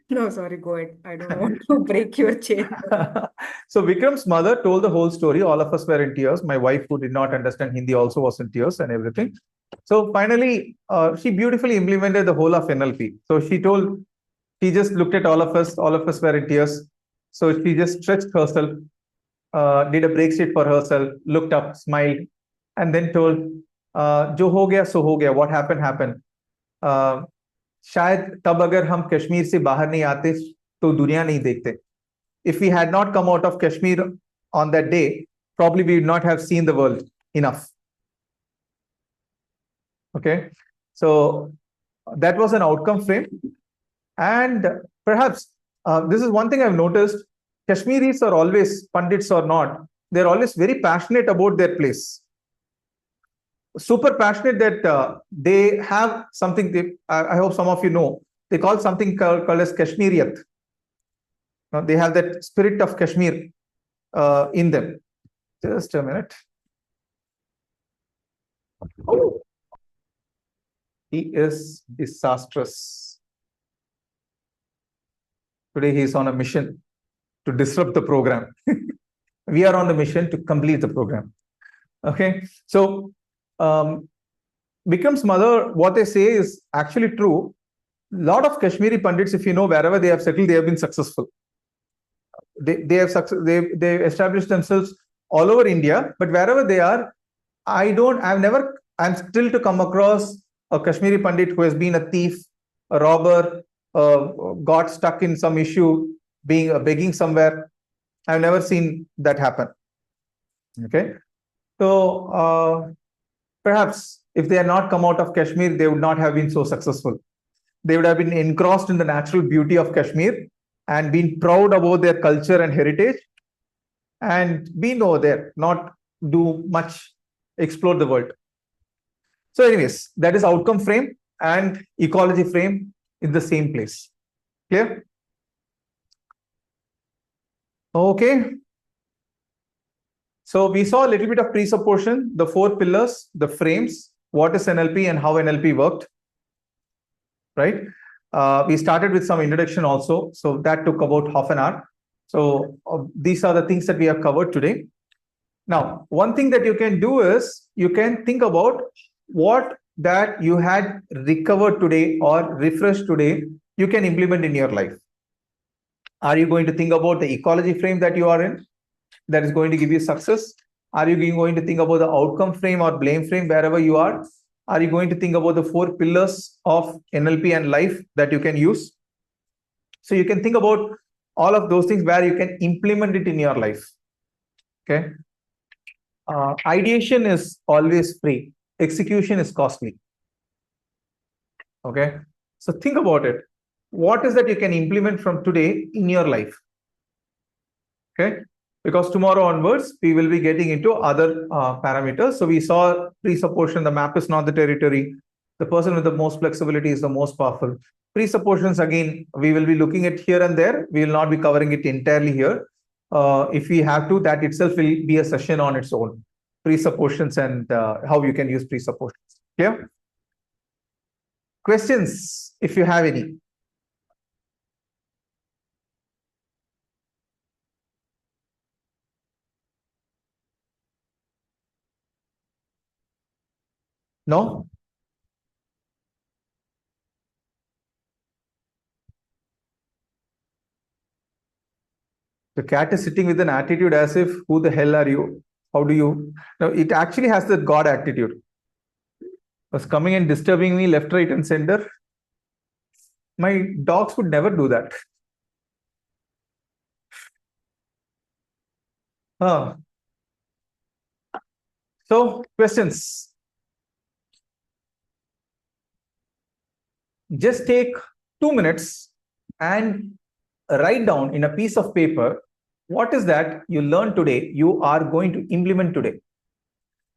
No, sorry, go ahead. I don't want to break your chain. So Vikram's mother told the whole story. All of us were in tears. My wife, who did not understand Hindi, also was in tears and everything. So finally, she beautifully implemented the whole of NLP. So she just looked at all of us. All of us were in tears. So she just stretched herself, did a break sheet for herself, looked up, smiled, and then told, "Jo ho gaya, so ho gaya. What happened, happened. शायद तब अगर हम कश्मीर से बाहर नहीं आते तो दुनिया नहीं देखते. If we had not come out of Kashmir on that day, probably we would not have seen the world enough." Okay, so that was an outcome frame. And perhaps this is one thing I've noticed. Kashmiris are always, Pandits or not, they're always very passionate about their place. Super passionate that they have something, I hope some of you know, they call something called as Kashmiriyat. They have that spirit of Kashmir in them. Just a minute. Oh. He is disastrous. Today he is on a mission to disrupt the program. We are on the mission to complete the program. Okay, so Vikram's mother, what they say is actually true. A lot of Kashmiri Pandits, if you know, wherever they have settled, they have been successful. They established themselves all over India, but wherever they are, I'm still to come across a Kashmiri Pandit who has been a thief, a robber, got stuck in some issue, begging somewhere. I've never seen that happen. Okay, so perhaps if they had not come out of Kashmir, they would not have been so successful. They would have been engrossed in the natural beauty of Kashmir and been proud about their culture and heritage and been over there, not do much, explore the world. So anyways, that is outcome frame and ecology frame in the same place. Clear? Okay. So we saw a little bit of presupposition, the 4 pillars, the frames, what is NLP and how NLP worked, right? We started with some introduction also. So that took about half an hour. So these are the things that we have covered today. Now, one thing that you can do is you can think about what that you had recovered today or refreshed today, you can implement in your life. Are you going to think about the ecology frame that you are in? That is going to give you success? Are you going to think about the outcome frame or blame frame wherever you are? Are you going to think about the 4 pillars of NLP and life that you can use? So you can think about all of those things where you can implement it in your life. Okay. Ideation is always free. Execution is costly. Okay. So think about it. what is that you can implement from today in your life? Okay, because tomorrow onwards we will be getting into other parameters. So we saw presupposition, the map is not the territory. The person with the most flexibility is the most powerful. Presuppositions, again, we will be looking at here and there. We will not be covering it entirely here. If we have to, that itself will be a session on its own. Presuppositions and how you can use presuppositions. Clear? Questions, if you have any. No? The cat is sitting with an attitude as if, who the hell are you? How do you? Now, it actually has the God attitude. Was coming and disturbing me left, right, and center. My dogs would never do that. So, questions. Just take 2 minutes and write down in a piece of paper what is that you learned today, you are going to implement today.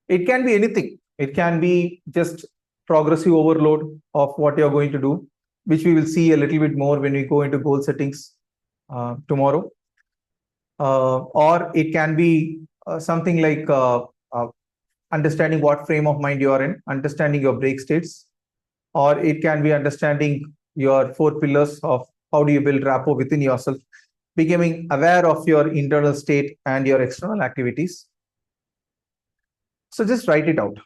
It can be anything. It can be just progressive overload of what you're going to do, which we will see a little bit more when we go into goal settings tomorrow. Or it can be something like understanding what frame of mind you are in, understanding your break states, or it can be understanding your 4 pillars of how do you build rapport within yourself, becoming aware of your internal state and your external activities. So just write it out.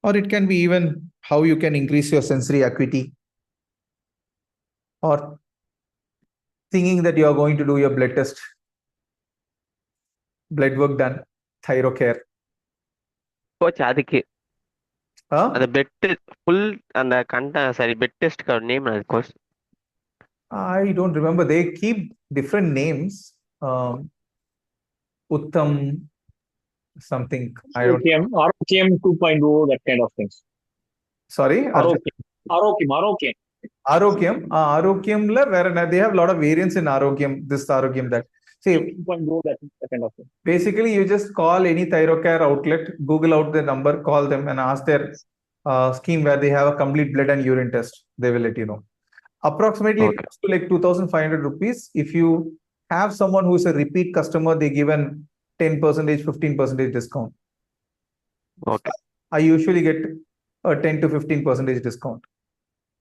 Or it can be even how you can increase your sensory acuity, or thinking that you are going to do your blood test, blood work done, thyrocare. Coach அதுக்கு Huh? அந்த PET full அந்த sorry PET test name coach I don't remember. They keep different names. Uttam something. I don't. ROKM 2.0, that kind of things. Sorry. ROKM. Arogyam. Arogyam la where they have a lot of variants in Arogyam. This Arogyam that. See, 2.0, that kind of thing. basically you just call any thyrocare outlet, Google out the number, call them and ask their scheme where they have a complete blood and urine test. They will let you know. Approximately it comes to like 2,500 rupees. If you have someone who is a repeat customer, they give an 10%, 15% discount. Okay. I usually get a 10 to 15% discount.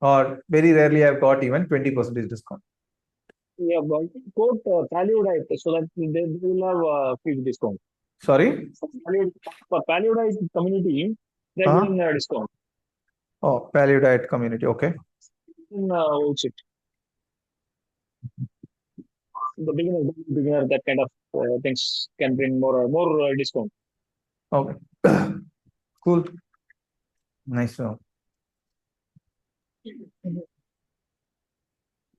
Or very rarely I've got even 20% discount. Yeah, but quote paleo diet so that they will have a huge discount. Sorry? For paleo diet community, they're giving a discount. Oh, paleo diet community, okay. The beginner, that kind of things can bring more discount. Okay. Cool. Nice to know.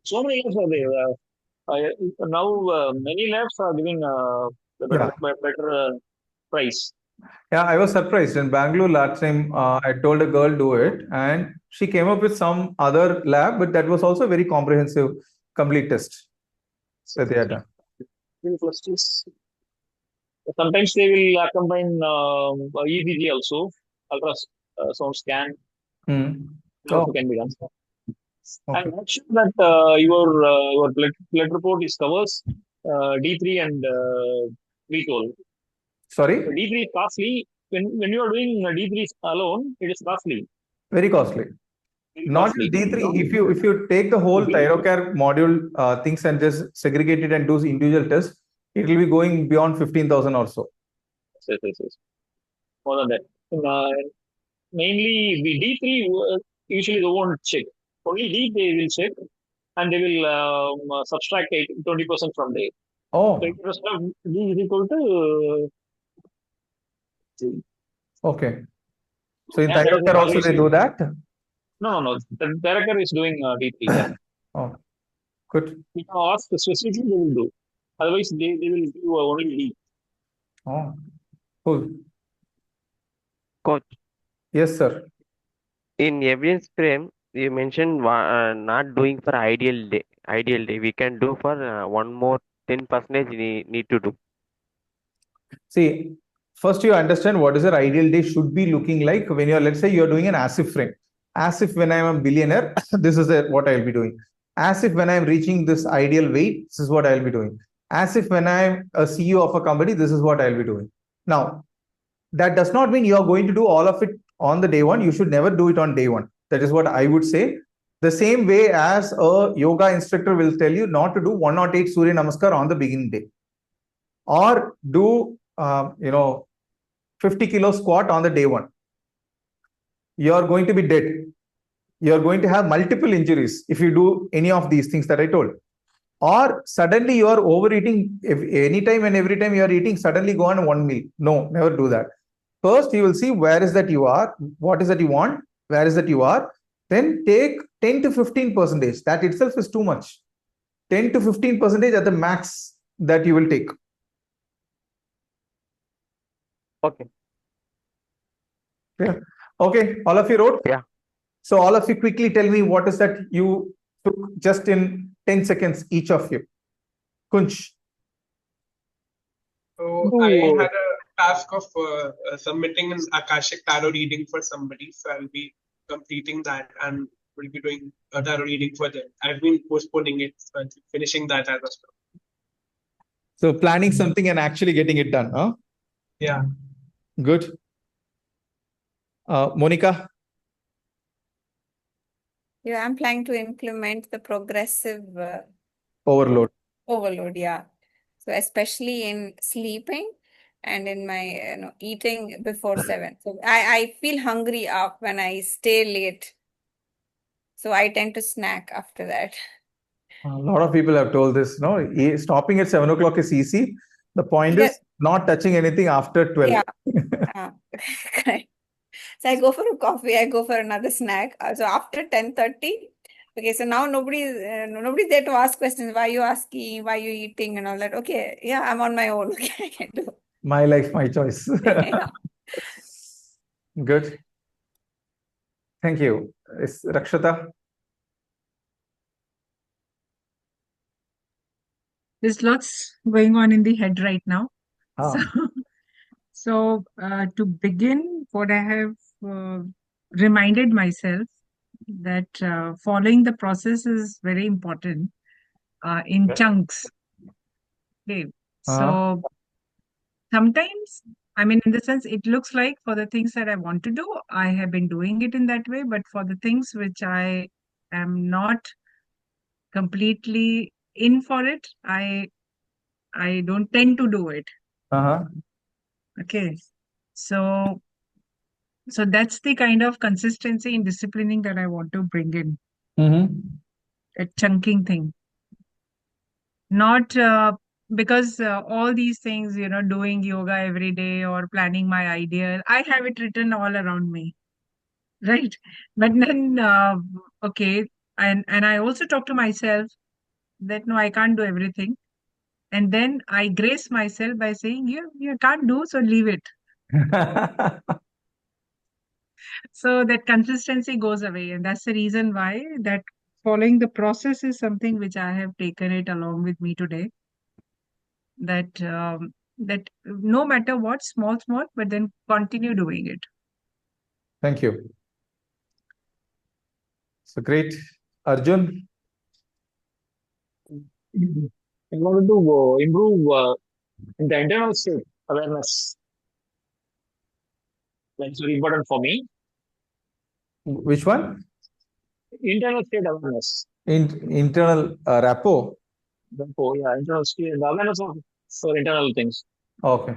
So many labs are there. Now many labs are giving better price. Yeah, I was surprised. In Bangalore last time, I told a girl do it, and she came up with some other lab, but that was also a very comprehensive, complete test that they had done. Sometimes they will combine ECG also, ultrasound scan. Also can be done. Okay. I'm not sure that your blood report is covers D3 and B12. Sorry? So D3 is costly. When you are doing D3 alone, it is costly. Very costly. Not just D3. If you take the whole thyrocare module things and just segregate it and do individual tests, it will be going beyond 15,000 or so. Yes. More than that. Mainly the D3 usually they won't check. Only D they will check, and they will subtract 20% from there. Oh. So interest of D is equal to. Okay. So in thyrocare also they do that? No. The thyrocare is doing D3. Yeah. Oh, good. If you ask specifically, they will do. Otherwise, they will give only D. Oh, cool. Coach, Yes, sir. in evidence frame, you mentioned not doing for ideal day. Ideal day, we can do for one more 10% need to do. See, first you understand what is your ideal day should be looking like when you're, let's say, you're doing an as if frame. As if when I'm a billionaire, this is what I'll be doing. As if when I'm reaching this ideal weight, this is what I'll be doing. As if when I'm a CEO of a company, this is what I'll be doing. Now, that does not mean you're going to do all of it on the day one. You should never do it on day one. That is what I would say. The same way as a yoga instructor will tell you not to do 108 Surya Namaskar on the beginning day, or do 50 kilo squat on the day one. You're going to be dead. You're going to have multiple injuries if you do any of these things that I told. Or suddenly you are overeating. If anytime and every time you are eating, suddenly go on one meal. No, never do that. First, you will see where is that you are, what is that you want, where is that you are. Then take 10 to 15%. That itself is too much. 10 to 15% at the max that you will take. Okay. Yeah. Okay. All of you wrote? Yeah. So all of you quickly tell me what is that you took just in 10 seconds, each of you. Kunch. So I had a task of submitting an Akashic tarot reading for somebody. So I'll be completing that and will be doing a tarot reading for them. I've been postponing it, so I'll be finishing that as well. So planning something and actually getting it done, huh? Yeah. Good. Monica? Yeah, I'm planning to implement the progressive Overload. overload, yeah. So especially in sleeping and in my eating before 7. So I feel hungry up when I stay late. So I tend to snack after that. A lot of people have told this, no? Stopping at 7 o'clock is easy. The point Yes. is not touching anything after 12. Yeah. Correct. So I go for a coffee, I go for another snack. So after 10:30, okay, so now nobody's there to ask questions. Why are you asking? Why are you eating and all that? Okay, yeah, I'm on my own. Okay, I can do. My life, my choice. Yeah. Good. Thank you. Is Rakshata? There's lots going on in the head right now. Ah. So to begin, what I have reminded myself that following the process is very important in chunks. Okay. So sometimes, I mean, in the sense, it looks like for the things that I want to do, I have been doing it in that way. But for the things which I am not completely in for it, I don't tend to do it. Okay. So that's the kind of consistency in disciplining that I want to bring in. A chunking thing. Not because all these things, doing yoga every day or planning my ideal, I have it written all around me. Right. But then, okay. And I also talk to myself that no, I can't do everything. And then I grace myself by saying, you can't do, so leave it. So that consistency goes away. And that's the reason why that following the process is something which I have taken it along with me today. That that no matter what, small, but then continue doing it. Thank you. So great. Arjun? I wanted to improve in the internal state awareness. That's very important for me. Which one? Internal state awareness. Internal rapport? Rapport, yeah, internal state, the awareness of for internal things. Okay.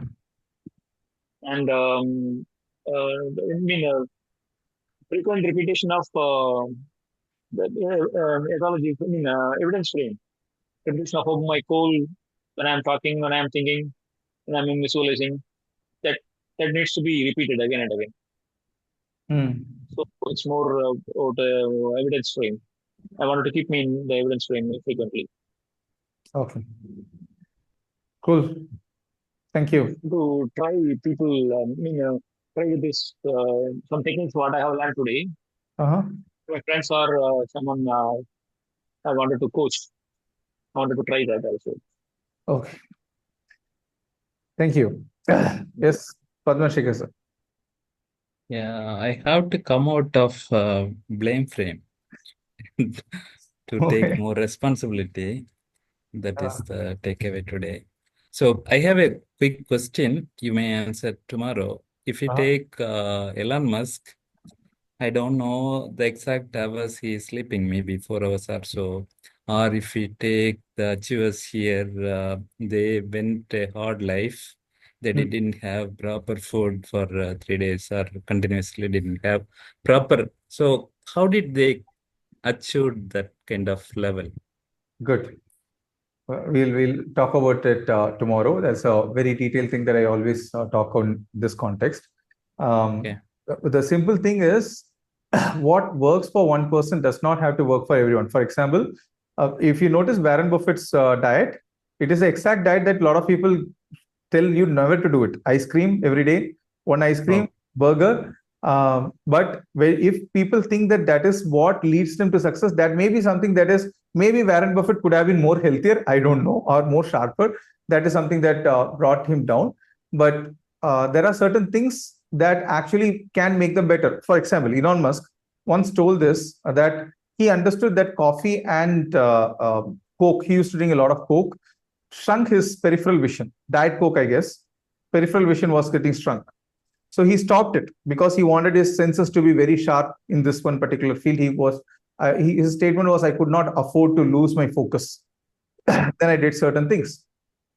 And frequent repetition of ecology, evidence frame. Repetition of my goal when I'm talking, when I'm thinking, when I'm visualizing. That needs to be repeated again and again. So it's more about evidence frame. I wanted to keep me in the evidence frame frequently. Okay. Cool. Thank you. To try people, try with this some techniques what I have learned today. My friends or someone I wanted to coach. I wanted to try that also. Okay. Thank you. Yes, Padma Shekhar sir. Yeah, I have to come out of blame frame to take more responsibility. That is the takeaway today. So I have a quick question. You may answer tomorrow. If you take Elon Musk, I don't know the exact hours he is sleeping, maybe 4 hours or so. Or if we take the achievers here, they went a hard life. They didn't have proper food for 3 days or continuously didn't have proper. So how did they achieve that kind of level? Good. We'll talk about it tomorrow. That's a very detailed thing that I always talk on this context. The simple thing is, what works for one person does not have to work for everyone. For example, if you notice Warren Buffett's diet, it is the exact diet that a lot of people tell you never to do it. Ice cream every day, one ice cream, burger. But if people think that that is what leads them to success, that may be something that is, maybe Warren Buffett could have been more healthier, I don't know, or more sharper. That is something that brought him down. But there are certain things that actually can make them better. For example, Elon Musk once told this, that he understood that coffee and Coke, he used to drink a lot of Coke, shrunk his peripheral vision. Diet Coke, I guess, peripheral vision was getting shrunk. So he stopped it because he wanted his senses to be very sharp in this one particular field. His statement was, I could not afford to lose my focus. Then I did certain things.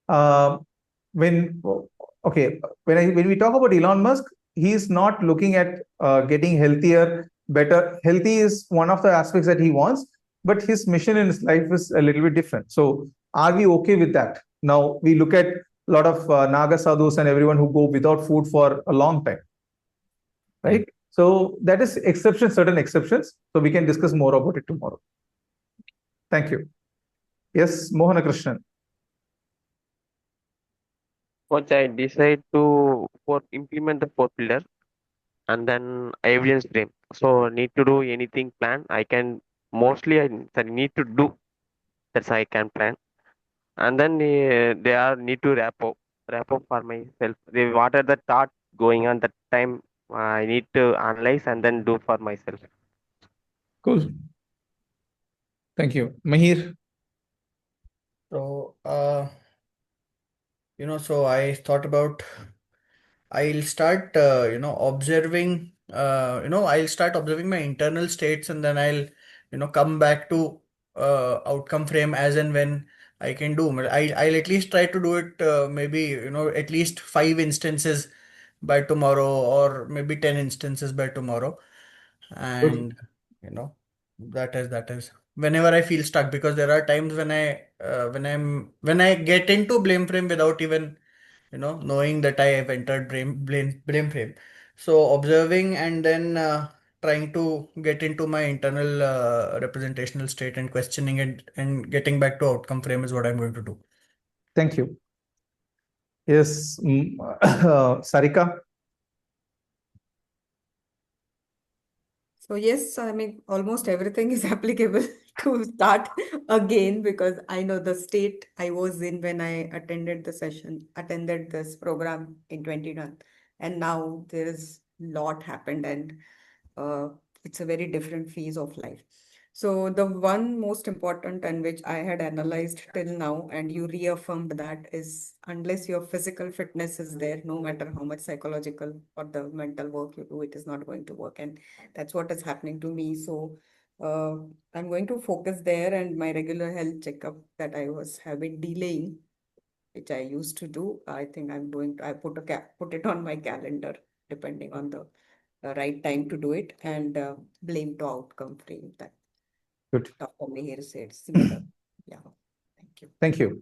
When we talk about Elon Musk, he is not looking at getting healthier, better. Healthy is one of the aspects that he wants, but his mission in his life is a little bit different. So are we okay with that? Now we look at a lot of Naga sadhus and everyone who go without food for a long time, right? So that is exceptions, certain exceptions. So we can discuss more about it tomorrow. Thank you. Yes, Mohana Krishnan. Once I decide to implement the 4 pillar, and then evidence frame. So need to do anything plan. I can mostly I need to do. That's I can plan. And then they are need to wrap up for myself. What are the thought going on that time? I need to analyze and then do for myself. Cool. Thank you, Mahir. So so I thought about, I'll start observing. I'll start observing my internal states, and then I'll come back to outcome frame as and when I can do. I'll at least try to do it, maybe at least 5 instances by tomorrow, or maybe 10 instances by tomorrow. And that is whenever I feel stuck, because there are times when I get into blame frame without even knowing that I have entered blame frame. So observing and then trying to get into my internal representational state and questioning it and getting back to outcome frame is what I'm going to do. Thank you. Yes, Sarika. So yes, I mean, almost everything is applicable to start again, because I know the state I was in when I attended this program in 2021, and now there is lot happened, and it's a very different phase of life. So the one most important, and which I had analyzed till now, and you reaffirmed that, is unless your physical fitness is there, no matter how much psychological or the mental work you do, it is not going to work. And that's what is happening to me. So I'm going to focus there, and my regular health checkup that have been delaying, which I used to do. I think I put it on my calendar, depending on the right time to do it, and blame to outcome frame that Good. Dr. Meher said similar. Yeah. Thank you. Thank you.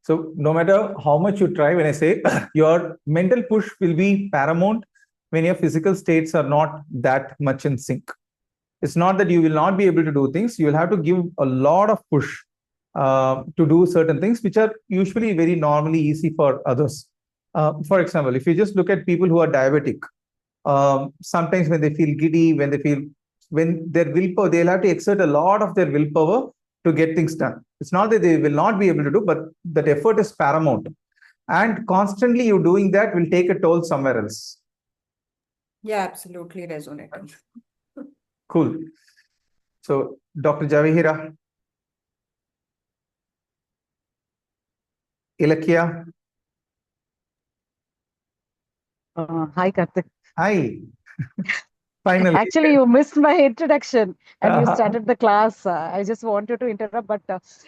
So no matter how much you try, when I say your mental push will be paramount when your physical states are not that much in sync. It's not that you will not be able to do things. You will have to give a lot of push to do certain things which are usually very normally easy for others. For example, if you just look at people who are diabetic, sometimes when they feel giddy, when their willpower, they'll have to exert a lot of their willpower to get things done. It's not that they will not be able to do, but that effort is paramount. And constantly you doing that will take a toll somewhere else. Yeah, absolutely resonating. Cool. So, Dr. Javahira, Ilakya. Hi, Karthik. Hi. Finally. Actually, you missed my introduction and you started the class. I just wanted to interrupt, but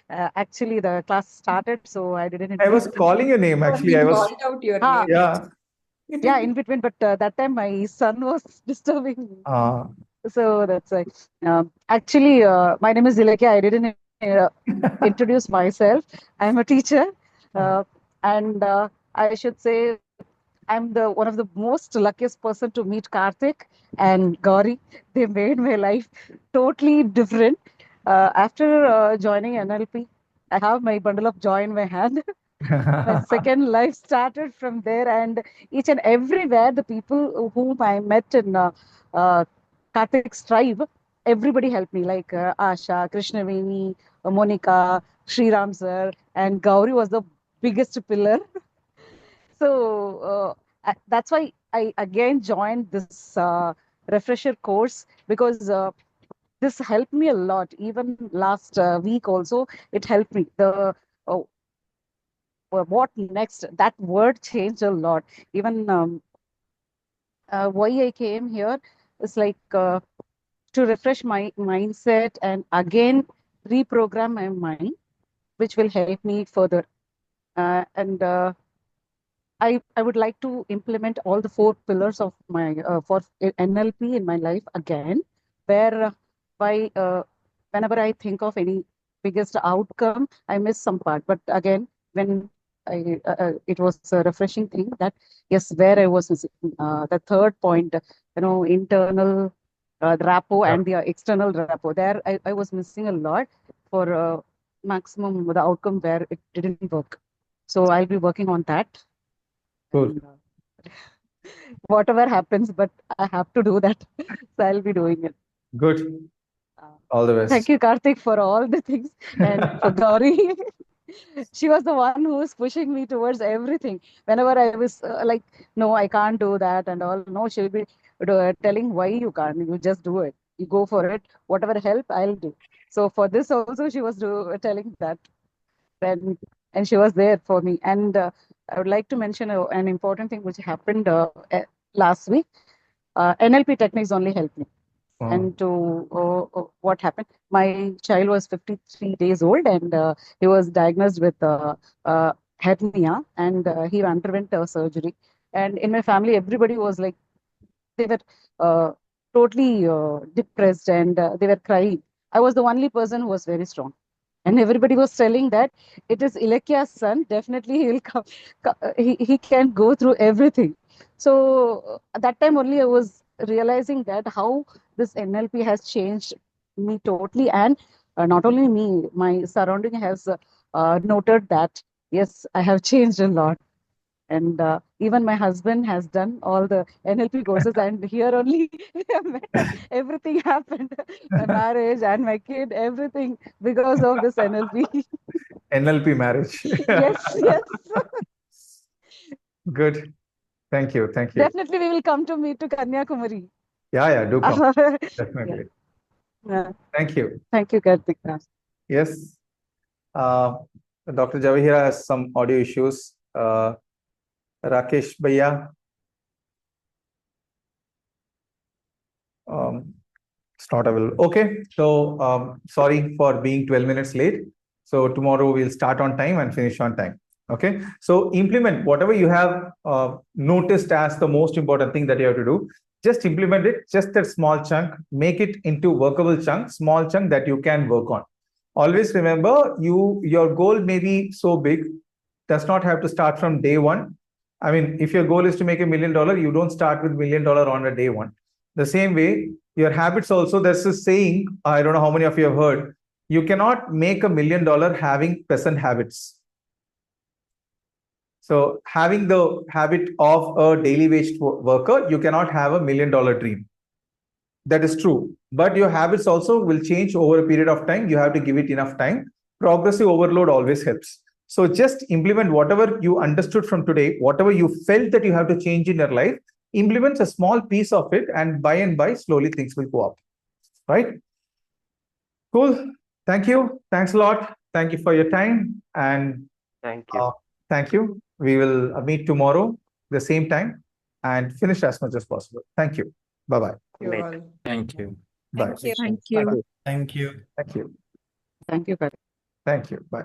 actually the class started, so I didn't I was interrupt. calling your name, actually. I was called out your Ah, name. Yeah. yeah, in between, but that time my son was disturbing me. So that's why. Actually, my name is Ilakya. I didn't introduce myself. I'm a teacher, and I should say I'm the one of the most luckiest person to meet Karthik and Gauri. They made my life totally different. After joining NLP, I have my bundle of joy in my hand. My second life started from there, and each and everywhere the people whom I met in Karthik's tribe, everybody helped me, like Asha, Krishnaveni, Monica, Sriram sir, and Gauri was the biggest pillar. So that's why I again joined this refresher course, because this helped me a lot. Even last week also, it helped me. Uh, what next? That word changed a lot. Even why I came here is like to refresh my mindset and again reprogram my mind, which will help me further. And I would like to implement all the 4 pillars of my for NLP in my life again, where by whenever I think of any biggest outcome, I miss some part. But again, when it was a refreshing thing that yes, where I was missing the third point, internal the rapport and the external rapport. There, I was missing a lot for maximum the outcome where it didn't work. So I'll be working on that. Cool. Whatever happens, but I have to do that. So I'll be doing it. Good. All the best. Thank you, Karthik, for all the things. And for Gauri, she was the one who was pushing me towards everything. Whenever I was like, no, I can't do that and all. No, she'll be telling why you can't. You just do it. You go for it. Whatever help, I'll do. So for this also, she was telling that. And she was there for me. And I would like to mention an important thing which happened last week. NLP techniques only helped me. And to what happened, my child was 53 days old, and he was diagnosed with hernia, and he underwent surgery. And in my family, everybody was like, they were totally depressed, and they were crying. I was the only person who was very strong. And everybody was telling that it is Ilakya's son. Definitely he will come. He can go through everything. So at that time only I was realizing that how this NLP has changed me totally. And not only me, my surrounding has noted that, yes, I have changed a lot. And even my husband has done all the NLP courses, and here only we have met, and everything happened. My marriage and my kid, everything because of this NLP. NLP marriage. Yes, yes. Good. Thank you. Thank you. Definitely we will come to meet to Kanyakumari. Yeah, do come. Definitely. Yeah. Thank you. Thank you, Karthik. Yes. Dr. Javahira has some audio issues. Rakesh Bhaiya. It's not available. Okay. So sorry for being 12 minutes late. So tomorrow we'll start on time and finish on time. Okay. So implement whatever you have noticed as the most important thing that you have to do. Just implement it, just that small chunk, make it into workable chunk, small chunk that you can work on. Always remember, your goal may be so big, does not have to start from day one. I mean, if your goal is to make $1 million, you don't start with $1 million on a day one. The same way, your habits also, there's a saying, I don't know how many of you have heard, You cannot make $1 million having peasant habits. So having the habit of a daily wage worker, you cannot have $1 million dream. That is true. But your habits also will change over a period of time. You have to give it enough time. Progressive overload always helps. So just implement whatever you understood from today, whatever you felt that you have to change in your life, implement a small piece of it, and by and by, slowly things will go up. Right? Cool. Thank you. Thanks a lot. Thank you for your time. And Thank you. thank you. We will meet tomorrow, the same time, and finish as much as possible. Thank you. Bye-bye. You Right. all. Thank you. Bye. Thank you. Thank you. Thank you. Thank you. Thank you, Karthik. Thank you. Bye.